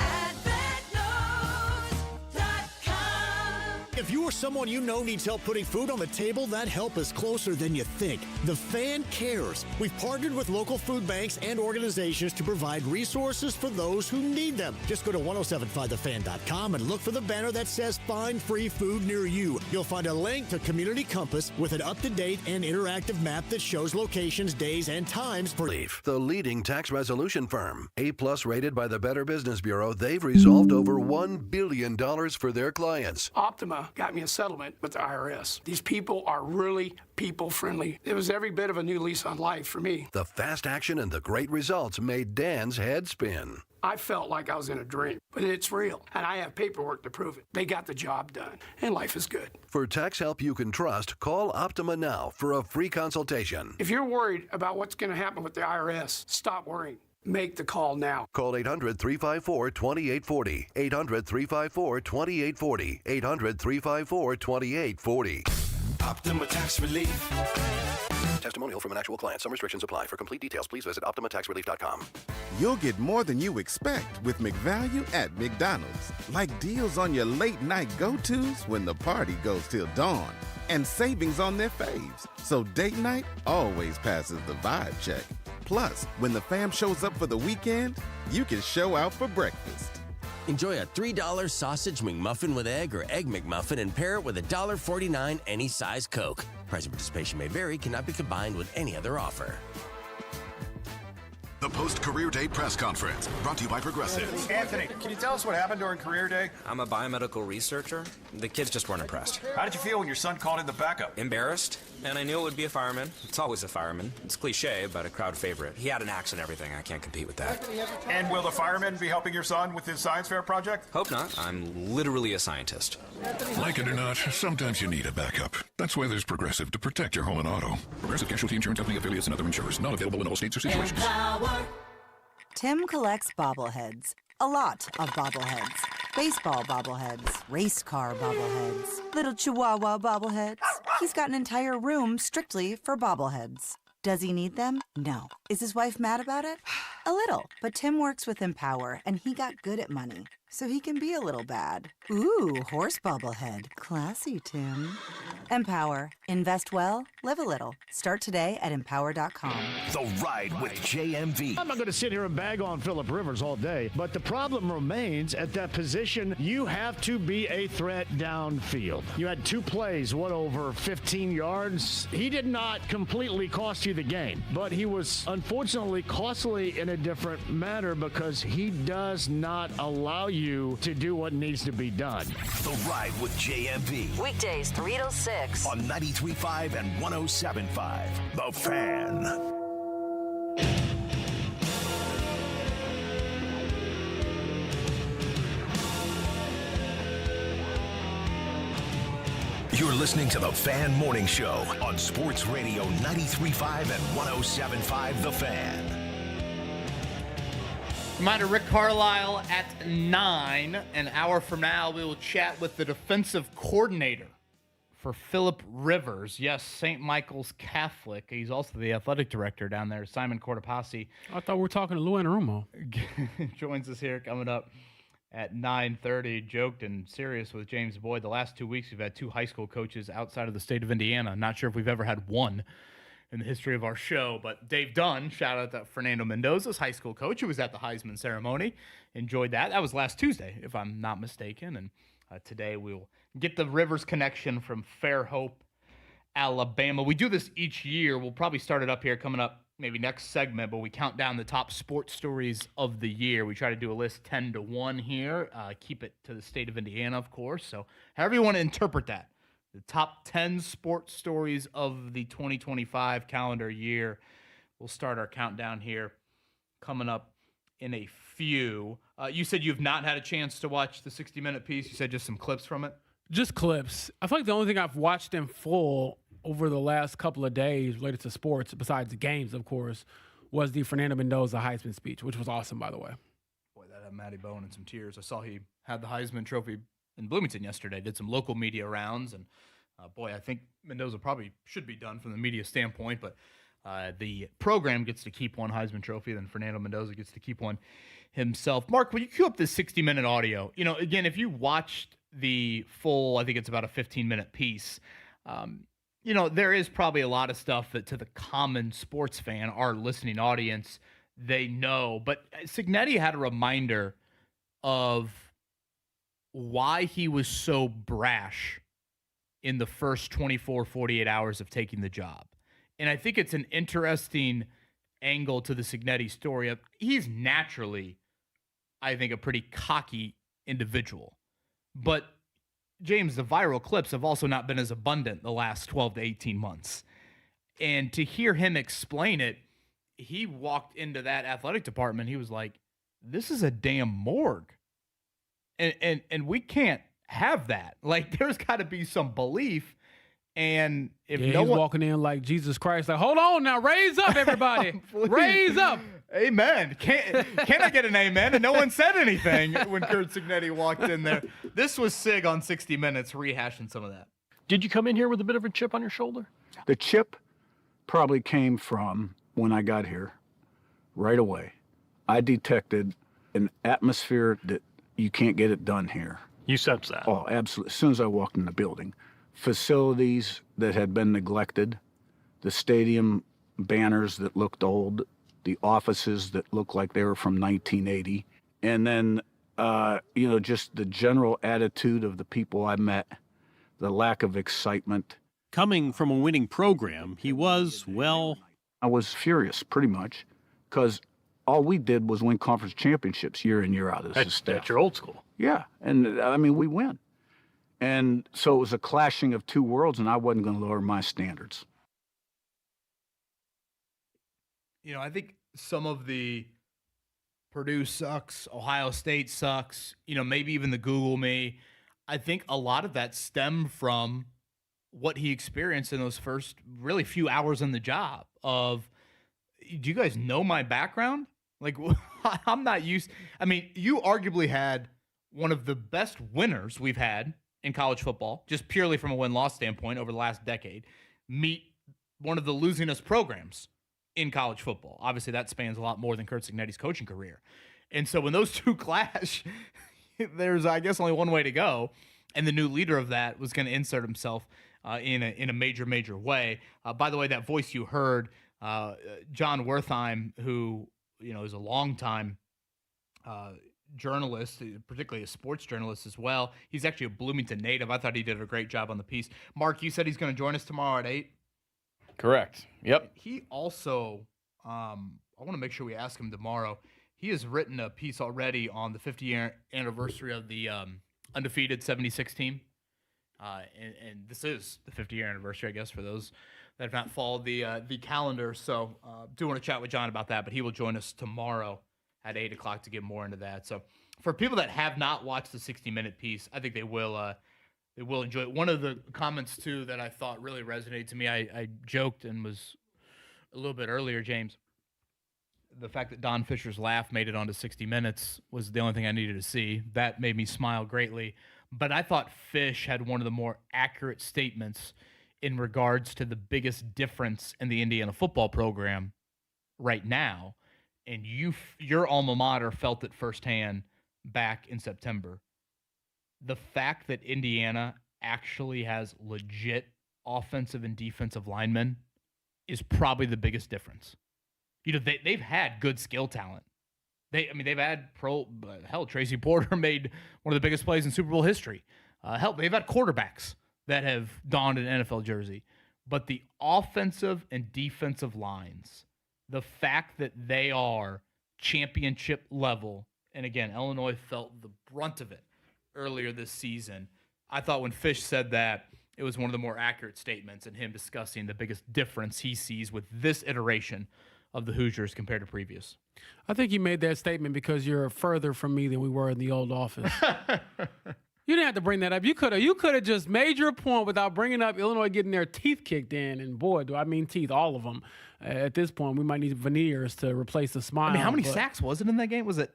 If you or someone you know needs help putting food on the table, that help is closer than you think. The Fan cares. We've partnered with local food banks and organizations to provide resources for those who need them. Just go to 1075thefan.com and look for the banner that says Find Free Food Near You. You'll find a link to Community Compass with an up-to-date and interactive map that shows locations, days, and times for the leading tax resolution firm. A-plus rated by the Better Business Bureau, they've resolved over $1 billion for their clients. Optima got me a settlement with the IRS. These people are really people-friendly. It was every bit of a new lease on life for me. The fast action and the great results made Dan's head spin. I felt like I was in a dream, but it's real, and I have paperwork to prove it. They got the job done, and life is good. For tax help you can trust, call Optima now for a free consultation. If you're worried about what's going to happen with the IRS, stop worrying. Make the call now. Call 800-354-2840. 800-354-2840. 800-354-2840. Optima Tax Relief. Testimonial from an actual client. Some restrictions apply. For complete details, please visit OptimaTaxRelief.com. You'll get more than you expect with McValue at McDonald's. Like deals on your late night go-tos when the party goes till dawn. And savings on their faves. So date night always passes the vibe check. Plus, when the fam shows up for the weekend, you can show out for breakfast. Enjoy a $3 sausage McMuffin with egg or egg McMuffin and pair it with a $1.49 any size Coke. Price and participation may vary, cannot be combined with any other offer. The post-career day press conference, brought to you by Progressive. Anthony, can you tell us what happened during career day? I'm a biomedical researcher. The kids just weren't impressed. How did you feel when your son called in the backup? Embarrassed, and I knew it would be a fireman. It's always a fireman. It's cliche, but a crowd favorite. He had an axe and everything. I can't compete with that. And will the fireman be helping your son with his science fair project? Hope not. I'm literally a scientist. Like it or not, sometimes you need a backup. That's why there's Progressive to protect your home and auto. Progressive Casualty Insurance Company affiliates and other insurers. Not available in all states or situations. Tim collects bobbleheads. A lot of bobbleheads. Baseball bobbleheads. Race car bobbleheads. Little Chihuahua bobbleheads. He's got an entire room strictly for bobbleheads. Does he need them? No. Is his wife mad about it? A little. But Tim works with Empower, and he got good at money, so he can be a little bad. Ooh, horse bobblehead. Classy, Tim. Empower. Invest well, live a little. Start today at empower.com. The Ride with JMV. I'm not going to sit here and bag on Phillip Rivers all day, but the problem remains at that position, you have to be a threat downfield. You had 2 plays, over 15 yards. He did not completely cost you the game, but he was unfortunately costly in a different manner because he does not allow you to do what needs to be done. The Ride with JMV. Weekdays 3 till 6. On 93.5 and 107.5. The Fan. You're listening to The Fan Morning Show on Sports Radio 93.5 and 107.5 The Fan. Reminder, Rick Carlisle at 9. An hour from now, we will chat with the defensive coordinator for Phillip Rivers. Yes, St. Michael's Catholic. He's also the athletic director down there, Simon Cordipassi. I thought we were talking to Lou Anarumo. Joins us here coming up at 9:30. Joked and serious with James Boyd. The last 2 weeks, we've had 2 high school coaches outside of the state of Indiana. Not sure if we've ever had one in the history of our show, but Dave Dunn, shout out to Fernando Mendoza's high school coach, who was at the Heisman ceremony. Enjoyed that. That was last Tuesday, if I'm not mistaken. And today we'll get the Rivers connection from Fairhope, Alabama. We do this each year. We'll probably start it up here coming up maybe next segment, but we count down the top sports stories of the year. We try to do a list 10-1 here. Keep it to the state of Indiana, of course. So however you want to interpret that. The top 10 sports stories of the 2025 calendar year. We'll start our countdown here coming up in a few. You said you've not had a chance to watch the 60-minute piece. You said just some clips from it? Just clips. I feel like the only thing I've watched in full over the last couple of days related to sports, besides the games, of course, was the Fernando Mendoza Heisman speech, which was awesome, by the way. Boy, that had Matty Bowen in some tears. I saw he had the Heisman Trophy in Bloomington yesterday, did some local media rounds, and boy, I think Mendoza probably should be done from the media standpoint, but the program gets to keep one Heisman Trophy, then Fernando Mendoza gets to keep one himself. Mark, will you cue up this 60-minute audio? You know, again, if you watched the full, I think it's about a 15-minute piece, you know, there is probably a lot of stuff that to the common sports fan, our listening audience, they know. But Cignetti had a reminder of why he was so brash in the first 24, 48 hours of taking the job. And I think it's an interesting angle to the Cignetti story. He's naturally, I think, a pretty cocky individual. But, James, the viral clips have also not been as abundant the last 12 to 18 months. And to hear him explain it, he walked into that athletic department. He was like, this is a damn morgue. And we can't have that. Like, there's got to be some belief. And if he's no one walking in like Jesus Christ, like, hold on now, raise up, everybody. Raise up. Amen. Can I get an amen? And no one said anything when Curt Cignetti walked in there. This was Sig on 60 Minutes rehashing some of that. Did you come in here with a bit of a chip on your shoulder? The chip probably came from when I got here right away. I detected an atmosphere that you can't get it done here. You sensed that? Oh, absolutely. As soon as I walked in the building. Facilities that had been neglected, the stadium banners that looked old, the offices that looked like they were from 1980, and then, you know, just the general attitude of the people I met, the lack of excitement. Coming from a winning program, he was, well... I was furious, pretty much, because all we did was win conference championships year in, year out as a staff. That's your old school. Yeah, and, I mean, we win. And so it was a clashing of two worlds, and I wasn't going to lower my standards. You know, I think some of the Purdue sucks, Ohio State sucks, you know, maybe even the Google me, I think a lot of that stemmed from what he experienced in those first really few hours on the job of, do you guys know my background? Like, I'm not used. I mean, you arguably had one of the best winners we've had in college football, just purely from a win-loss standpoint over the last decade, meet one of the losingest programs in college football. Obviously, that spans a lot more than Curt Cignetti's coaching career. And so when those two clash, there's, I guess, only one way to go. And the new leader of that was going to insert himself in a major, major way. By the way, that voice you heard, John Wertheim, who, you know, is a longtime journalist, particularly a sports journalist as well. He's actually a Bloomington native. I thought he did a great job on the piece. Mark, you said he's going to join us tomorrow at 8? Correct. Yep. He also, I want to make sure we ask him tomorrow. He has written a piece already on the 50-year anniversary of the undefeated 76 team. And this is the 50-year anniversary, I guess, for those that have not followed the calendar. So do want to chat with John about that, but he will join us tomorrow at 8 o'clock to get more into that. So for people that have not watched the 60-minute piece, I think they will enjoy it. One of the comments, too, that I thought really resonated to me, I joked and was a little bit earlier, James. The fact that Don Fisher's laugh made it onto 60 Minutes was the only thing I needed to see. That made me smile greatly. But I thought Fish had one of the more accurate statements in regards to the biggest difference in the Indiana football program right now. And your alma mater felt it firsthand back in September. The fact that Indiana actually has legit offensive and defensive linemen is probably the biggest difference. You know, they've had good skill talent. They've had Tracy Porter made one of the biggest plays in Super Bowl history. They've had quarterbacks that have donned an NFL jersey. But the offensive and defensive lines the fact that they are championship level, and again, Illinois felt the brunt of it earlier this season. I thought when Fish said that, it was one of the more accurate statements in him discussing the biggest difference he sees with this iteration of the Hoosiers compared to previous. I think you made that statement because you're further from me than we were in the old office. You didn't have to bring that up. You could have just made your point without bringing up Illinois getting their teeth kicked in. And boy, do I mean teeth, all of them. At this point, we might need veneers to replace the smile. I mean, how many sacks was it in that game? Was it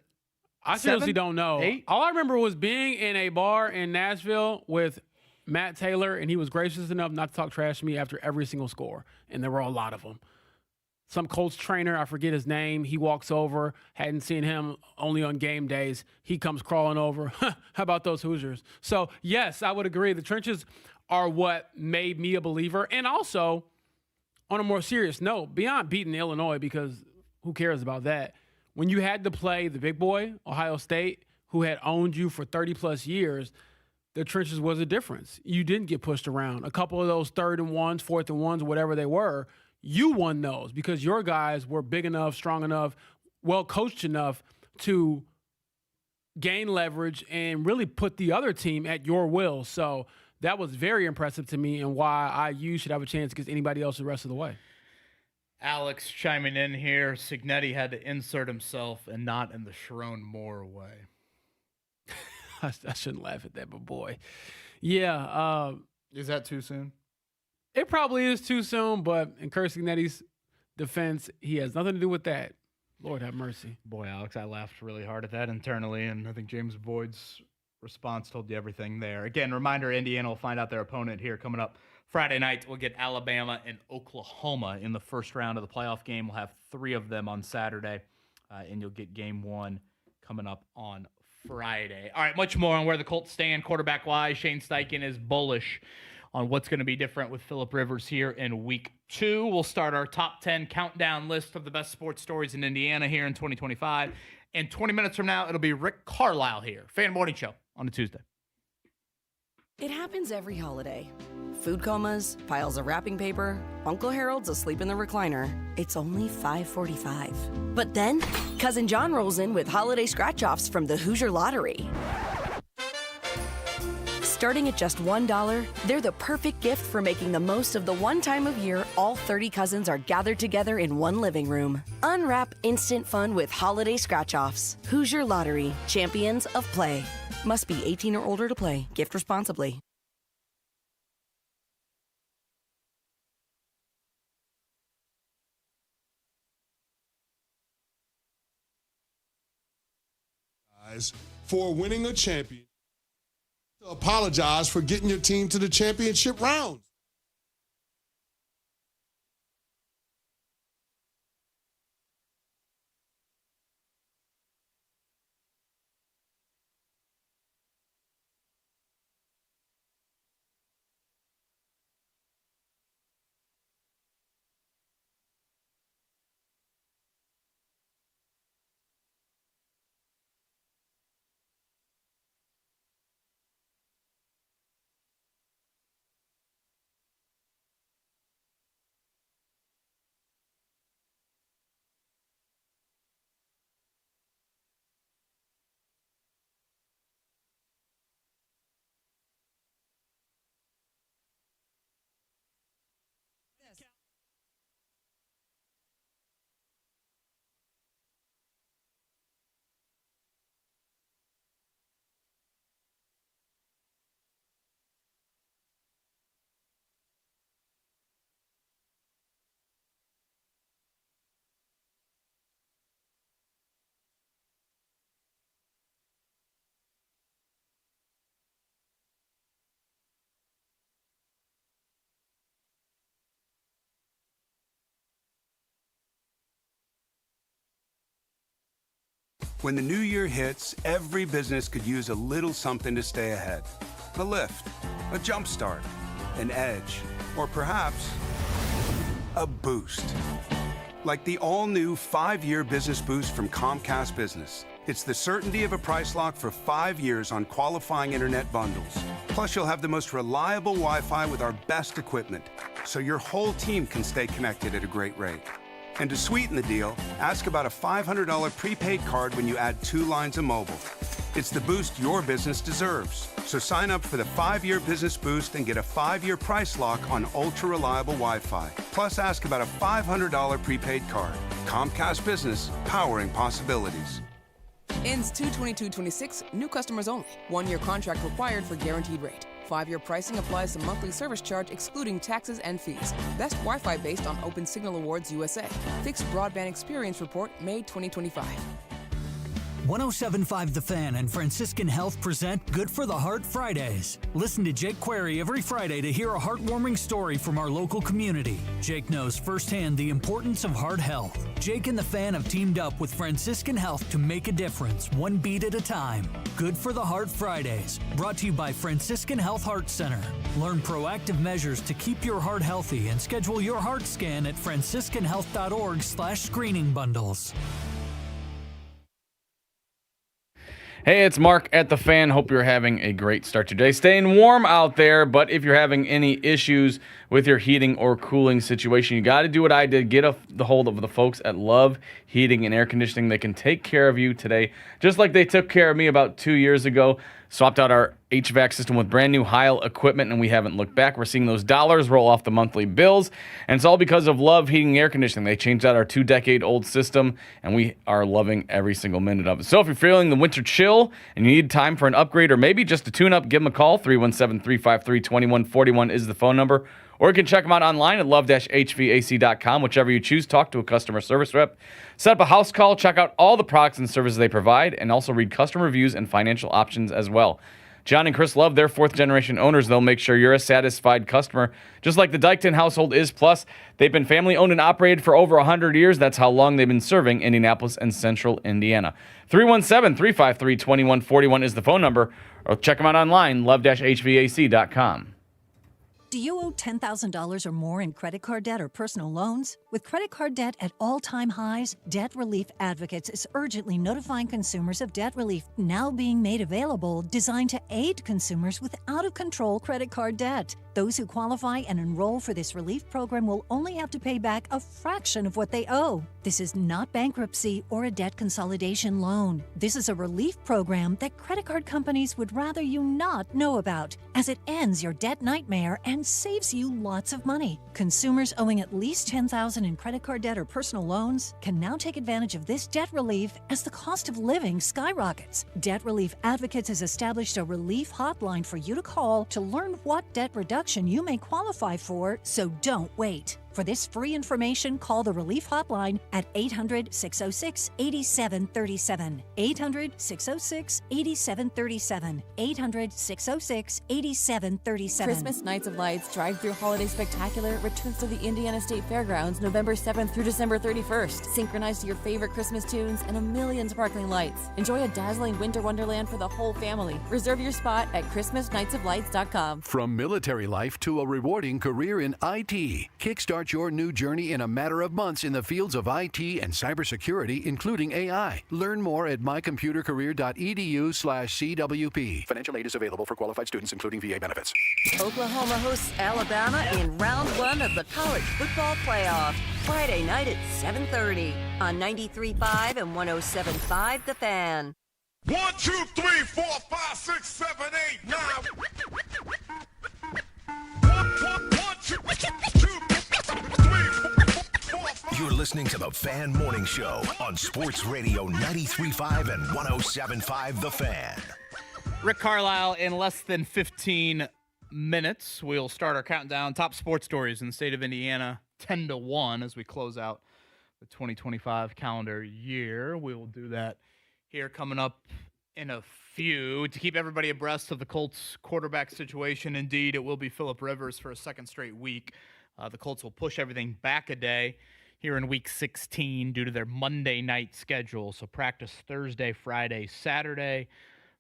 I seriously don't know. 8? All I remember was being in a bar in Nashville with Matt Taylor, and he was gracious enough not to talk trash to me after every single score. And there were a lot of them. Some Colts trainer, I forget his name, he walks over, hadn't seen him only on game days. He comes crawling over. How about those Hoosiers? So, yes, I would agree. The trenches are what made me a believer. And also, on a more serious note, beyond beating Illinois, because who cares about that, when you had to play the big boy, Ohio State, who had owned you for 30-plus years, the trenches was a difference. You didn't get pushed around. A couple of those 3rd and 1s, 4th and 1s, whatever they were, you won those because your guys were big enough, strong enough, well-coached enough to gain leverage and really put the other team at your will. So that was very impressive to me and why IU should have a chance against anybody else the rest of the way. Alex chiming in here. Signetti had to insert himself and not in the Sharon Moore way. I shouldn't laugh at that, but boy. Yeah. Is that too soon? It probably is too soon, but in Kurt Signetti's defense, he has nothing to do with that. Lord have mercy. Boy, Alex, I laughed really hard at that internally, and I think James Boyd's response told you everything there. Again, reminder, Indiana will find out their opponent here coming up Friday night. We'll get Alabama and Oklahoma in the first round of the playoff game. We'll have 3 of them on Saturday, and you'll get game 1 coming up on Friday. All right, much more on where the Colts stand quarterback-wise. Shane Steichen is bullish on what's going to be different with Phillip Rivers here in week 2. We'll start our top 10 countdown list of the best sports stories in Indiana here in 2025. And 20 minutes from now, it'll be Rick Carlisle here. Fan Morning Show on a Tuesday. It happens every holiday. Food comas, piles of wrapping paper, Uncle Harold's asleep in the recliner. It's only $5.45. But then, Cousin John rolls in with holiday scratch-offs from the Hoosier Lottery. Starting at just $1, they're the perfect gift for making the most of the one time of year all 30 cousins are gathered together in one living room. Unwrap instant fun with holiday scratch-offs. Hoosier Lottery, champions of play. Must be 18 or older to play. Gift responsibly. For winning a champion. To apologize for getting your team to the championship rounds. When the new year hits, every business could use a little something to stay ahead. A lift, a jump start, an edge, or perhaps a boost. Like the all-new 5-year business boost from Comcast Business. It's the certainty of a price lock for 5 years on qualifying internet bundles. Plus, you'll have the most reliable Wi-Fi with our best equipment, so your whole team can stay connected at a great rate. And to sweeten the deal, ask about a $500 prepaid card when you add 2 lines of mobile. It's the boost your business deserves. So sign up for the 5-year business boost and get a 5-year price lock on ultra-reliable Wi-Fi. Plus, ask about a $500 prepaid card. Comcast Business, powering possibilities. Ends 2/22/26, new customers only. 1-year contract required for guaranteed rate. 5-year pricing applies to monthly service charge excluding taxes and fees. Best Wi-Fi based on Open Signal Awards USA. Fixed Broadband Experience Report, May 2025. 107.5 The Fan and Franciscan Health present Good for the Heart Fridays. Listen to Jake Query every Friday to hear a heartwarming story from our local community. Jake knows firsthand the importance of heart health. Jake and The Fan have teamed up with Franciscan Health to make a difference, one beat at a time. Good for the Heart Fridays, brought to you by Franciscan Health Heart Center. Learn proactive measures to keep your heart healthy and schedule your heart scan at franciscanhealth.org/screening bundles. Hey, it's Mark at The Fan. Hope you're having a great start today. Staying warm out there, but if you're having any issues with your heating or cooling situation, you got to do what I did. Get the hold of the folks at Love Heating and Air Conditioning. They can take care of you today, just like they took care of me about 2 years ago. Swapped out our HVAC system with brand new Heil equipment, and we haven't looked back. We're seeing those dollars roll off the monthly bills, and it's all because of Love Heating and Air Conditioning. They changed out our 2-decade-old system, and we are loving every single minute of it. So if you're feeling the winter chill and you need time for an upgrade or maybe just a tune-up, give them a call. 317-353-2141 is the phone number. Or you can check them out online at love-hvac.com. Whichever you choose, talk to a customer service rep. Set up a house call, check out all the products and services they provide, and also read customer reviews and financial options as well. John and Chris Love, they're 4th-generation owners. They'll make sure you're a satisfied customer, just like the Dykton household is. Plus, they've been family-owned and operated for over 100 years. That's how long they've been serving Indianapolis and Central Indiana. 317-353-2141 is the phone number, or check them out online, love-hvac.com. Do you owe $10,000 or more in credit card debt or personal loans? With credit card debt at all-time highs, Debt Relief Advocates is urgently notifying consumers of debt relief now being made available, designed to aid consumers with out-of-control credit card debt. Those who qualify and enroll for this relief program will only have to pay back a fraction of what they owe. This is not bankruptcy or a debt consolidation loan. This is a relief program that credit card companies would rather you not know about, as it ends your debt nightmare and saves you lots of money. Consumers owing at least $10,000 in credit card debt or personal loans can now take advantage of this debt relief as the cost of living skyrockets. Debt Relief Advocates has established a relief hotline for you to call to learn what debt reduction you may qualify for, so don't wait. For this free information, call the Relief Hotline at 800-606-8737. 800-606-8737. 800-606-8737. Christmas Nights of Lights Drive-Thru Holiday Spectacular returns to the Indiana State Fairgrounds November 7th through December 31st. Synchronize to your favorite Christmas tunes and a million sparkling lights. Enjoy a dazzling winter wonderland for the whole family. Reserve your spot at ChristmasNightsOfLights.com. From military life to a rewarding career in IT, kickstart your new journey in a matter of months in the fields of IT and cybersecurity, including AI. Learn more at mycomputercareer.edu/CWP. Financial aid is available for qualified students, including VA benefits. Oklahoma hosts Alabama in round 1 of the college football playoff. Friday night at 7:30 on 93.5 and 107.5 The Fan. 1, 2, 3, 4, 5, 6, 7, 8, 9. 1, 2, 3, 4, 5. You're listening to the Fan Morning Show on Sports Radio 93.5 and 107.5 The Fan. Rick Carlisle in less than 15 minutes. We'll start our countdown. Top sports stories in the state of Indiana, 10-1 as we close out the 2025 calendar year. We will do that here coming up in a few. To keep everybody abreast of the Colts quarterback situation, indeed, it will be Phillip Rivers for a second straight week. The Colts will push everything back a day here in Week 16 due to their Monday night schedule. So practice Thursday, Friday, Saturday,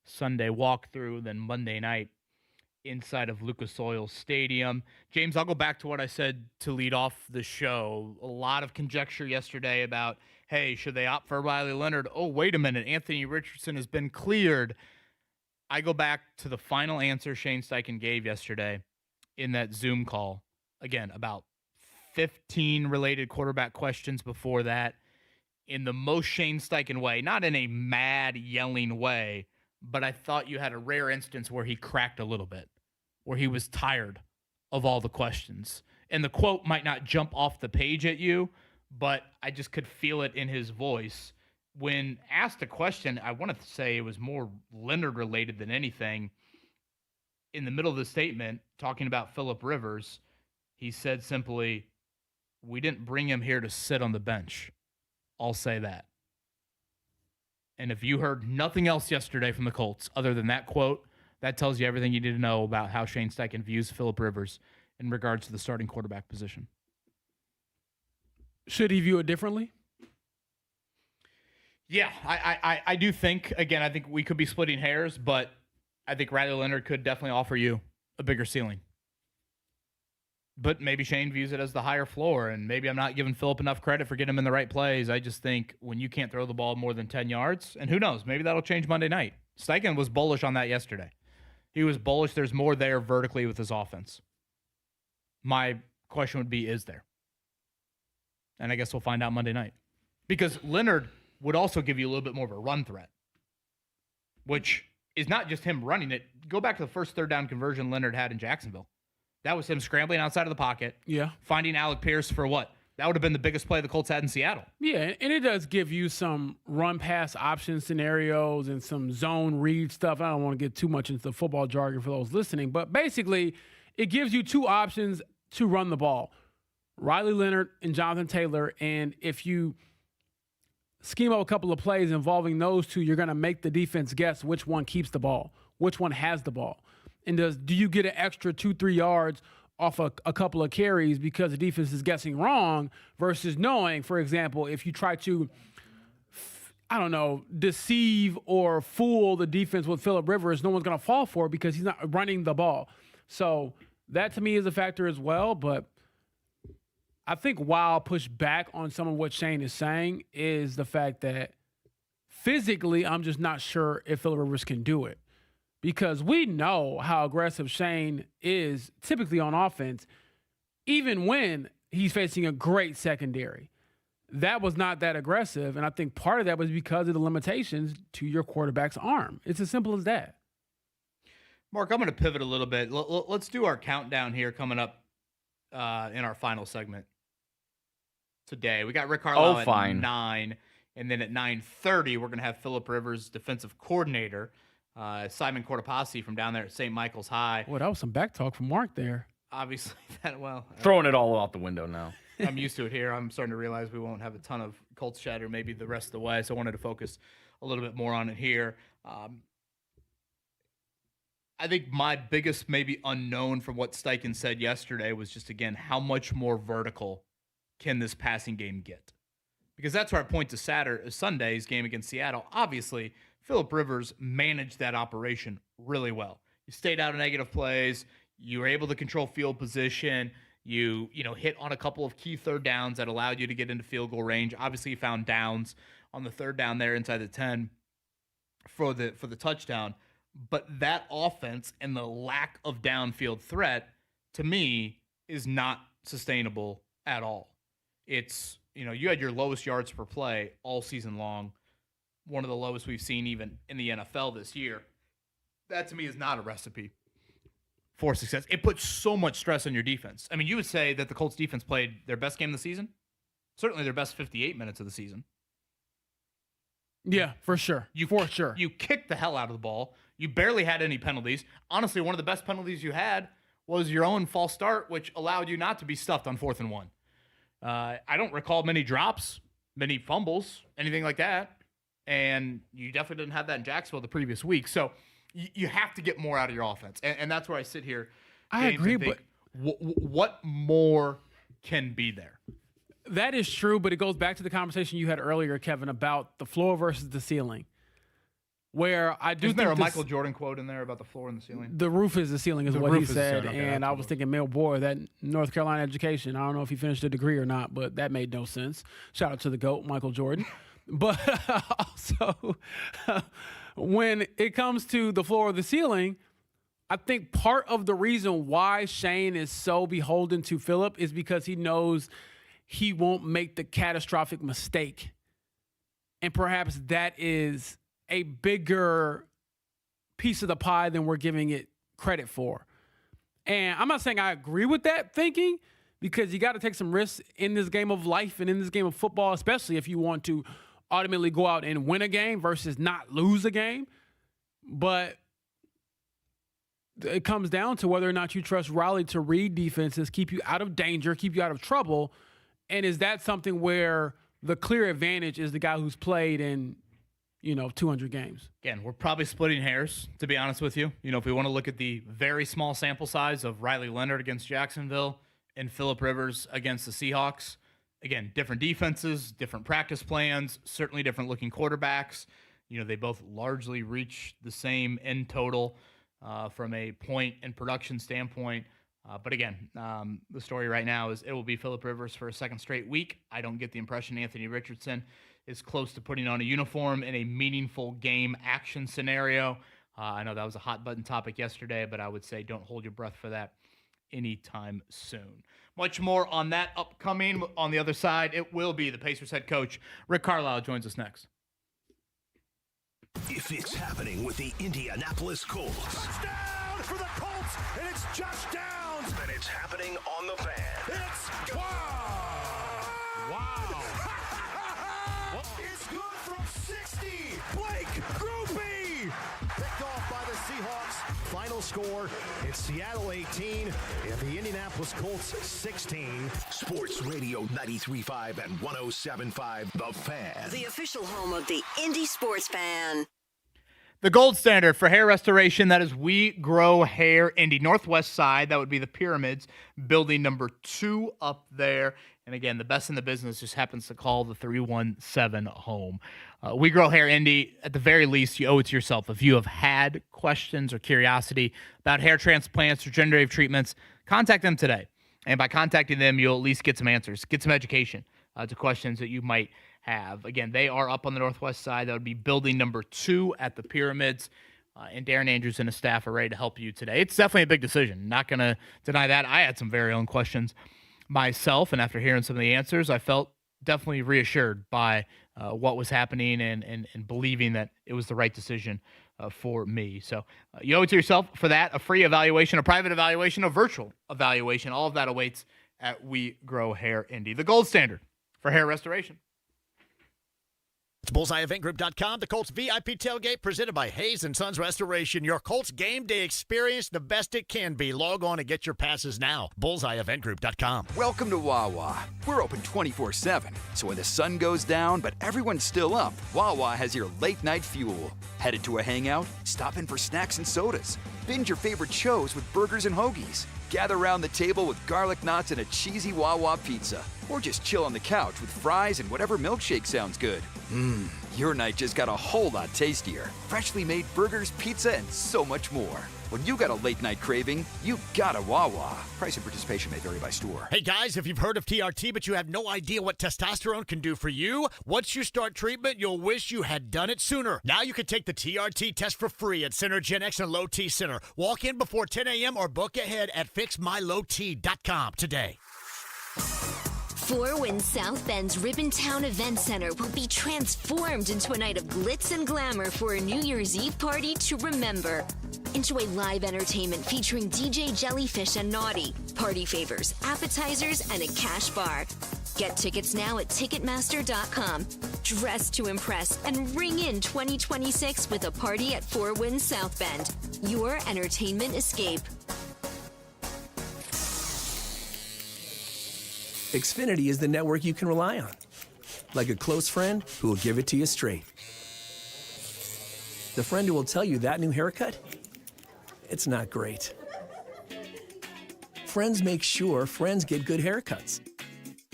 Sunday walkthrough, then Monday night inside of Lucas Oil Stadium. James, I'll go back to what I said to lead off the show. A lot of conjecture yesterday about, hey, should they opt for Riley Leonard? Oh, wait a minute, Anthony Richardson has been cleared. I go back to the final answer Shane Steichen gave yesterday in that Zoom call, again, about 15 related quarterback questions before that in the most Shane Steichen way, not in a mad yelling way, but I thought you had a rare instance where he cracked a little bit, where he was tired of all the questions. And the quote might not jump off the page at you, but I just could feel it in his voice. When asked a question, I want to say it was more Leonard related than anything. In the middle of the statement, talking about Phillip Rivers, he said simply, "We didn't bring him here to sit on the bench. I'll say that." And if you heard nothing else yesterday from the Colts other than that quote, that tells you everything you need to know about how Shane Steichen views Phillip Rivers in regards to the starting quarterback position. Should he view it differently? Yeah, I do think, again, I think we could be splitting hairs, but I think Riley Leonard could definitely offer you a bigger ceiling. But maybe Shane views it as the higher floor, and maybe I'm not giving Phillip enough credit for getting him in the right plays. I just think when you can't throw the ball more than 10 yards, and who knows, maybe that'll change Monday night. Steichen was bullish on that yesterday. He was bullish. There's more there vertically with his offense. My question would be, is there? And I guess we'll find out Monday night. Because Leonard would also give you a little bit more of a run threat, which is not just him running it. Go back to the first third down conversion Leonard had in Jacksonville. That was him scrambling outside of the pocket. Yeah. Finding Alec Pierce for what? That would have been the biggest play the Colts had in Seattle. Yeah, and it does give you some run-pass option scenarios and some zone read stuff. I don't want to get too much into the football jargon for those listening, but basically it gives you two options to run the ball. Riley Leonard and Jonathan Taylor, and if you scheme up a couple of plays involving those two, you're going to make the defense guess which one keeps the ball, which one has the ball. And do you get an extra 2-3 yards off a couple of carries because the defense is guessing wrong versus knowing, for example, if you try to, deceive or fool the defense with Phillip Rivers, no one's going to fall for it because he's not running the ball. So that to me is a factor as well. But I think why I'll push back on some of what Shane is saying is the fact that physically I'm just not sure if Phillip Rivers can do it. Because we know how aggressive Shane is typically on offense, even when he's facing a great secondary. That was not that aggressive, and I think part of that was because of the limitations to your quarterback's arm. It's as simple as that. Mark, I'm going to pivot a little bit. Let's do our countdown here coming up in our final segment today. We got Rick Carlisle at 9, and then at 9:30, we're going to have Phillip Rivers, defensive coordinator, Simon Cordipassi from down there at St. Michael's High. Well, that was some back talk from Mark there. Obviously, throwing it all out the window now. I'm used to it here. I'm starting to realize we won't have a ton of Colts chatter maybe the rest of the way, so I wanted to focus a little bit more on it here. I think my biggest maybe unknown from what Steichen said yesterday was just, again, how much more vertical can this passing game get? Because that's where I point to Sunday's game against Seattle. Obviously, Phillip Rivers managed that operation really well. You stayed out of negative plays. You were able to control field position. You hit on a couple of key third downs that allowed you to get into field goal range. Obviously, you found downs on the third down there inside the 10 for the touchdown. But that offense and the lack of downfield threat, to me, is not sustainable at all. It's, you had your lowest yards per play all season long, one of the lowest we've seen even in the NFL this year. That, to me, is not a recipe for success. It puts so much stress on your defense. I mean, you would say that the Colts defense played their best game of the season? Certainly their best 58 minutes of the season. Yeah, for sure. You kicked the hell out of the ball. You barely had any penalties. Honestly, one of the best penalties you had was your own false start, which allowed you not to be stuffed on 4th and 1. I don't recall many drops, many fumbles, anything like that. And you definitely didn't have that in Jacksonville the previous week. So you have to get more out of your offense. And that's where I sit here. I agree, but what more can be there? That is true, but it goes back to the conversation you had earlier, Kevin, about the floor versus the ceiling. Where I do Isn't think there a Michael Jordan quote in there about the floor and the ceiling? The roof is the ceiling is what he said. Okay, and I was thinking, boy, that North Carolina education, I don't know if he finished a degree or not, but that made no sense. Shout out to the GOAT, Michael Jordan. But also, when it comes to the floor or the ceiling, I think part of the reason why Shane is so beholden to Phillip is because he knows he won't make the catastrophic mistake. And perhaps that is a bigger piece of the pie than we're giving it credit for. And I'm not saying I agree with that thinking, because you got to take some risks in this game of life and in this game of football, especially if you want to ultimately go out and win a game versus not lose a game. But it comes down to whether or not you trust Riley to read defenses, keep you out of danger, keep you out of trouble. And is that something where the clear advantage is the guy who's played in, 200 games? Again, we're probably splitting hairs, to be honest with you. If we want to look at the very small sample size of Riley Leonard against Jacksonville and Phillip Rivers against the Seahawks, again, different defenses, different practice plans, certainly different looking quarterbacks. They both largely reach the same end total from a point and production standpoint. But again, the story right now is it will be Phillip Rivers for a second straight week. I don't get the impression Anthony Richardson is close to putting on a uniform in a meaningful game action scenario. I know that was a hot button topic yesterday, but I would say don't hold your breath for that anytime soon. Much more on that upcoming. On the other side, it will be the Pacers head coach, Rick Carlisle, joins us next. If it's happening with the Indianapolis Colts. Touchdown for the Colts, and it's Josh Downs. Then it's happening on the Fan. It's wow. It's good from 60. Blake Groupie. Picked off by the Seahawks. Final score, it's Seattle 18 and the Indianapolis Colts 16. Sports Radio 93.5 and 107.5, The Fan. The official home of the Indy Sports Fan. The gold standard for hair restoration, that is We Grow Hair Indy. Northwest side, that would be the Pyramids, building number 2 up there. And again, the best in the business just happens to call the 317 home. We Grow Hair Indy, at the very least, you owe it to yourself. If you have had questions or curiosity about hair transplants or regenerative treatments, contact them today. And by contacting them, you'll at least get some answers, get some education to questions that you might have. Again, they are up on the northwest side. That would be building number 2 at the Pyramids. And Darren Andrews and his staff are ready to help you today. It's definitely a big decision. Not going to deny that. I had some very own questions myself, and after hearing some of the answers, I felt definitely reassured by what was happening and believing that it was the right decision for me. So you owe it to yourself for that. A free evaluation, a private evaluation, a virtual evaluation. All of that awaits at We Grow Hair Indy, the gold standard for hair restoration. It's BullseyeEventGroup.com, the Colts VIP tailgate presented by Hayes & Sons Restoration. Your Colts game day experience, the best it can be. Log on and get your passes now. BullseyeEventGroup.com. Welcome to Wawa. We're open 24/7, so when the sun goes down but everyone's still up, Wawa has your late night fuel. Headed to a hangout? Stop in for snacks and sodas. Binge your favorite shows with burgers and hoagies. Gather around the table with garlic knots and a cheesy Wawa pizza. Or just chill on the couch with fries and whatever milkshake sounds good. Your night just got a whole lot tastier. Freshly made burgers, pizza, and so much more. When you got a late night craving, you got a Wawa. Price and participation may vary by store. Hey guys, if you've heard of TRT but you have no idea what testosterone can do for you, once you start treatment, you'll wish you had done it sooner. Now you can take the TRT test for free at Center Gen X and Low T Center. Walk in before 10 a.m. or book ahead at fixmylowt.com today. Four Winds South Bend's Ribbontown Event Center will be transformed into a night of glitz and glamour for a New Year's Eve party to remember. Enjoy live entertainment featuring DJ Jellyfish and Naughty, party favors, appetizers, and a cash bar. Get tickets now at Ticketmaster.com. Dress to impress and ring in 2026 with a party at Four Winds South Bend. Your entertainment escape. Xfinity is the network you can rely on. Like a close friend who will give it to you straight. The friend who will tell you that new haircut, it's not great. Friends make sure friends get good haircuts.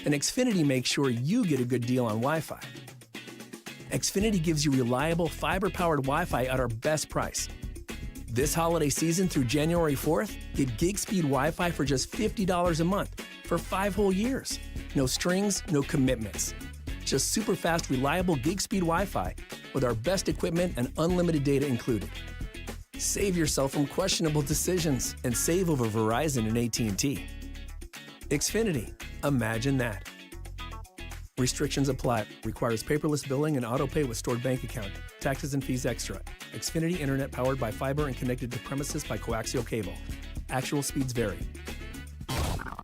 And Xfinity makes sure you get a good deal on Wi-Fi. Xfinity gives you reliable fiber-powered Wi-Fi at our best price. This holiday season through January 4th, get gig speed Wi-Fi for just $50 a month for 5 whole years. No strings, no commitments. Just super fast, reliable gig speed Wi-Fi with our best equipment and unlimited data included. Save yourself from questionable decisions and save over Verizon and AT&T. Xfinity. Imagine that. Restrictions apply. Requires paperless billing and auto pay with stored bank account. Taxes and fees extra. Xfinity Internet powered by fiber and connected to premises by coaxial cable. Actual speeds vary.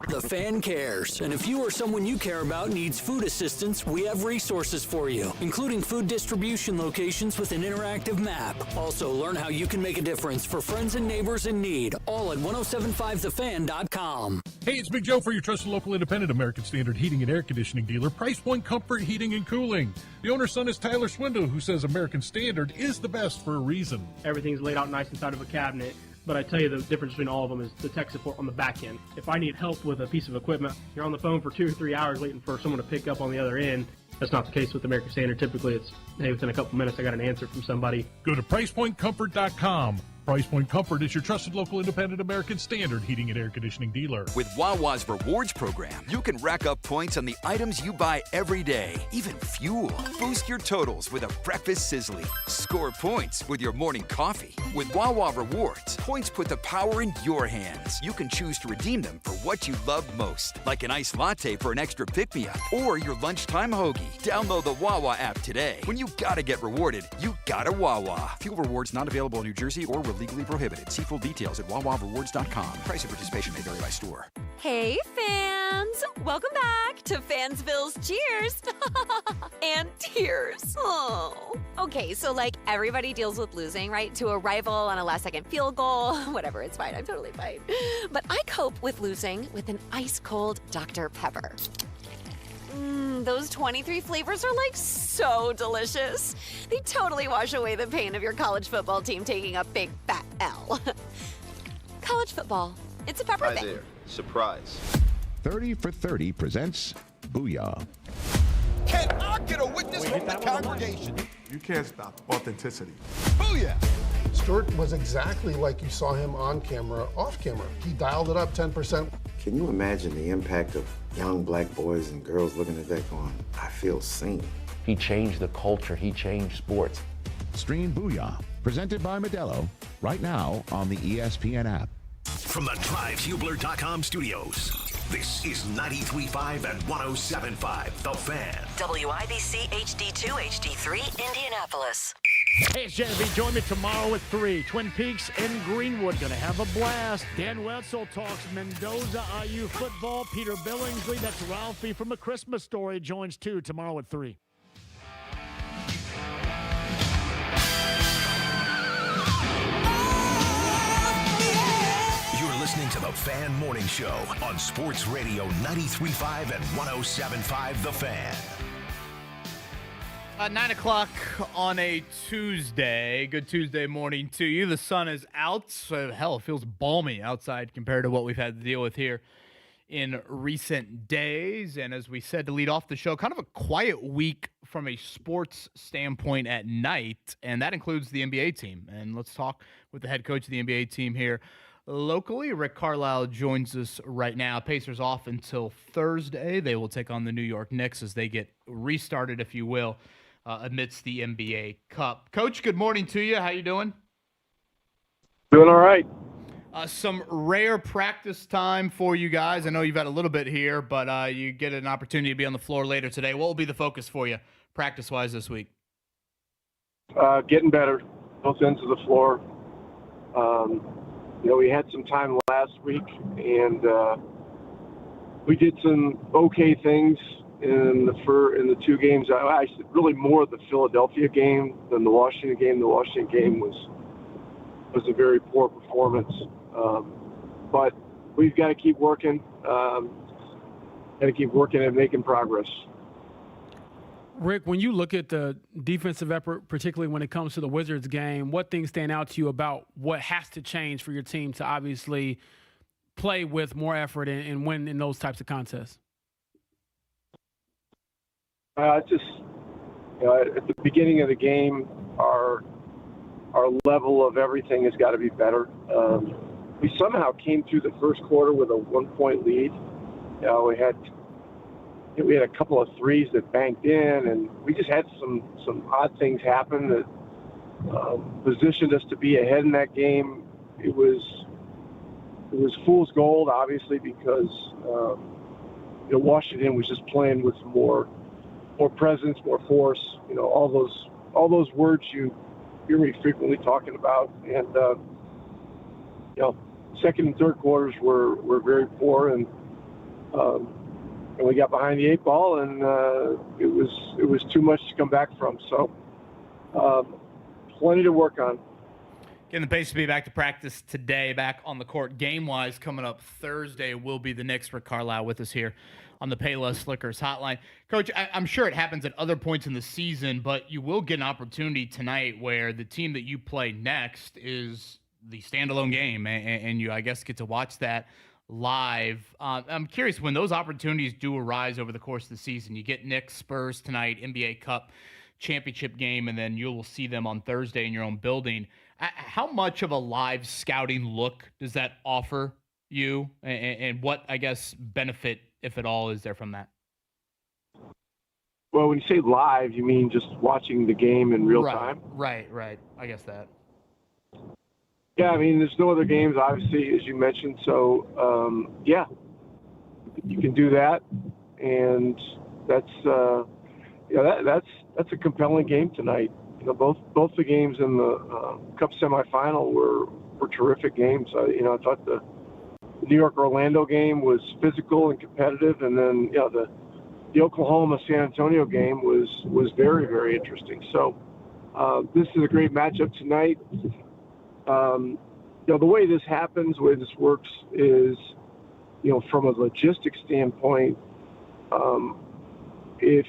The Fan cares, and if you or someone you care about needs food assistance, we have resources for you, including food distribution locations with an interactive map. Also, learn how you can make a difference for friends and neighbors in need, all at 1075thefan.com. Hey, it's Big Joe for your trusted local independent American Standard heating and air conditioning dealer, Price Point Comfort Heating and Cooling. The owner's son is Tyler Swindle, who says American Standard is the best for a reason. Everything's laid out nice inside of a cabinet. But I tell you, the difference between all of them is the tech support on the back end. If I need help with a piece of equipment, you're on the phone for 2 or 3 hours waiting for someone to pick up on the other end. That's not the case with American Standard. Typically, it's, hey, within a couple minutes, I got an answer from somebody. Go to PricePointComfort.com. Price Point Comfort is your trusted local independent American Standard heating and air conditioning dealer. With Wawa's Rewards program, you can rack up points on the items you buy every day, even fuel. Boost your totals with a breakfast sizzly. Score points with your morning coffee. With Wawa Rewards, points put the power in your hands. You can choose to redeem them for what you love most, like an iced latte for an extra pick-me-up or your lunchtime hoagie. Download the Wawa app today. When you gotta get rewarded, you gotta Wawa. Fuel rewards not available in New Jersey or were legally prohibited. See full details at wawarewards.com. Price of participation may vary by store. Hey, fans! Welcome back to Fansville's Cheers and Tears. Oh. Okay, so like everybody deals with losing, right? To a rival on a last-second field goal. Whatever, it's fine. I'm totally fine. But I cope with losing with an ice-cold Dr. Pepper. Those 23 flavors are like so delicious. They totally wash away the pain of your college football team taking a big fat L. College football. It's a pepper Hi thing. there. Surprise. 30 for 30 presents Booyah. Can I get a witness from the congregation? You can't stop authenticity. Booyah! Stuart was exactly like you saw him on camera, off camera. He dialed it up 10%. Can you imagine the impact of young black boys and girls looking at that going, I feel seen? He changed the culture. He changed sports. Stream Booyah, presented by Modelo, right now on the ESPN app. From the DriveHubler.com studios, this is 93.5 and 107.5 The Fan. WIBC HD2, HD3, Indianapolis. Hey, it's Genevieve. Join me tomorrow at 3. Twin Peaks and Greenwood going to have a blast. Dan Wetzel talks Mendoza IU football. Peter Billingsley, that's Ralphie from A Christmas Story, joins too tomorrow at 3. You're listening to The Fan Morning Show on Sports Radio 93.5 and 107.5 The Fan. 9 o'clock on a Tuesday. Good Tuesday morning to you. The sun is out. So hell, it feels balmy outside compared to what we've had to deal with here in recent days. And as we said to lead off the show, kind of a quiet week from a sports standpoint at night, and that includes the NBA team. And let's talk with the head coach of the NBA team here locally. Rick Carlisle joins us right now. Pacers off until Thursday. They will take on the New York Knicks as they get restarted, if you will, amidst the NBA Cup. Coach, good morning to you. How you doing? Doing all right. Some rare practice time for you guys. I know you've had a little bit here, but you get an opportunity to be on the floor later today. What will be the focus for you practice-wise this week? Getting better, both ends of the floor. We had some time last week, and we did some okay things in the two games. Really more the Philadelphia game than the Washington game. The Washington game was a very poor performance, but we've got to keep working. Got to keep working and making progress. Rick, when you look at the defensive effort, particularly when it comes to the Wizards game, what things stand out to you about what has to change for your team to obviously play with more effort and win in those types of contests? At the beginning of the game, our level of everything has got to be better. We somehow came through the first quarter with a 1-point lead. We had a couple of threes that banked in, and we just had some odd things happen that positioned us to be ahead in that game. It was fool's gold, obviously, because Washington was just playing with more presence, more force. All those words you hear me frequently talking about. And second and third quarters were very poor, and we got behind the eight ball, and it was too much to come back from. So plenty to work on. Getting the Pacers to be back to practice today, back on the court. Game-wise, coming up Thursday will be the Knicks. Rick Carlisle with us here on the Payless Liquors hotline. Coach, I'm sure it happens at other points in the season, but you will get an opportunity tonight where the team that you play next is the standalone game, and you, I guess, get to watch that live. I'm curious, when those opportunities do arise over the course of the season, you get Knicks, Spurs tonight, NBA Cup championship game, and then you will see them on Thursday in your own building. How much of a live scouting look does that offer you, and what, I guess, benefit, if at all, is there from that? Well, when you say live, you mean just watching the game in real time? Right. I guess that. Yeah, I mean, there's no other games, obviously, as you mentioned. So, yeah, you can do that, and that's a compelling game tonight. Both the games in the Cup semifinal were terrific games. I thought the New York-Orlando game was physical and competitive, and then the Oklahoma-San Antonio game was very, very interesting. So this is a great matchup tonight. The way this happens, the way this works is, from a logistics standpoint, if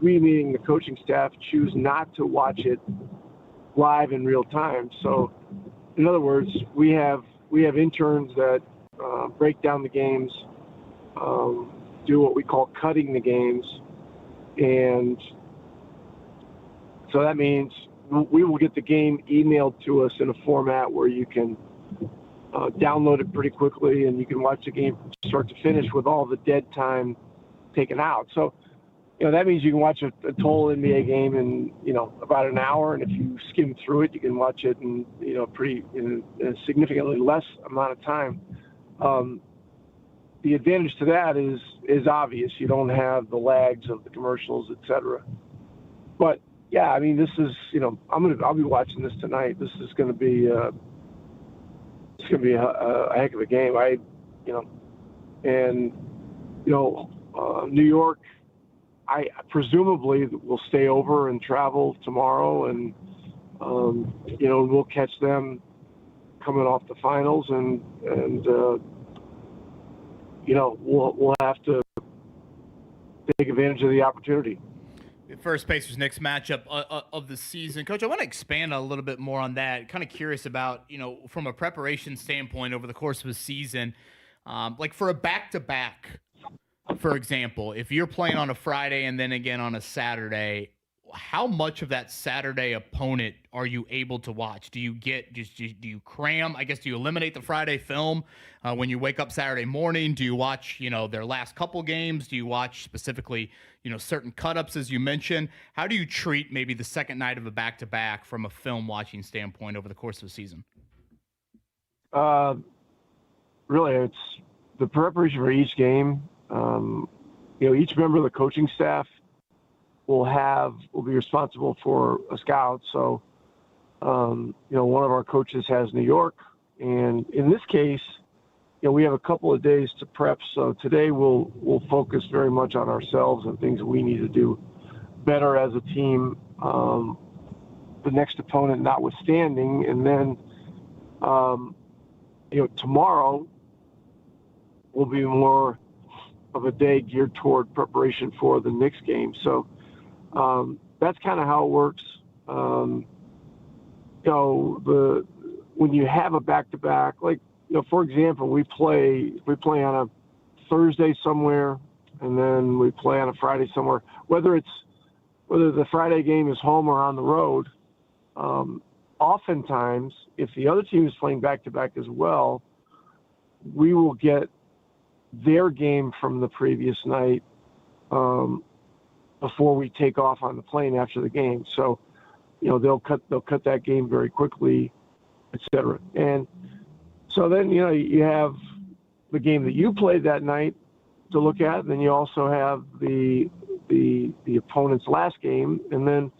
we meaning the coaching staff, choose not to watch it live in real time. So, in other words, we have interns that break down the games, do what we call cutting the games, and so that means we will get the game emailed to us in a format where you can download it pretty quickly, and you can watch the game from start to finish with all the dead time taken out. So, that means you can watch a total NBA game in, about an hour, and if you skim through it, you can watch it in, in a significantly less amount of time. The advantage to that is obvious. You don't have the lags of the commercials, et cetera. But yeah, I mean, this is, I'll be watching this tonight. This is going to be, a heck of a game. New York, I presumably will stay over and travel tomorrow, and we'll catch them coming off the finals, and we'll have to take advantage of the opportunity. The first Pacers-Knicks matchup of the season. Coach, I want to expand a little bit more on that. Kind of curious about, from a preparation standpoint over the course of a season, like for a back-to-back, for example, if you're playing on a Friday and then again on a Saturday, how much of that Saturday opponent are you able to watch? Do you do you cram? I guess, do you eliminate the Friday film when you wake up Saturday morning? Do you watch, their last couple games? Do you watch specifically, certain cut-ups, as you mentioned? How do you treat maybe the second night of a back-to-back from a film watching standpoint over the course of the season? Really, it's the preparation for each game. Each member of the coaching staff will be responsible for a scout. So, one of our coaches has New York, and in this case, we have a couple of days to prep. So today we'll focus very much on ourselves and things we need to do better as a team, the next opponent notwithstanding. And then, tomorrow will be more of a day geared toward preparation for the Knicks game. So that's kind of how it works. When you have a back-to-back, like, for example, we play on a Thursday somewhere, and then we play on a Friday somewhere. Whether the Friday game is home or on the road, oftentimes, if the other team is playing back-to-back as well, we will get their game from the previous night before we take off on the plane after the game. So, they'll cut that game very quickly, et cetera. And so then, you have the game that you played that night to look at, and then you also have the opponent's last game. And then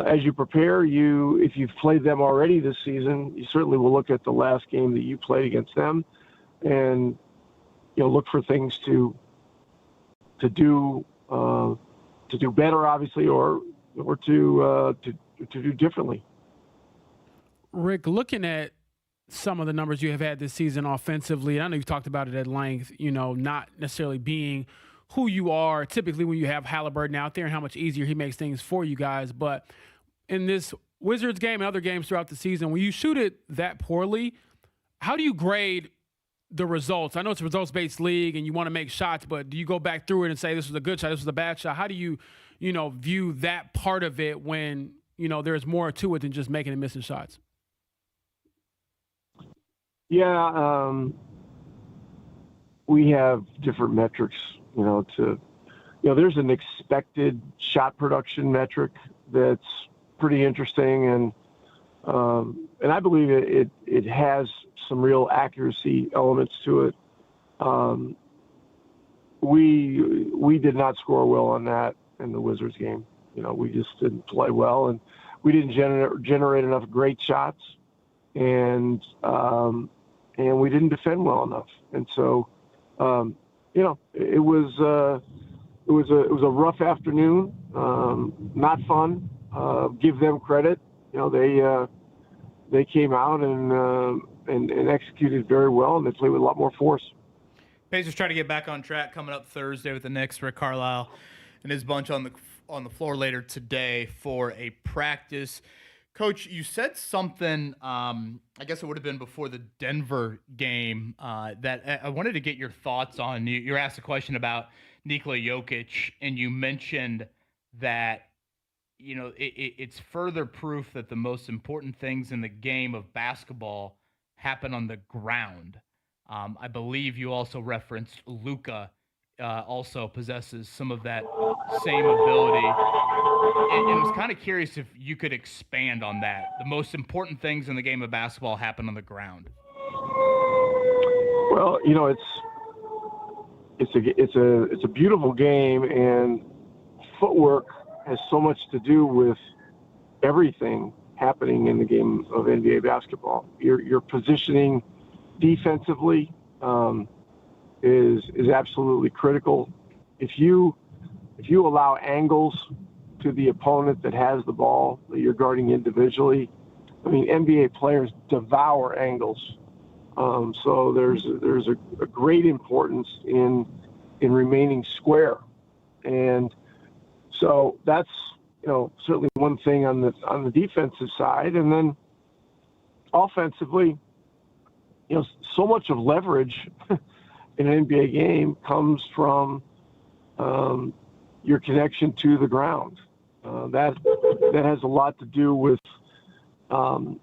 as you prepare, if you've played them already this season, you certainly will look at the last game that you played against them and, look for things to do better, obviously, or to do differently. Rick, looking at some of the numbers you have had this season offensively, I know you've talked about it at length, not necessarily being who you are typically when you have Halliburton out there and how much easier he makes things for you guys. But in this Wizards game and other games throughout the season, when you shoot it that poorly, how do you grade the results? I know it's a results-based league and you want to make shots, but do you go back through it and say this was a good shot, this was a bad shot? How do you, view that part of it when, there's more to it than just making and missing shots? Yeah, we have different metrics, there's an expected shot production metric that's pretty interesting, and I believe it has some real accuracy elements to it. We did not score well on that in the Wizards game. We just didn't play well, and we didn't generate enough great shots, and we didn't defend well enough. And so, it was a rough afternoon, not fun. Give them credit. They came out and executed very well, and they played with a lot more force. Pacers try to get back on track coming up Thursday with the Knicks. Rick Carlisle and his bunch on the floor later today for a practice. Coach, you said something, I guess it would have been before the Denver game, that I wanted to get your thoughts on. You were asked a question about Nikola Jokic, and you mentioned that, it's further proof that the most important things in the game of basketball happen on the ground. I believe you also referenced Luka also possesses some of that same ability. And I was kind of curious if you could expand on that. The most important things in the game of basketball happen on the ground. Well, it's a beautiful game, and footwork has so much to do with everything happening in the game of NBA basketball. Your positioning defensively is absolutely critical. If you allow angles to the opponent that has the ball that you're guarding individually, NBA players devour angles. So there's a great importance in remaining square, and so that's certainly one thing on the defensive side. And then offensively, so much of leverage in an NBA game comes from your connection to the ground. That has a lot to do with how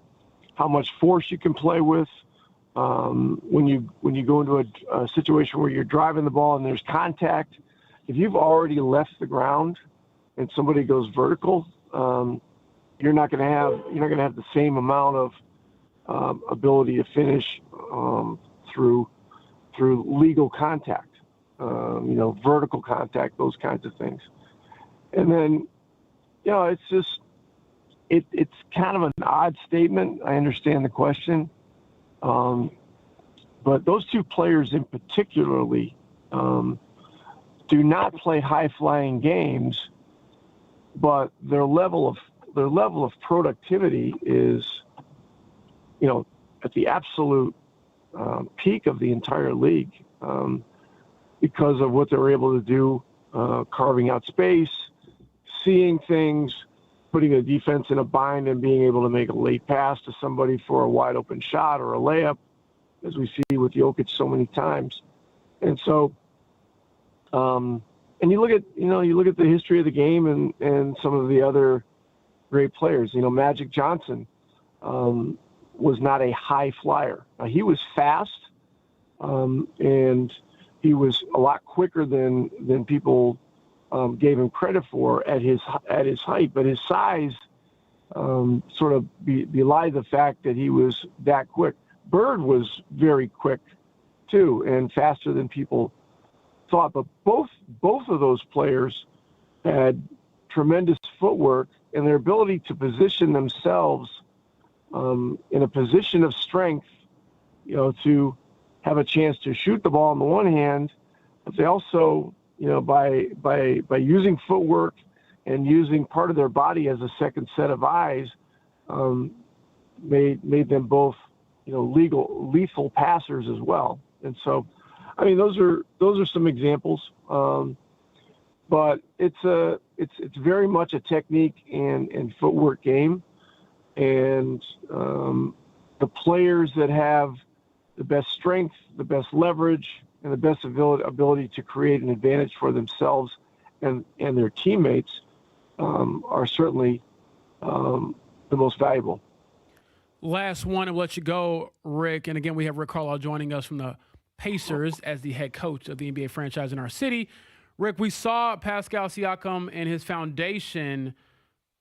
much force you can play with. When you go into a situation where you're driving the ball and there's contact, if you've already left the ground and somebody goes vertical, you're not going to have the same amount of ability to finish through legal contact, vertical contact, those kinds of things. And then, it's kind of an odd statement. I understand the question. But those two players in particularly do not play high-flying games, but their level of productivity is, at the absolute peak of the entire league, because of what they're able to do, carving out space, seeing things, putting a defense in a bind, and being able to make a late pass to somebody for a wide open shot or a layup, as we see with Jokic so many times. And so, and you look at the history of the game and some of the other great players. Magic Johnson was not a high flyer. He was fast, and he was a lot quicker than people gave him credit for at his height, but his size sort of belied the fact that he was that quick. Bird was very quick too, and faster than people thought. But both of those players had tremendous footwork and their ability to position themselves in a position of strength, to have a chance to shoot the ball on the one hand, but they also, by using footwork and using part of their body as a second set of eyes, made them both, lethal passers as well. And so, I mean, those are some examples. But it's very much a technique and footwork game, and the players that have the best strength, the best leverage, and the best ability to create an advantage for themselves and their teammates are certainly the most valuable. Last one, and we'll let you go, Rick. And again, we have Rick Carlisle joining us from the Pacers as the head coach of the NBA franchise in our city. Rick, we saw Pascal Siakam and his foundation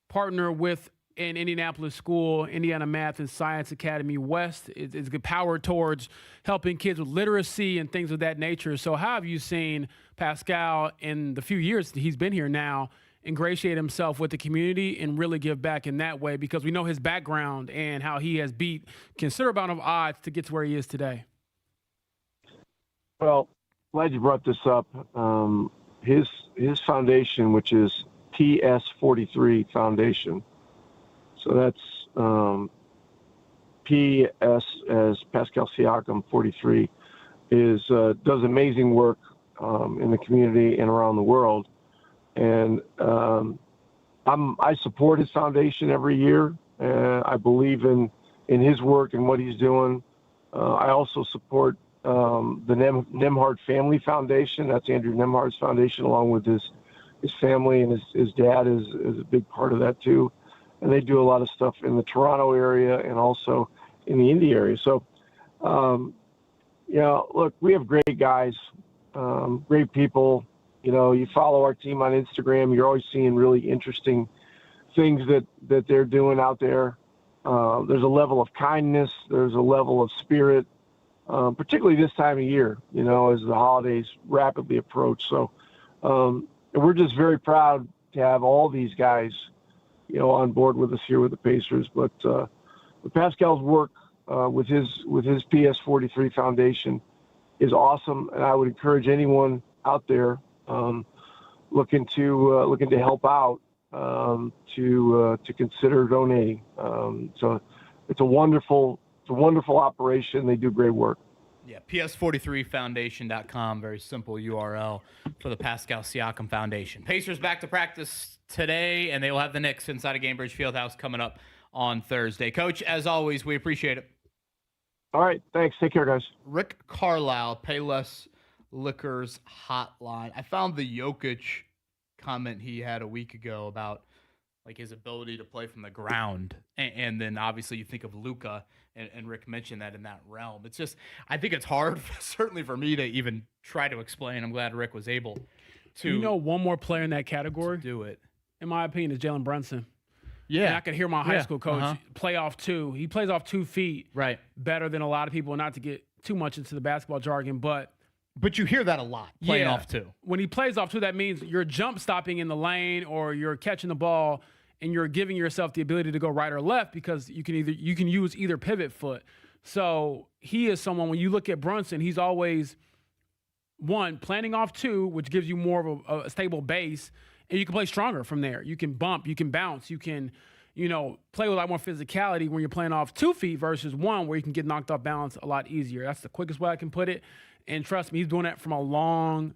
partner with an Indianapolis school, Indiana Math and Science Academy West. It's powered towards helping kids with literacy and things of that nature. So how have you seen Pascal in the few years that he's been here now ingratiate himself with the community and really give back in that way? Because we know his background and how he has beat considerable amount of odds to get to where he is today. Well, glad you brought this up. His foundation, which is PS43 Foundation. So that's PS as Pascal Siakam 43 does amazing work in the community and around the world. And I support his foundation every year. I believe in his work and what he's doing. I also support the Nemhard Family Foundation. That's Andrew Nemhard's foundation, along with his family, and his dad is a big part of that too. And they do a lot of stuff in the Toronto area and also in the Indy area. So, look, we have great guys, great people. You follow our team on Instagram, you're always seeing really interesting things that they're doing out there. There's a level of kindness, there's a level of spirit, particularly this time of year, as the holidays rapidly approach. So we're just very proud to have all these guys, on board with us here with the Pacers. But Pascal's work with his PS43 Foundation is awesome, and I would encourage anyone out there looking to help out to consider donating. So it's a wonderful operation. They do great work. Yeah, PS43foundation.com, very simple URL for the Pascal Siakam Foundation. Pacers back to practice today, and they will have the Knicks inside of Gainbridge Fieldhouse coming up on Thursday. Coach, as always, we appreciate it. All right, thanks. Take care, guys. Rick Carlisle, Payless Liquors Hotline. I found the Jokic comment he had a week ago about his ability to play from the ground, and then obviously you think of Luka, and Rick mentioned that in that realm. It's just, I think it's hard, certainly for me, to even try to explain. I'm glad Rick was able to. One more player in that category do it, in my opinion, is Jalen Brunson. Yeah, and I could hear my high school coach play off two. He plays off 2 feet, right, better than a lot of people. Not to get too much into the basketball jargon, but you hear that a lot, playing off two. When he plays off two, that means you're jump stopping in the lane, or you're catching the ball and you're giving yourself the ability to go right or left, because you can use either pivot foot. So he is someone, when you look at Brunson, he's always planning off two, which gives you more of a stable base, and you can play stronger from there. You can bump, you can bounce, you can, play with a lot more physicality when you're playing off 2 feet versus one, where you can get knocked off balance a lot easier. That's the quickest way I can put it. And trust me, he's doing that for a long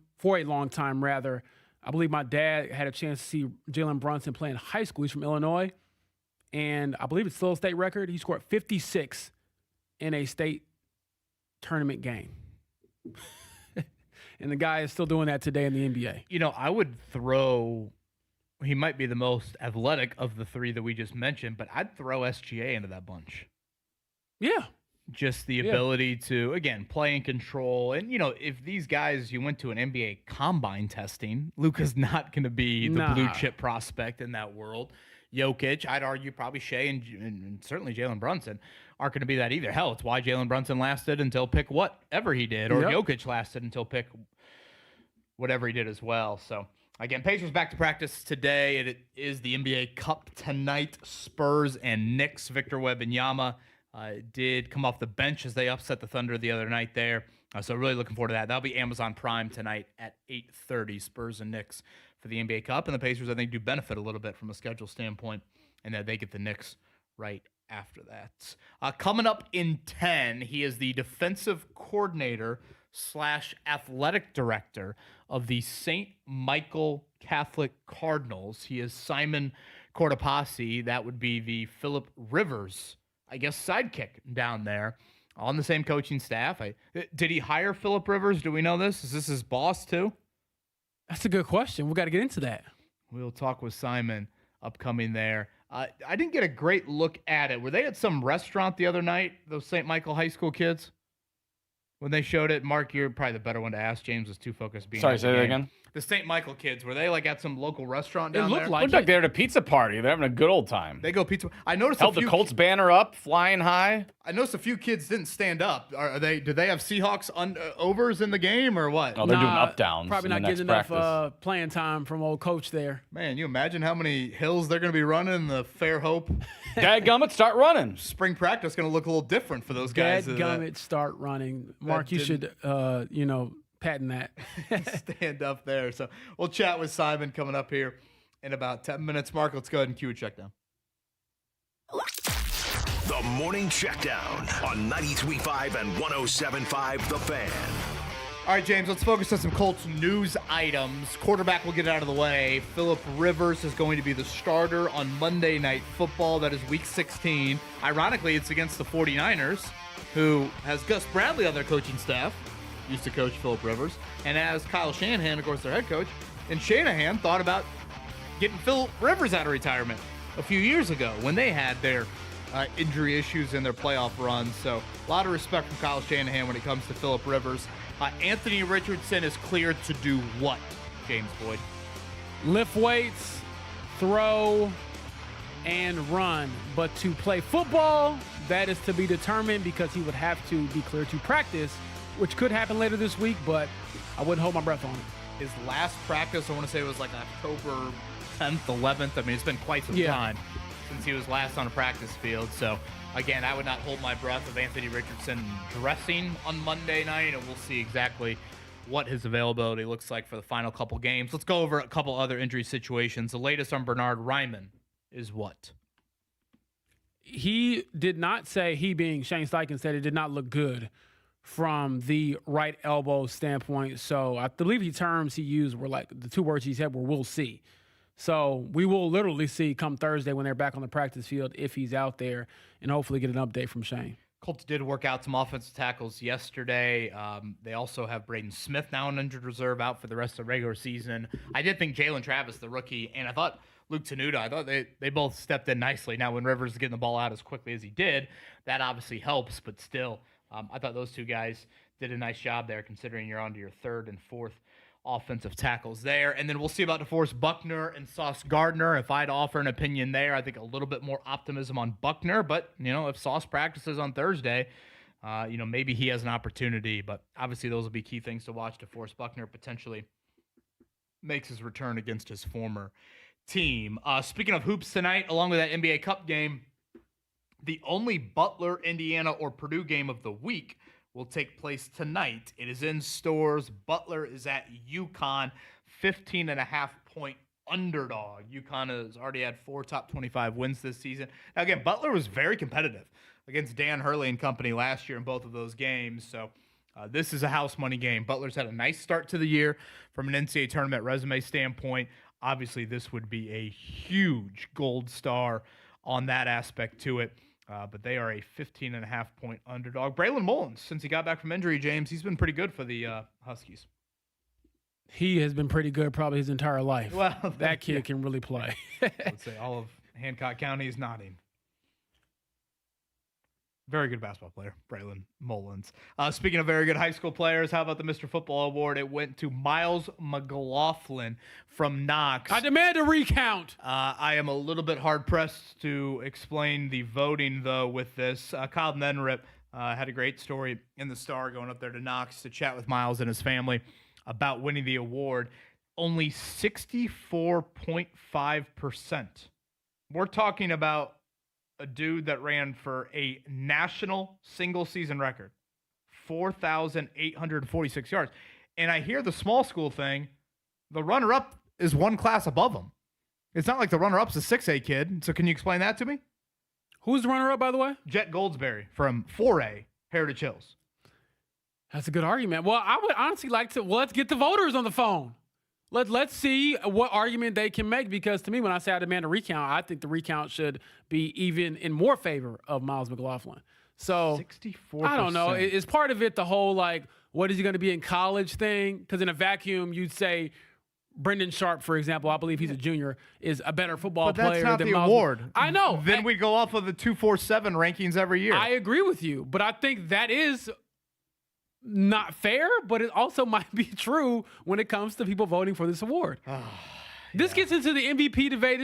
time, rather. I believe my dad had a chance to see Jalen Brunson play in high school. He's from Illinois, and I believe it's still a state record. He scored 56 in a state tournament game. And the guy is still doing that today in the NBA. I would throw – he might be the most athletic of the three that we just mentioned, but I'd throw SGA into that bunch. Yeah. just the ability to, again, play in control. And, if these guys, you went to an NBA combine testing, Luka's not going to be the blue chip prospect in that world. Jokic, I'd argue probably Shea and certainly Jalen Brunson aren't going to be that either. Hell, it's why Jalen Brunson lasted until pick whatever he did, or Jokic lasted until pick whatever he did as well. So, again, Pacers back to practice today. It is the NBA Cup tonight. Spurs and Knicks. Victor Wembanyama did come off the bench as they upset the Thunder the other night there. So really looking forward to that. That'll be Amazon Prime tonight at 8:30, Spurs and Knicks for the NBA Cup. And the Pacers, I think, do benefit a little bit from a schedule standpoint, and that they get the Knicks right after that. Coming up in 10, he is the defensive coordinator / athletic director of the St. Michael Catholic Cardinals. He is Simon Cordipassi. That would be the Phillip Rivers, I guess, sidekick down there on the same coaching staff. Did he hire Phillip Rivers? Do we know this? Is this his boss too? That's a good question. We got to get into that. We'll talk with Simon upcoming there. I didn't get a great look at it. Were they at some restaurant the other night, those St. Michael high school kids? When they showed it, Mark, you're probably the better one to ask. James was too focused being. Sorry, say that again. The St. Michael kids, were they at some local restaurant down there? Looked like they're at a pizza party. They're having a good old time. They go pizza. I noticed held the Colts banner up, flying high. I noticed a few kids didn't stand up. Do they have Seahawks overs in the game or what? Oh, they're doing up downs. Probably not getting enough playing time from old coach there. Man, you imagine how many hills they're going to be running in the Fairhope. Dadgummit, start running. Spring practice going to look a little different for those guys. Dadgummit, start running. Mark, you should, patent that. Stand up there. So we'll chat with Simon coming up here in about 10 minutes. Mark, let's go ahead and cue a check down. The Morning Checkdown on 93.5 and 107.5 The Fan. All right, James, let's focus on some Colts news items. Quarterback will get out of the way. Phillip Rivers is going to be the starter on Monday Night Football. That is Week 16. Ironically, it's against the 49ers, who has Gus Bradley on their coaching staff, used to coach Phillip Rivers, and as Kyle Shanahan, of course, their head coach. And Shanahan thought about getting Phillip Rivers out of retirement a few years ago when they had their injury issues in their playoff runs. So a lot of respect from Kyle Shanahan when it comes to Phillip Rivers. Anthony Richardson is cleared to do what, James Boyd? Lift weights, throw, and run. But to play football, that is to be determined because he would have to be cleared to practice, which could happen later this week, but I wouldn't hold my breath on it. His last practice, I want to say, was like October 10th, 11th. I mean, it's been quite some time since he was last on a practice field. So, again, I would not hold my breath of Anthony Richardson dressing on Monday night, and we'll see exactly what his availability looks like for the final couple games. Let's go over a couple other injury situations. The latest on Bernhard Raimann is what? He did not say, he being Shane Steichen said it did not look good from the right elbow standpoint. So I believe the terms he used were like, the two words he said were, we'll see. So we will literally see come Thursday when they're back on the practice field if he's out there, and hopefully get an update from Shane. Colts did work out some offensive tackles yesterday. They also have Braden Smith now on injured reserve out for the rest of the regular season. I did think Jalen Travis, the rookie, and I thought Luke Tenuta, I thought they both stepped in nicely. Now, when Rivers is getting the ball out as quickly as he did, that obviously helps, but still, I thought those two guys did a nice job there, considering you're on to your third and fourth offensive tackles there. And then we'll see about DeForest Buckner and Sauce Gardner. If I'd offer an opinion there, I think a little bit more optimism on Buckner. But, if Sauce practices on Thursday, maybe he has an opportunity. But obviously those will be key things to watch. DeForest Buckner potentially makes his return against his former team. Speaking of hoops tonight, along with that NBA Cup game, the only Butler, Indiana, or Purdue game of the week will take place tonight. It is in stores. Butler is at UConn, 15.5-point underdog. UConn has already had 4 top 25 wins this season. Now, again, Butler was very competitive against Dan Hurley and company last year in both of those games. So this is a house money game. Butler's had a nice start to the year from an NCAA tournament resume standpoint. Obviously, this would be a huge gold star on that aspect to it. But they are a 15.5-point underdog. Braylon Mullins, since he got back from injury, James, he's been pretty good for the Huskies. He has been pretty good probably his entire life. Well, that kid can really play. I would say all of Hancock County is nodding. Very good basketball player, Braylon Mullins. Speaking of very good high school players, how about the Mr. Football Award? It went to Miles McLaughlin from Knox. I demand a recount. I am a little bit hard-pressed to explain the voting, though, with this. Kyle Nenrip had a great story in the Star going up there to Knox to chat with Miles and his family about winning the award. Only 64.5%. We're talking about a dude that ran for a national single-season record, 4,846 yards. And I hear the small school thing. The runner-up is one class above him. It's not like the runner-up's a 6A kid. So can you explain that to me? Who's the runner-up, by the way? Jet Goldsberry from 4A, Heritage Hills. That's a good argument. Well, I would honestly like to, let's get the voters on the phone. Let's see what argument they can make, because to me, when I say I demand a recount, I think the recount should be even in more favor of Miles McLaughlin. So 64%. I don't know. Is part of it the whole, like, what is he going to be in college thing? Because in a vacuum, you'd say Brendan Sharp, for example, I believe he's a junior, is a better football player than Miles. But that's not the award. I know. Then we go off of the 247 rankings every year. I agree with you, but I think that is not fair, but it also might be true when it comes to people voting for this award. This gets into the MVP debate.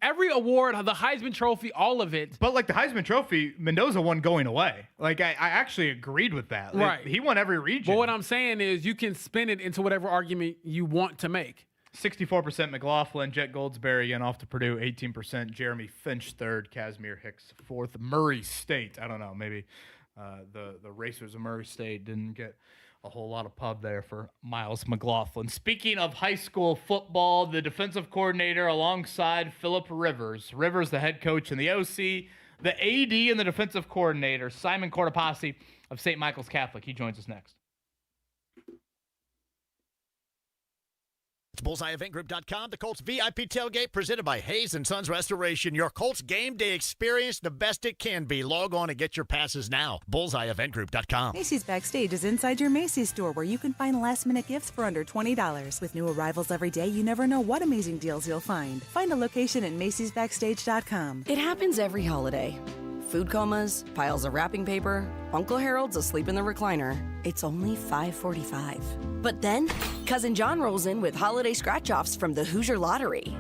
Every award, the Heisman Trophy, all of it. But like the Heisman Trophy, Mendoza won going away. Like I actually agreed with that. Like, right. He won every region. But what I'm saying is you can spin it into whatever argument you want to make. 64% McLaughlin, Jet Goldsberry again off to Purdue, 18%. Jeremy Finch third, Casimir Hicks fourth. Murray State, I don't know, maybe the Racers of Murray State didn't get a whole lot of pub there for Miles McLaughlin. Speaking of high school football, the defensive coordinator alongside Phillip Rivers. Rivers, the head coach and the OC, the AD and the defensive coordinator, Simon Cordipassi of St. Michael's Catholic. He joins us next. It's BullseyeEventGroup.com, the Colts VIP tailgate presented by Hayes & Sons Restoration. Your Colts game day experience the best it can be. Log on and get your passes now. BullseyeEventGroup.com. Macy's Backstage is inside your Macy's store where you can find last-minute gifts for under $20. With new arrivals every day, you never know what amazing deals you'll find. Find a location at Macy'sBackstage.com. It happens every holiday. Food comas, piles of wrapping paper, Uncle Harold's asleep in the recliner. It's only $5.45. But then, Cousin John rolls in with holiday scratch-offs from the Hoosier Lottery.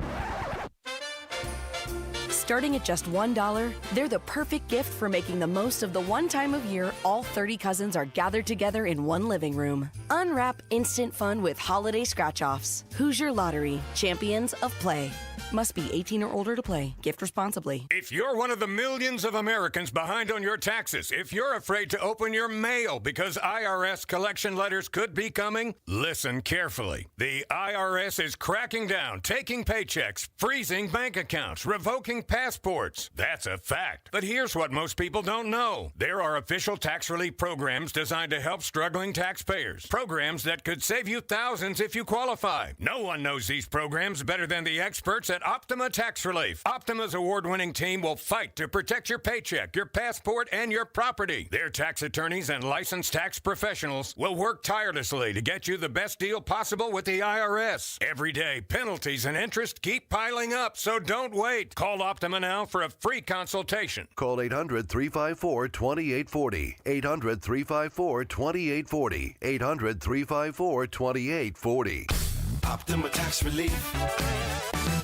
Starting at just $1, they're the perfect gift for making the most of the one time of year all 30 cousins are gathered together in one living room. Unwrap instant fun with holiday scratch-offs. Hoosier Lottery, champions of play. Must be 18 or older to play. Gift responsibly. If you're one of the millions of Americans behind on your taxes, if you're afraid to open your mail because IRS collection letters could be coming, listen carefully. The IRS is cracking down, taking paychecks, freezing bank accounts, revoking passports. That's a fact. But here's what most people don't know. There are official tax relief programs designed to help struggling taxpayers. Programs that could save you thousands if you qualify. No one knows these programs better than the experts at Optima Tax Relief. Optima's award-winning team will fight to protect your paycheck, your passport, and your property. Their tax attorneys and licensed tax professionals will work tirelessly to get you the best deal possible with the IRS. Every day, penalties and interest keep piling up, so don't wait. Call Optima now for a free consultation. Call 800-354-2840. 800-354-2840. 800-354-2840. Optima Tax Relief.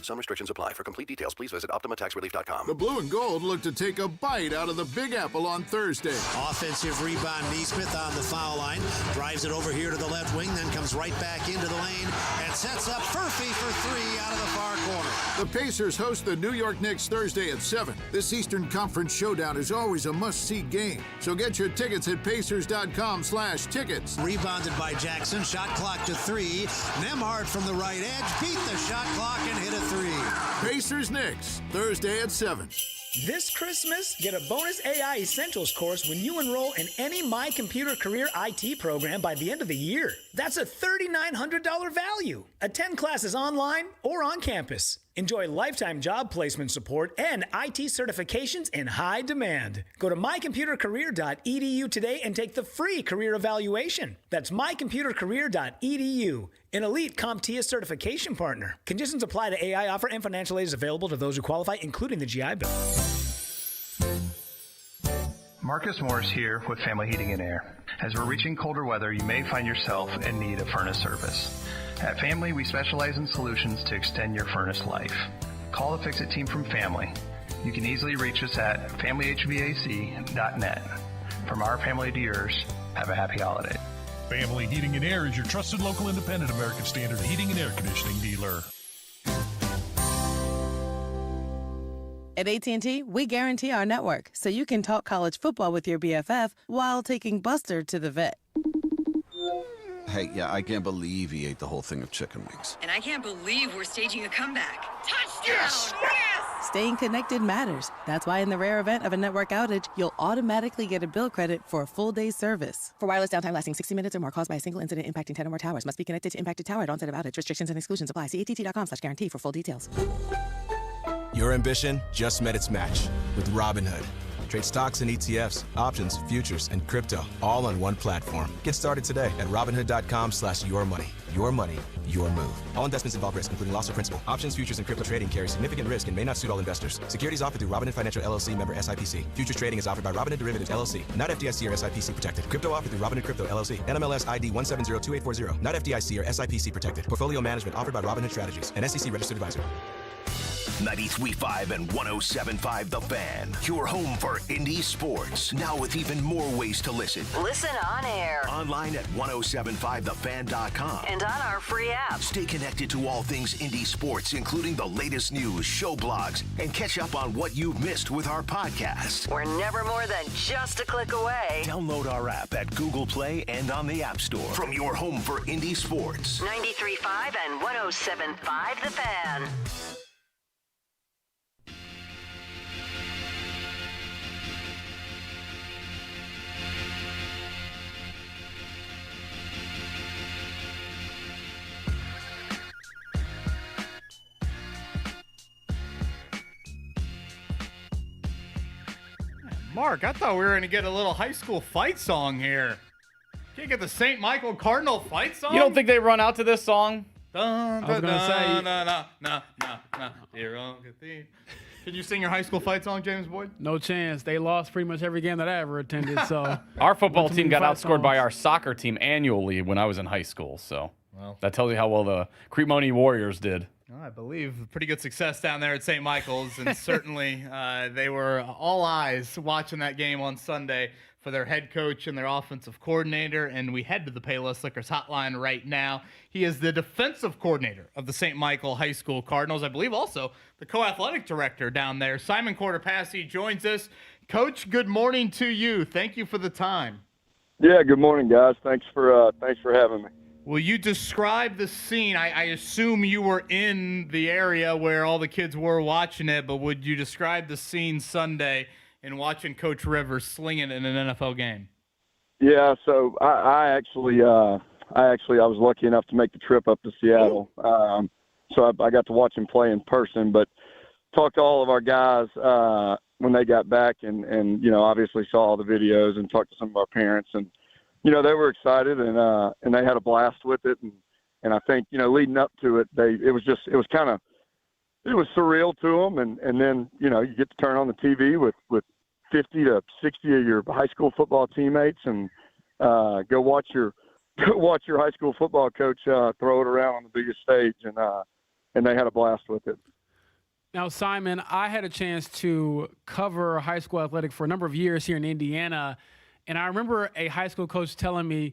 Some restrictions apply. For complete details, please visit OptimaTaxRelief.com. The blue and gold look to take a bite out of the Big Apple on Thursday. Offensive rebound, Neesmith on the foul line. Drives it over here to the left wing, then comes right back into the lane and sets up Furphy for three out of the far corner. The Pacers host the New York Knicks Thursday at 7. This Eastern Conference showdown is always a must-see game. So get your tickets at Pacers.com/tickets. Rebounded by Jackson. Shot clock to 3. Nembhard from the right edge beat the shot clock and hit a 3. Pacers Knicks, Thursday at 7. This Christmas, get a bonus AI Essentials course when you enroll in any My Computer Career IT program by the end of the year. That's a $3,900 value. Attend classes online or on campus. Enjoy lifetime job placement support and IT certifications in high demand. Go to mycomputercareer.edu today and take the free career evaluation. That's mycomputercareer.edu, an elite CompTIA certification partner. Conditions apply to AI offer and financial aid is available to those who qualify, including the GI Bill. Marcus Morris here with Family Heating and Air. As we're reaching colder weather, you may find yourself in need of furnace service. At Family, we specialize in solutions to extend your furnace life. Call the Fix-It team from Family. You can easily reach us at familyhvac.net. From our family to yours, have a happy holiday. Family Heating and Air is your trusted local independent American Standard heating and air conditioning dealer. At AT&T, we guarantee our network so you can talk college football with your BFF while taking Buster to the vet. Hey, yeah, I can't believe he ate the whole thing of chicken wings. And I can't believe we're staging a comeback. Touchdown! Yes! Staying connected matters. That's why in the rare event of a network outage, you'll automatically get a bill credit for a full day's service. For wireless downtime lasting 60 minutes or more caused by a single incident impacting 10 or more towers, must be connected to impacted tower at onset of outage. Restrictions and exclusions apply. See att.com/guarantee for full details. Your ambition just met its match with Robinhood. Trade stocks and ETFs, options, futures, and crypto all on one platform. Get started today at Robinhood.com/yourmoney. Your money, your move. All investments involve risk, including loss of principal. Options, futures, and crypto trading carry significant risk and may not suit all investors. Securities offered through Robinhood Financial LLC, member SIPC. Futures trading is offered by Robinhood Derivatives LLC, not FDIC or SIPC protected. Crypto offered through Robinhood Crypto LLC, NMLS ID 1702840, not FDIC or SIPC protected. Portfolio management offered by Robinhood Strategies, an SEC registered advisor. 93.5 and 107.5 The Fan. Your home for indie sports. Now with even more ways to listen. Listen on air. Online at 1075thefan.com. And on our free app. Stay connected to all things indie sports, including the latest news, show blogs, and catch up on what you've missed with our podcast. We're never more than just a click away. Download our app at Google Play and on the App Store. From your home for indie sports. 93.5 and 107.5 The Fan. Mark, I thought we were going to get a little high school fight song here. Can't get the St. Michael Cardinal fight song? You don't think they run out to this song? I was gonna say- Can you sing your high school fight song, James Boyd? No chance. They lost pretty much every game that I ever attended. So Our football team got fight outscored by songs. our soccer team annually when I was in high school. So Well. that tells you how well the Cremoni Warriors did. Well, I believe pretty good success down there at St. Michael's, and certainly they were all eyes watching that game on Sunday for their head coach and their offensive coordinator. And we head to the Payless Liquors hotline right now. He is the defensive coordinator of the St. Michael High School Cardinals. I believe also the co-athletic director down there. Simon Cordipassi joins us. Coach, good morning to you. Thank you for the time. Yeah, good morning, guys. Thanks for having me. Will you describe the scene? I assume you were in the area where all the kids were watching it, but would you describe the scene Sunday in watching Coach Rivers sling it in an NFL game? Yeah, so I was lucky enough to make the trip up to Seattle. So I got to watch him play in person, but talked to all of our guys when they got back and obviously saw all the videos and talked to some of our parents, and they were excited and they had a blast with it, and I think leading up to it, it was surreal to them, and then you get to turn on the TV with 50 to 60 of your high school football teammates and go watch your high school football coach throw it around on the biggest stage, and they had a blast with it. Now, Simon, I had a chance to cover high school athletics for a number of years here in Indiana. And I remember a high school coach telling me,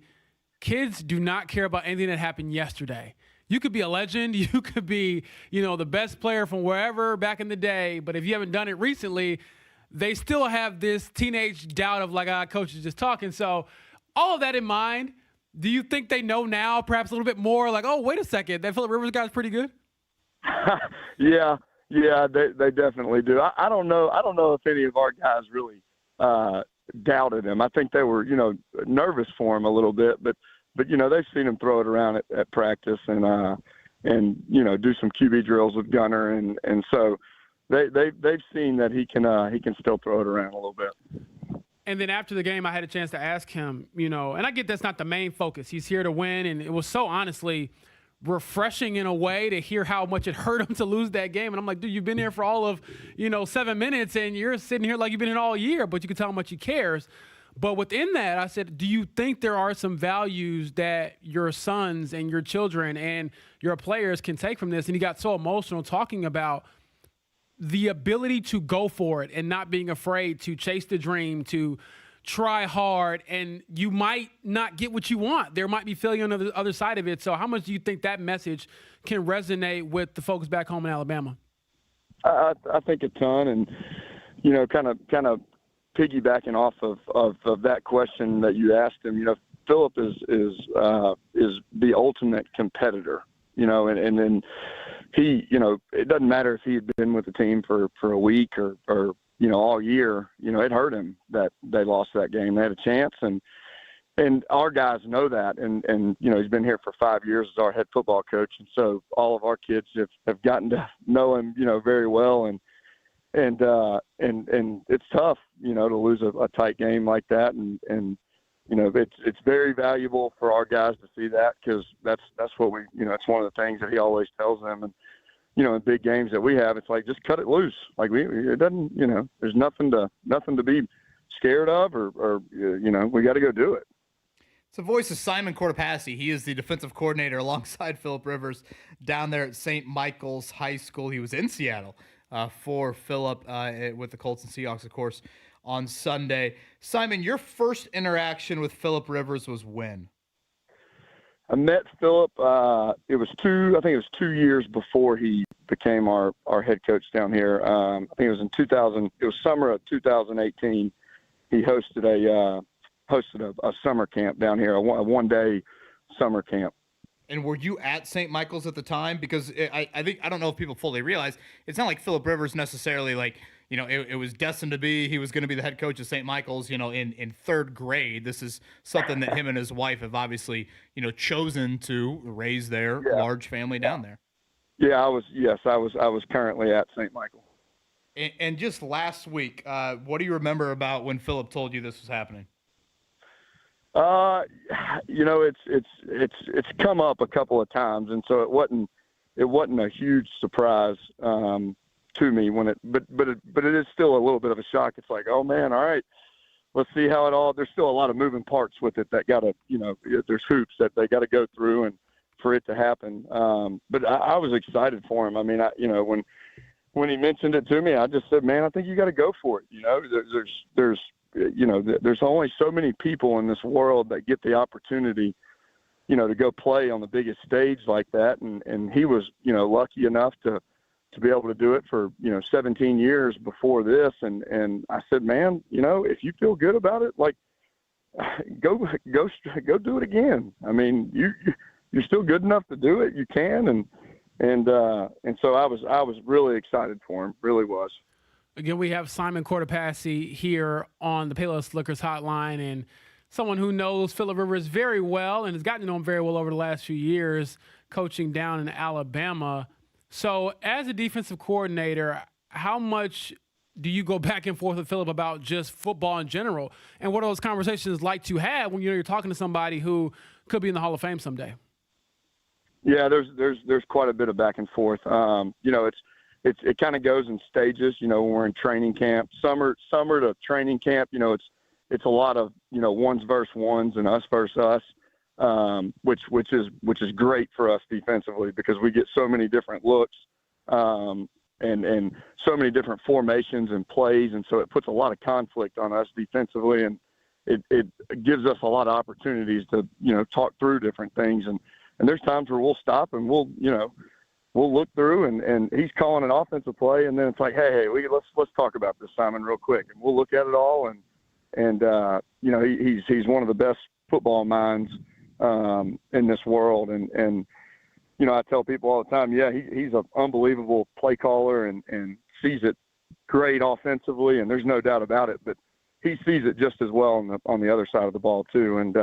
kids do not care about anything that happened yesterday. You could be a legend. You could be, the best player from wherever back in the day. But if you haven't done it recently, they still have this teenage doubt of coach is just talking. So all of that in mind, do you think they know now perhaps a little bit more oh, wait a second, that Phillip Rivers guy's pretty good? Yeah, they definitely do. I don't know if any of our guys really doubted him. I think they were, nervous for him a little bit, but they've seen him throw it around at practice and do some QB drills with Gunner, and so they've seen that he can still throw it around a little bit. And then after the game, I had a chance to ask him, and I get that's not the main focus. He's here to win, and it was so honestly refreshing in a way to hear how much it hurt him to lose that game. And I'm like, dude, you've been here for all of, 7 minutes, and you're sitting here like you've been in all year, but you can tell how much he cares. But within that, I said, do you think there are some values that your sons and your children and your players can take from this? And he got so emotional talking about the ability to go for it and not being afraid to chase the dream, to try hard, and you might not get what you want. There might be failure on the other side of it. So how much do you think that message can resonate with the folks back home in Alabama? I think a ton, and kind of piggybacking off of that question that you asked him. Philip is the ultimate competitor. And then he, it doesn't matter if he had been with the team for a week or all year. It hurt him that they lost that game. They had a chance, and our guys know that. And he's been here for 5 years as our head football coach, and so all of our kids have gotten to know him, very well. And it's tough, to lose a tight game like that. And it's very valuable for our guys to see that, because that's what we, it's one of the things that he always tells them. And, in big games that we have, it's like, just cut it loose. Like it doesn't, there's nothing to be scared of or we got to go do it. It's the voice of Simon Cordipassi. He is the defensive coordinator alongside Philip Rivers down there at St. Michael's High School. He was in Seattle for Philip with the Colts and Seahawks, of course, on Sunday. Simon, your first interaction with Philip Rivers was when? I met Philip. It was 2 years before he became our head coach down here. I think it was in 2000. It was summer of 2018. He hosted a summer camp down here, a one-day summer camp. And were you at St. Michael's at the time? Because I don't know if people fully realize, it's not like Philip Rivers necessarily it was destined to be, he was going to be the head coach of St. Michael's, in third grade. This is something that him and his wife have obviously, chosen to raise their large family down there. Yeah, I was currently at St. Michael. And just last week, what do you remember about when Philip told you this was happening? It's come up a couple of times, and so it wasn't a huge surprise to me but it is still a little bit of a shock. It's like, oh man, all right, let's see how it all. There's still a lot of moving parts with it that gotta, there's hoops that they got to go through and for it to happen. But I was excited for him. I mean, when he mentioned it to me, I just said, man, I think you got to go for it. There's only so many people in this world that get the opportunity, to go play on the biggest stage like that. And he was, lucky enough to be able to do it for, 17 years before this. And I said, man, if you feel good about it, like go do it again. I mean, you're still good enough to do it. You can. And so I was really excited for him. Really was. Again, we have Simon Cordipassi here on the Payless Liquors Hotline, and someone who knows Philip Rivers very well and has gotten to know him very well over the last few years, coaching down in Alabama. So as a defensive coordinator, how much do you go back and forth with Philip about just football in general? And what are those conversations like to have when you're talking to somebody who could be in the Hall of Fame someday? Yeah, there's quite a bit of back and forth. It kind of goes in stages, when we're in training camp, summer to training camp, it's a lot of, ones versus ones and us versus us, which is great for us defensively because we get so many different looks, and so many different formations and plays. And so it puts a lot of conflict on us defensively, and it gives us a lot of opportunities to, talk through different things. And there's times where we'll stop and we'll look through and he's calling an offensive play. And then it's like, hey, let's talk about this, Simon, real quick. And we'll look at it all. And he's one of the best football minds in this world. And I tell people all the time, he's an unbelievable play caller and sees it great offensively. And there's no doubt about it, but he sees it just as well on the other side of the ball too. And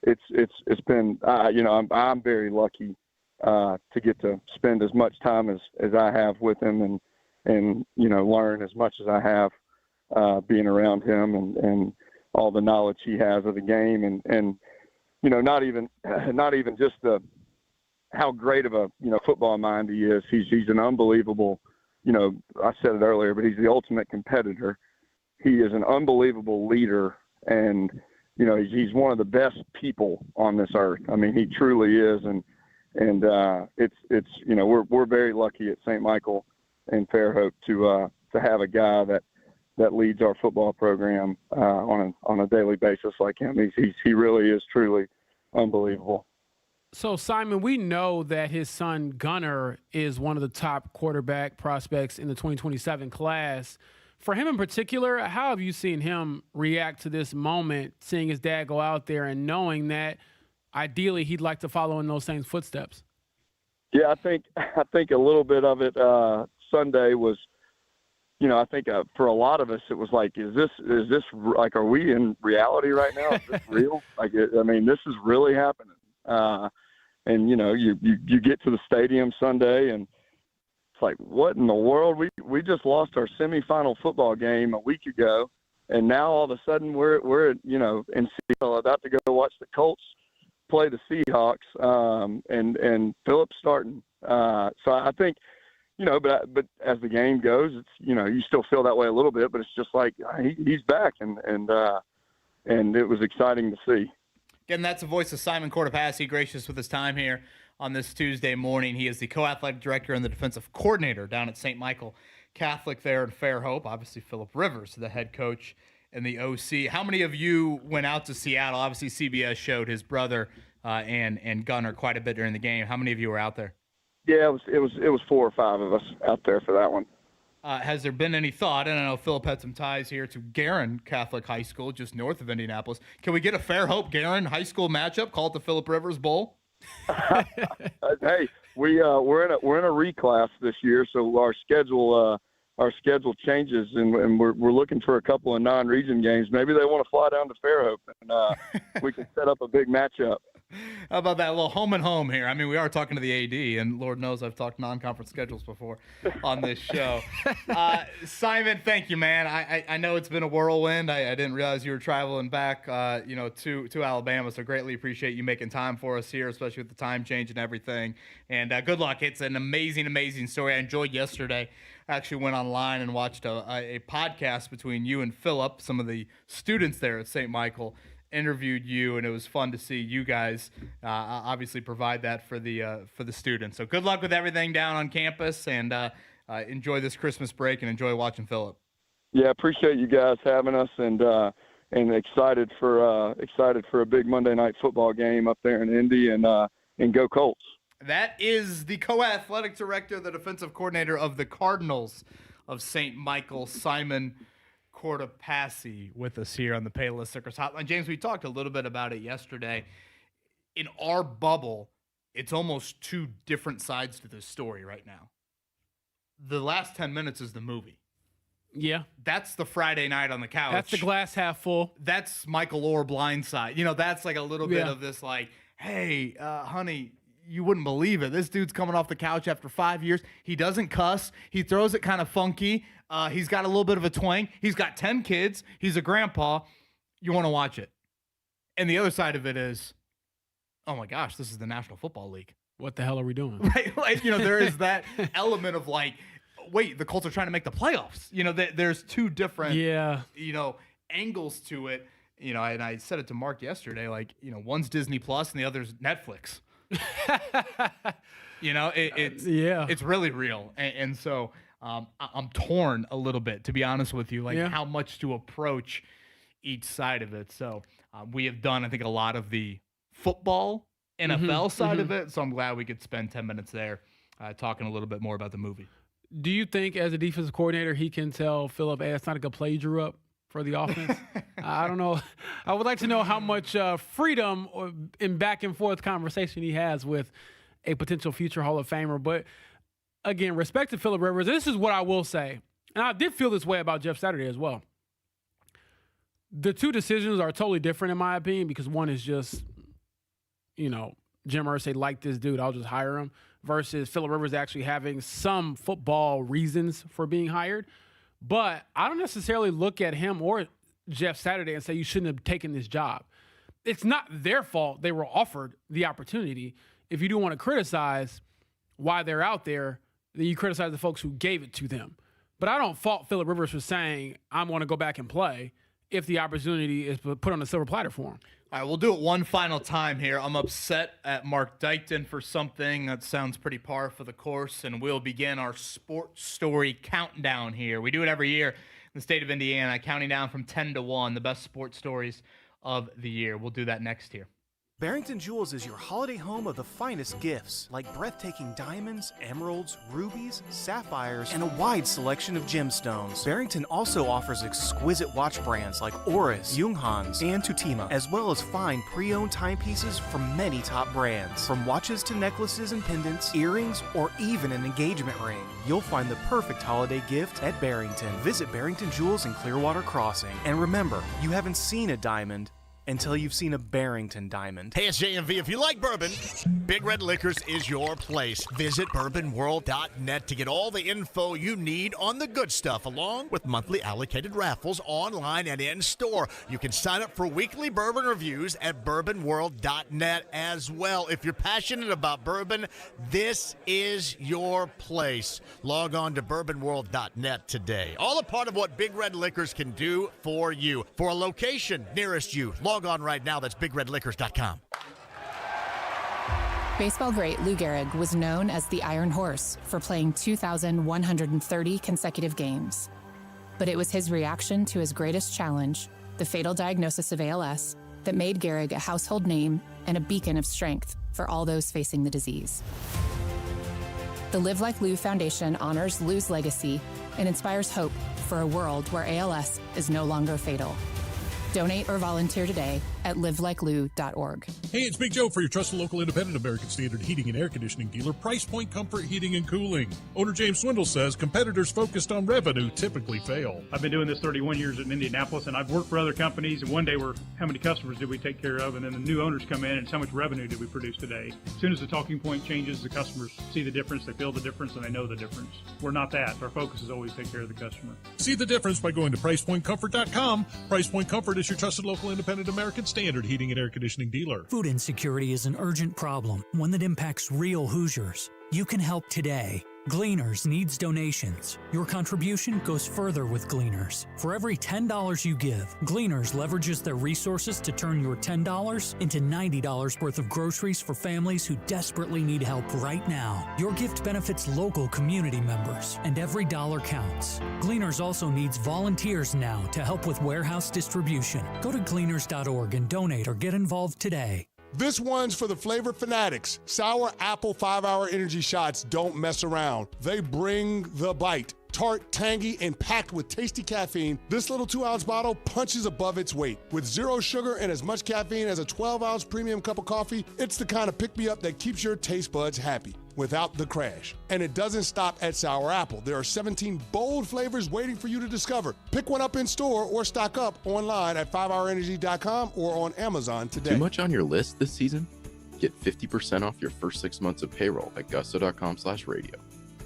it's been, I'm very lucky to get to spend as much time as I have with him and learn as much as I have being around him and all the knowledge he has of the game and not even just the how great of a football mind he is. He's an unbelievable. I said it earlier, but he's the ultimate competitor. He is an unbelievable leader, and he's one of the best people on this earth. I mean, he truly is, and it's we're very lucky at St. Michael and Fairhope to have a guy that leads our football program on a daily basis like him. He really is truly unbelievable. So, Simon, we know that his son Gunnar is one of the top quarterback prospects in the 2027 class. For him in particular, how have you seen him react to this moment, seeing his dad go out there and knowing that ideally he'd like to follow in those same footsteps? Yeah, I think a little bit of it Sunday was, I think for a lot of us it was like, is this like, are we in reality right now? Is this real? This is really happening. And you get to the stadium Sunday and it's like, what in the world? We just lost our semifinal football game a week ago, and now all of a sudden we're in Seattle about to go watch the Colts play the Seahawks, and Phillips starting. So I think, but as the game goes, it's you still feel that way a little bit, but it's just like he's back, and it was exciting to see. Again, that's the voice of Simon Cordipassi, gracious with his time here on this Tuesday morning. He is the co-athletic director and the defensive coordinator down at St. Michael Catholic there in Fairhope. Obviously, Philip Rivers, the head coach and the OC. How many of you went out to Seattle? Obviously, CBS showed his brother and Gunnar quite a bit during the game. How many of you were out there? Yeah, it was 4 or 5 of us out there for that one. Has there been any thought, and I know Philip had some ties here to Garin Catholic High School, just north of Indianapolis. Can we get a Fairhope Garin High School matchup called the Philip Rivers Bowl? Hey, we're in a reclass this year, so our schedule changes, and we're looking for a couple of non-region games. Maybe they want to fly down to Fairhope, and we can set up a big matchup. How about that little home and home here? I mean, we are talking to the AD, and Lord knows I've talked non-conference schedules before on this show. Simon, thank you, man. I know it's been a whirlwind. I didn't realize you were traveling back, to Alabama. So greatly appreciate you making time for us here, especially with the time change and everything. And good luck. It's an amazing, amazing story. I enjoyed yesterday. I actually went online and watched a podcast between you and Philip. Some of the students there at St. Michael interviewed you, and it was fun to see you guys obviously provide that for the students. So good luck with everything down on campus, and enjoy this Christmas break and enjoy watching Philip. Yeah, appreciate you guys having us, and excited for a big Monday night football game up there in Indy, and go Colts. That is the co-athletic director, the defensive coordinator of the Cardinals of St. Michael, Simon Cordipassi, with us here on the Payless Liquors Hotline. James, we talked a little bit about it yesterday. In our bubble, it's almost two different sides to this story right now. The last 10 minutes is the movie. Yeah. That's the Friday night on the couch. That's the glass half full. That's Michael Orr Blindside. That's like a little bit of this like, hey, honey, you wouldn't believe it. This dude's coming off the couch after 5 years. He doesn't cuss. He throws it kind of funky. He's got a little bit of a twang. He's got 10 kids. He's a grandpa. You want to watch it. And the other side of it is, oh my gosh, this is the National Football League. What the hell are we doing? Right? Like, there is that element of like, wait, the Colts are trying to make the playoffs. There's two different, angles to it. And I said it to Mark yesterday, like, one's Disney Plus and the other's Netflix. It's really real. And so I'm torn a little bit, to be honest with you, like how much to approach each side of it. So we have done, I think, a lot of the football NFL side of it. So I'm glad we could spend 10 minutes there talking a little bit more about the movie. Do you think as a defensive coordinator, he can tell Philip, hey, it's not a good play you drew up for the offense? I don't know. I would like to know how much freedom in back and forth conversation he has with a potential future Hall of Famer. But again, respect to Philip Rivers. This is what I will say. And I did feel this way about Jeff Saturday as well. The two decisions are totally different in my opinion, because one is just, Jim Irsay liked this dude, I'll just hire him, versus Philip Rivers actually having some football reasons for being hired. But I don't necessarily look at him or Jeff Saturday and say you shouldn't have taken this job. It's not their fault they were offered the opportunity. if you do want to criticize why they're out there, then you criticize the folks who gave it to them. But I don't fault Phillip Rivers for saying, I'm going to go back and play if the opportunity is put on a silver platter for him. All right, we'll do it one final time here. I'm upset at Mark Dykton for something that sounds pretty par for the course, and we'll begin our sports story countdown here. We do it every year in the state of Indiana, counting down from 10 to 1, the best sports stories of the year. We'll do that next year. Barrington Jewels is your holiday home of the finest gifts, like breathtaking diamonds, emeralds, rubies, sapphires, and a wide selection of gemstones. Barrington also offers exquisite watch brands like Oris, Junghans, and Tutima, as well as fine pre-owned timepieces from many top brands. From watches to necklaces and pendants, earrings, or even an engagement ring, you'll find the perfect holiday gift at Barrington. Visit Barrington Jewels in Clearwater Crossing. And remember, you haven't seen a diamond until you've seen a Barrington diamond. Hey, it's JMV. If you like bourbon, Big Red Liquors is your place. Visit bourbonworld.net to get all the info you need on the good stuff, along with monthly allocated raffles online and in-store. You can sign up for weekly bourbon reviews at bourbonworld.net as well. If you're passionate about bourbon, this is your place. Log on to bourbonworld.net today. All a part of what Big Red Liquors can do for you. For a location nearest you, log on right now. That's bigredliquors.com. Baseball great Lou Gehrig was known as the Iron Horse for playing 2,130 consecutive games. But it was his reaction to his greatest challenge, the fatal diagnosis of ALS, that made Gehrig a household name and a beacon of strength for all those facing the disease. The Live Like Lou Foundation honors Lou's legacy and inspires hope for a world where ALS is no longer fatal. Donate or volunteer today at livelikeLou.org. Hey, it's Big Joe for your trusted local independent American Standard heating and air conditioning dealer, Price Point Comfort Heating and Cooling. Owner James Swindle says competitors focused on revenue typically fail. I've been doing this 31 years in Indianapolis, and I've worked for other companies, and one day we're how many customers did we take care of, and then the new owners come in, and it's how much revenue did we produce today. As soon as the talking point changes, the customers see the difference, they feel the difference, and they know the difference. We're not that. Our focus is always take care of the customer. See the difference by going to PricePointComfort.com. Price Point Comfort is your trusted local independent American Standard heating and air conditioning dealer. Food insecurity is an urgent problem, one that impacts real Hoosiers. You can help today. Gleaners needs donations. Your contribution goes further with Gleaners. For every $10 you give, Gleaners leverages their resources to turn your $10 into $90 worth of groceries for families who desperately need help right now. Your gift benefits local community members, and every dollar counts. Gleaners also needs volunteers now to help with warehouse distribution. Go to gleaners.org and donate or get involved today. This one's for the flavor fanatics. Sour Apple 5-Hour Energy Shots don't mess around. They bring the bite. Tart, tangy, and packed with tasty caffeine, this little 2-ounce bottle punches above its weight. With zero sugar and as much caffeine as a 12-ounce premium cup of coffee, it's the kind of pick-me-up that keeps your taste buds happy without the crash. And it doesn't stop at Sour Apple. There are 17 bold flavors waiting for you to discover. Pick one up in store or stock up online at 5hourenergy.com or on Amazon today. Too much on your list this season? Get 50% off your first 6 months of payroll at gusto.com/radio.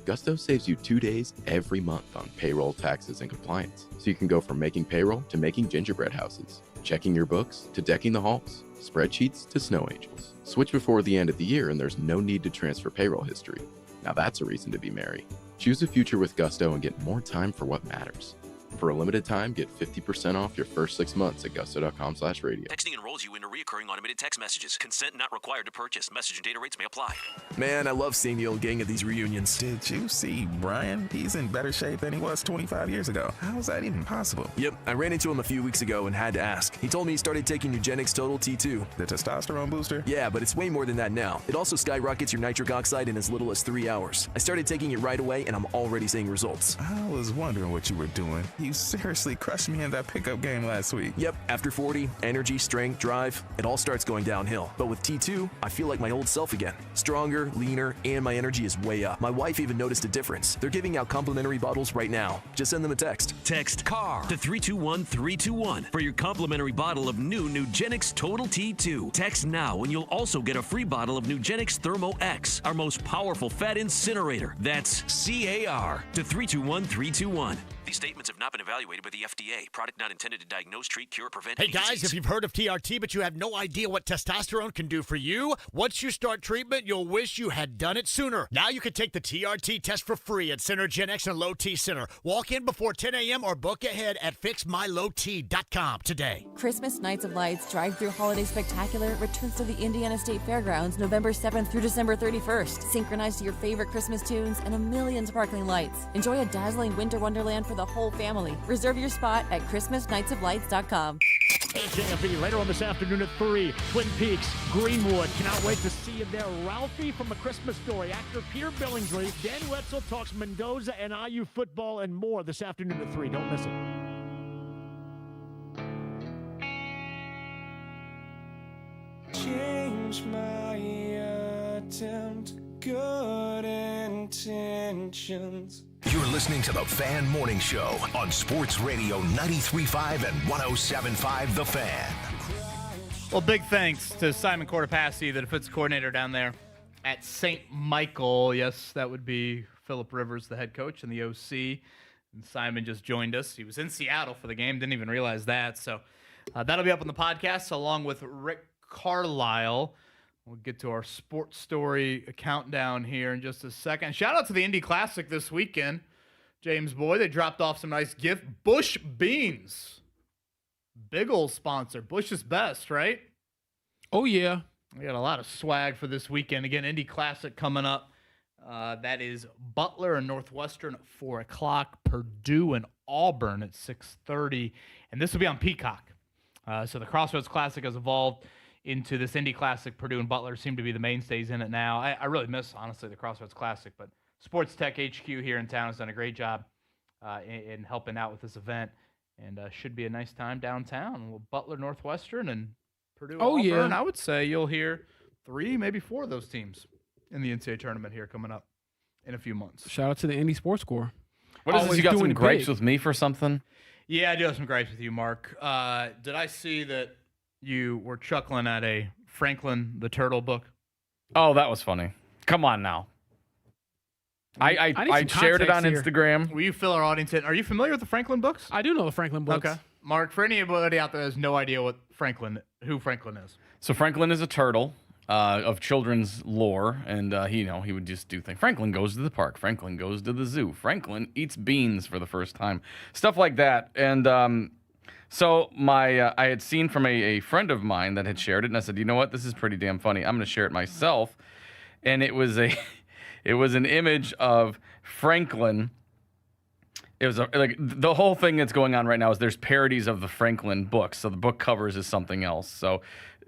Gusto saves you 2 days every month on payroll, taxes, and compliance. So you can go from making payroll to making gingerbread houses, checking your books to decking the halls, spreadsheets to snow angels. Switch before the end of the year and there's no need to transfer payroll history. Now that's a reason to be merry. Choose a future with Gusto and get more time for what matters. For a limited time, get 50% off your first 6 months at gusto.com/radio. Texting enrolls you into recurring automated text messages. Consent not required to purchase. Message and data rates may apply. Man, I love seeing the old gang at these reunions. Did you see Brian? He's in better shape than he was 25 years ago. How is that even possible? Yep, I ran into him a few weeks ago and had to ask. He told me he started taking Nugenix Total T2. The testosterone booster? Yeah, but it's way more than that now. It also skyrockets your nitric oxide in as little as 3 hours. I started taking it right away and I'm already seeing results. I was wondering what you were doing. You seriously crushed me in that pickup game last week. Yep, after 40, energy, strength, drive, it all starts going downhill. But with T2, I feel like my old self again. Stronger, leaner, and my energy is way up. My wife even noticed a difference. They're giving out complimentary bottles right now. Just send them a text. Text CAR to 321-321 for your complimentary bottle of new Nugenix Total T2. Text now and you'll also get a free bottle of Nugenix Thermo X, our most powerful fat incinerator. That's CAR to 321-321. These statements have not been and evaluated by the FDA. Product not intended to diagnose, treat, cure, or prevent Hey any guys, disease. if you've heard of TRT but you have no idea what testosterone can do for you, once you start treatment, you'll wish you had done it sooner. Now you can take the TRT test for free at Center Gen X and Low T Center. Walk in before 10 a.m. or book ahead at fixmylowt.com today. Christmas Nights of Lights Drive-Thru Holiday Spectacular returns to the Indiana State Fairgrounds November 7th through December 31st. Synchronize to your favorite Christmas tunes and a million sparkling lights. Enjoy a dazzling winter wonderland for the whole family. Reserve your spot at ChristmasNightsOfLights.com. JFE later on this afternoon at 3. Twin Peaks, Greenwood. Cannot wait to see you there. Ralphie from A Christmas Story. Actor Peter Billingsley. Dan Wetzel talks Mendoza and IU football and more this afternoon at 3. Don't miss it. Change my attempt, good intentions. You're listening to the Fan Morning Show on Sports Radio 93.5 and 107.5 The Fan. Well, big thanks to Simon Cordipassi, the defensive coordinator down there at St. Michael. Yes, that would be Phillip Rivers, the head coach, and the OC. And Simon just joined us. He was in Seattle for the game. Didn't even realize that. So that'll be up on the podcast along with Rick Carlisle. We'll get to our sports story countdown here in just a second. Shout out to the Indy Classic this weekend. James Boy, they dropped off some nice gift. Bush Beans. Big old sponsor. Bush is best, right? Oh, yeah. We got a lot of swag for this weekend. Again, Indy Classic coming up. That is Butler and Northwestern at 4 o'clock. Purdue and Auburn at 6:30. And this will be on Peacock. So the Crossroads Classic has evolved into this Indy Classic. Purdue and Butler seem to be the mainstays in it now. I really miss, honestly, the Crossroads Classic, but Sports Tech HQ here in town has done a great job in helping out with this event, and should be a nice time downtown. Well, Butler, Northwestern, and Purdue, Auburn. Yeah. I would say you'll hear 3, maybe 4 of those teams in the NCAA tournament here coming up in a few months. Shout out to the Indy Sports Corps. What is this? You got some gripes with me for something? Yeah, I do have some gripes with you, Mark. Did I see that you were chuckling at a Franklin the Turtle book? Oh, that was funny. Come on now. I shared it on Instagram. Will you fill our audience in? Are you familiar with the Franklin books? I do know the Franklin books. Okay. Mark, for anybody out there that has no idea who Franklin is. So Franklin is a turtle of children's lore, and he would just do things. Franklin goes to the park. Franklin goes to the zoo. Franklin eats beans for the first time. Stuff like that. And so I had seen from a friend of mine that had shared it, and I said, you know what? This is pretty damn funny. I'm going to share it myself. And it was an image of Franklin. It was like the whole thing that's going on right now is there's parodies of the Franklin books. So the book covers is something else. So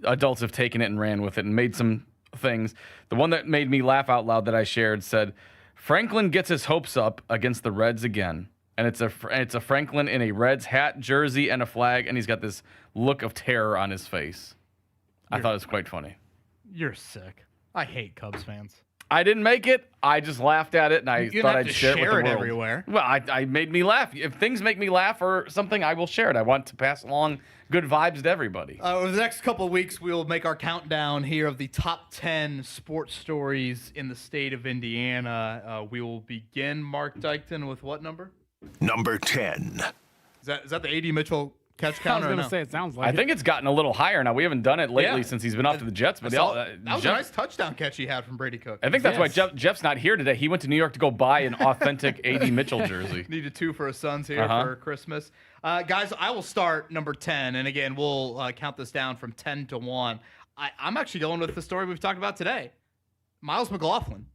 adults have taken it and ran with it and made some things. The one that made me laugh out loud that I shared said, Franklin gets his hopes up against the Reds again. And it's a Franklin in a Reds hat, jersey, and a flag, and he's got this look of terror on his face. I thought it was quite funny. You're sick. I hate Cubs fans. I didn't make it. I just laughed at it, and I thought I'd share it with the world. Everywhere. Well, I made me laugh. If things make me laugh or something, I will share it. I want to pass along good vibes to everybody. Over the next couple of weeks, we will make our countdown here of the top 10 sports stories in the state of Indiana. We will begin, Mark Dykton, with what number? Number 10. Is that the A.D. Mitchell catch counter? I was going to say, it sounds like I think it's gotten a little higher now. We haven't done it lately since he's been off to the Jets. But that was a nice touchdown catch he had from Brady Cook. I think that's why Jeff's not here today. He went to New York to go buy an authentic A.D. Mitchell jersey. Needed 2 for his sons here for Christmas. Guys, I will start number 10. And again, we'll count this down from 10 to 1. I'm actually going with the story we've talked about today. Miles McLaughlin.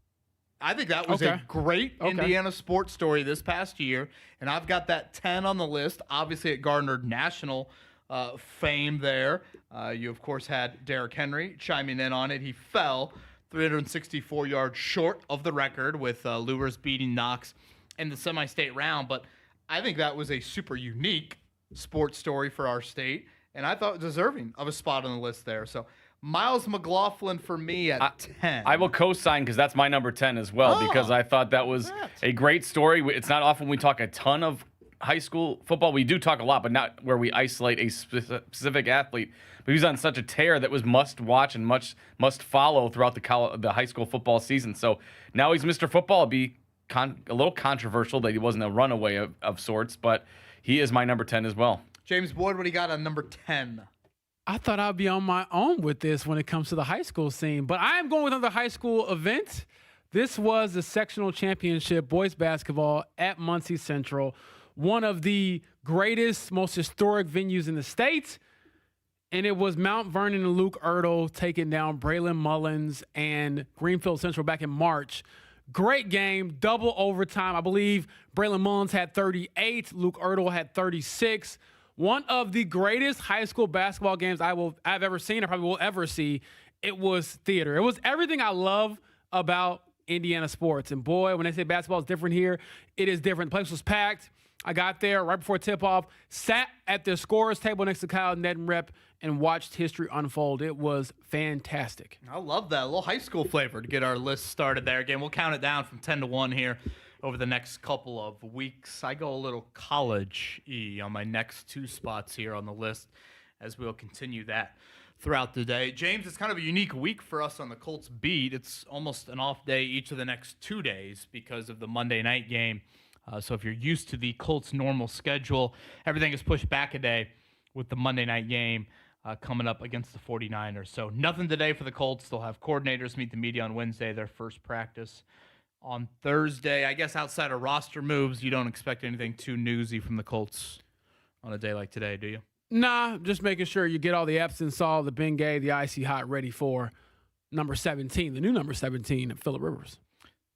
I think that was a great Indiana sports story this past year, and I've got that 10 on the list. Obviously, it garnered national fame there. You, of course, had Derrick Henry chiming in on it. He fell 364 yards short of the record with Lewis beating Knox in the semi-state round, but I think that was a super unique sports story for our state, and I thought deserving of a spot on the list there. So Miles McLaughlin for me at 10. I will co-sign because that's my number 10 as well because I thought that was a great story. It's not often we talk a ton of high school football. We do talk a lot, but not where we isolate a specific athlete. But he was on such a tear that was must-watch and must follow throughout the high school football season. So now he's Mr. Football. It'd be a little controversial that he wasn't a runaway of sorts, but he is my number 10 as well. James Boyd, what do you got on number 10? I thought I'd be on my own with this when it comes to the high school scene, but I am going with another high school event. This was the sectional championship boys basketball at Muncie Central, one of the greatest, most historic venues in the state. And it was Mount Vernon and Luke Ertl taking down Braylon Mullins and Greenfield Central back in March. Great game, double overtime. I believe Braylon Mullins had 38, Luke Ertl had 36. One of the greatest high school basketball games I've ever seen, I probably will ever see. It was theater. It was everything I love about Indiana sports. And boy, when they say basketball is different here, it is different. The place was packed. I got there right before tip-off, sat at the scorer's table next to Kyle, Ned, and Rep, and watched history unfold. It was fantastic. I love that. A little high school flavor to get our list started there. Again, we'll count it down from 10 to 1 here over the next couple of weeks. I go a little college-y on my next 2 spots here on the list as we'll continue that throughout the day. James, it's kind of a unique week for us on the Colts beat. It's almost an off day each of the next 2 days because of the Monday night game. So if you're used to the Colts' normal schedule, everything is pushed back a day with the Monday night game coming up against the 49ers. So nothing today for the Colts. They'll have coordinators meet the media on Wednesday, their first practice on Thursday. I guess outside of roster moves, you don't expect anything too newsy from the Colts on a day like today, do you? Nah, just making sure you get all the Epsom salt, the Bengay, the Icy Hot ready for number 17, the new number 17 at Phillip Rivers.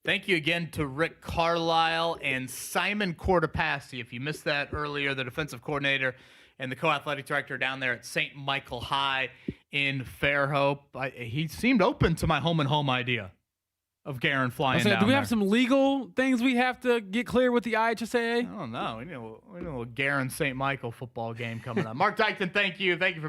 Thank you again to Rick Carlisle and Simon Cordipassi. If you missed that earlier, the defensive coordinator and the co-athletic director down there at St. Michael High in Fairhope. He seemed open to my home-and-home idea of Garen flying down do we there. have some legal things we have to get clear with the IHSAA? I don't know. We need a little Garen St. Michael football game coming up. Mark Dykton, thank you. Thank you for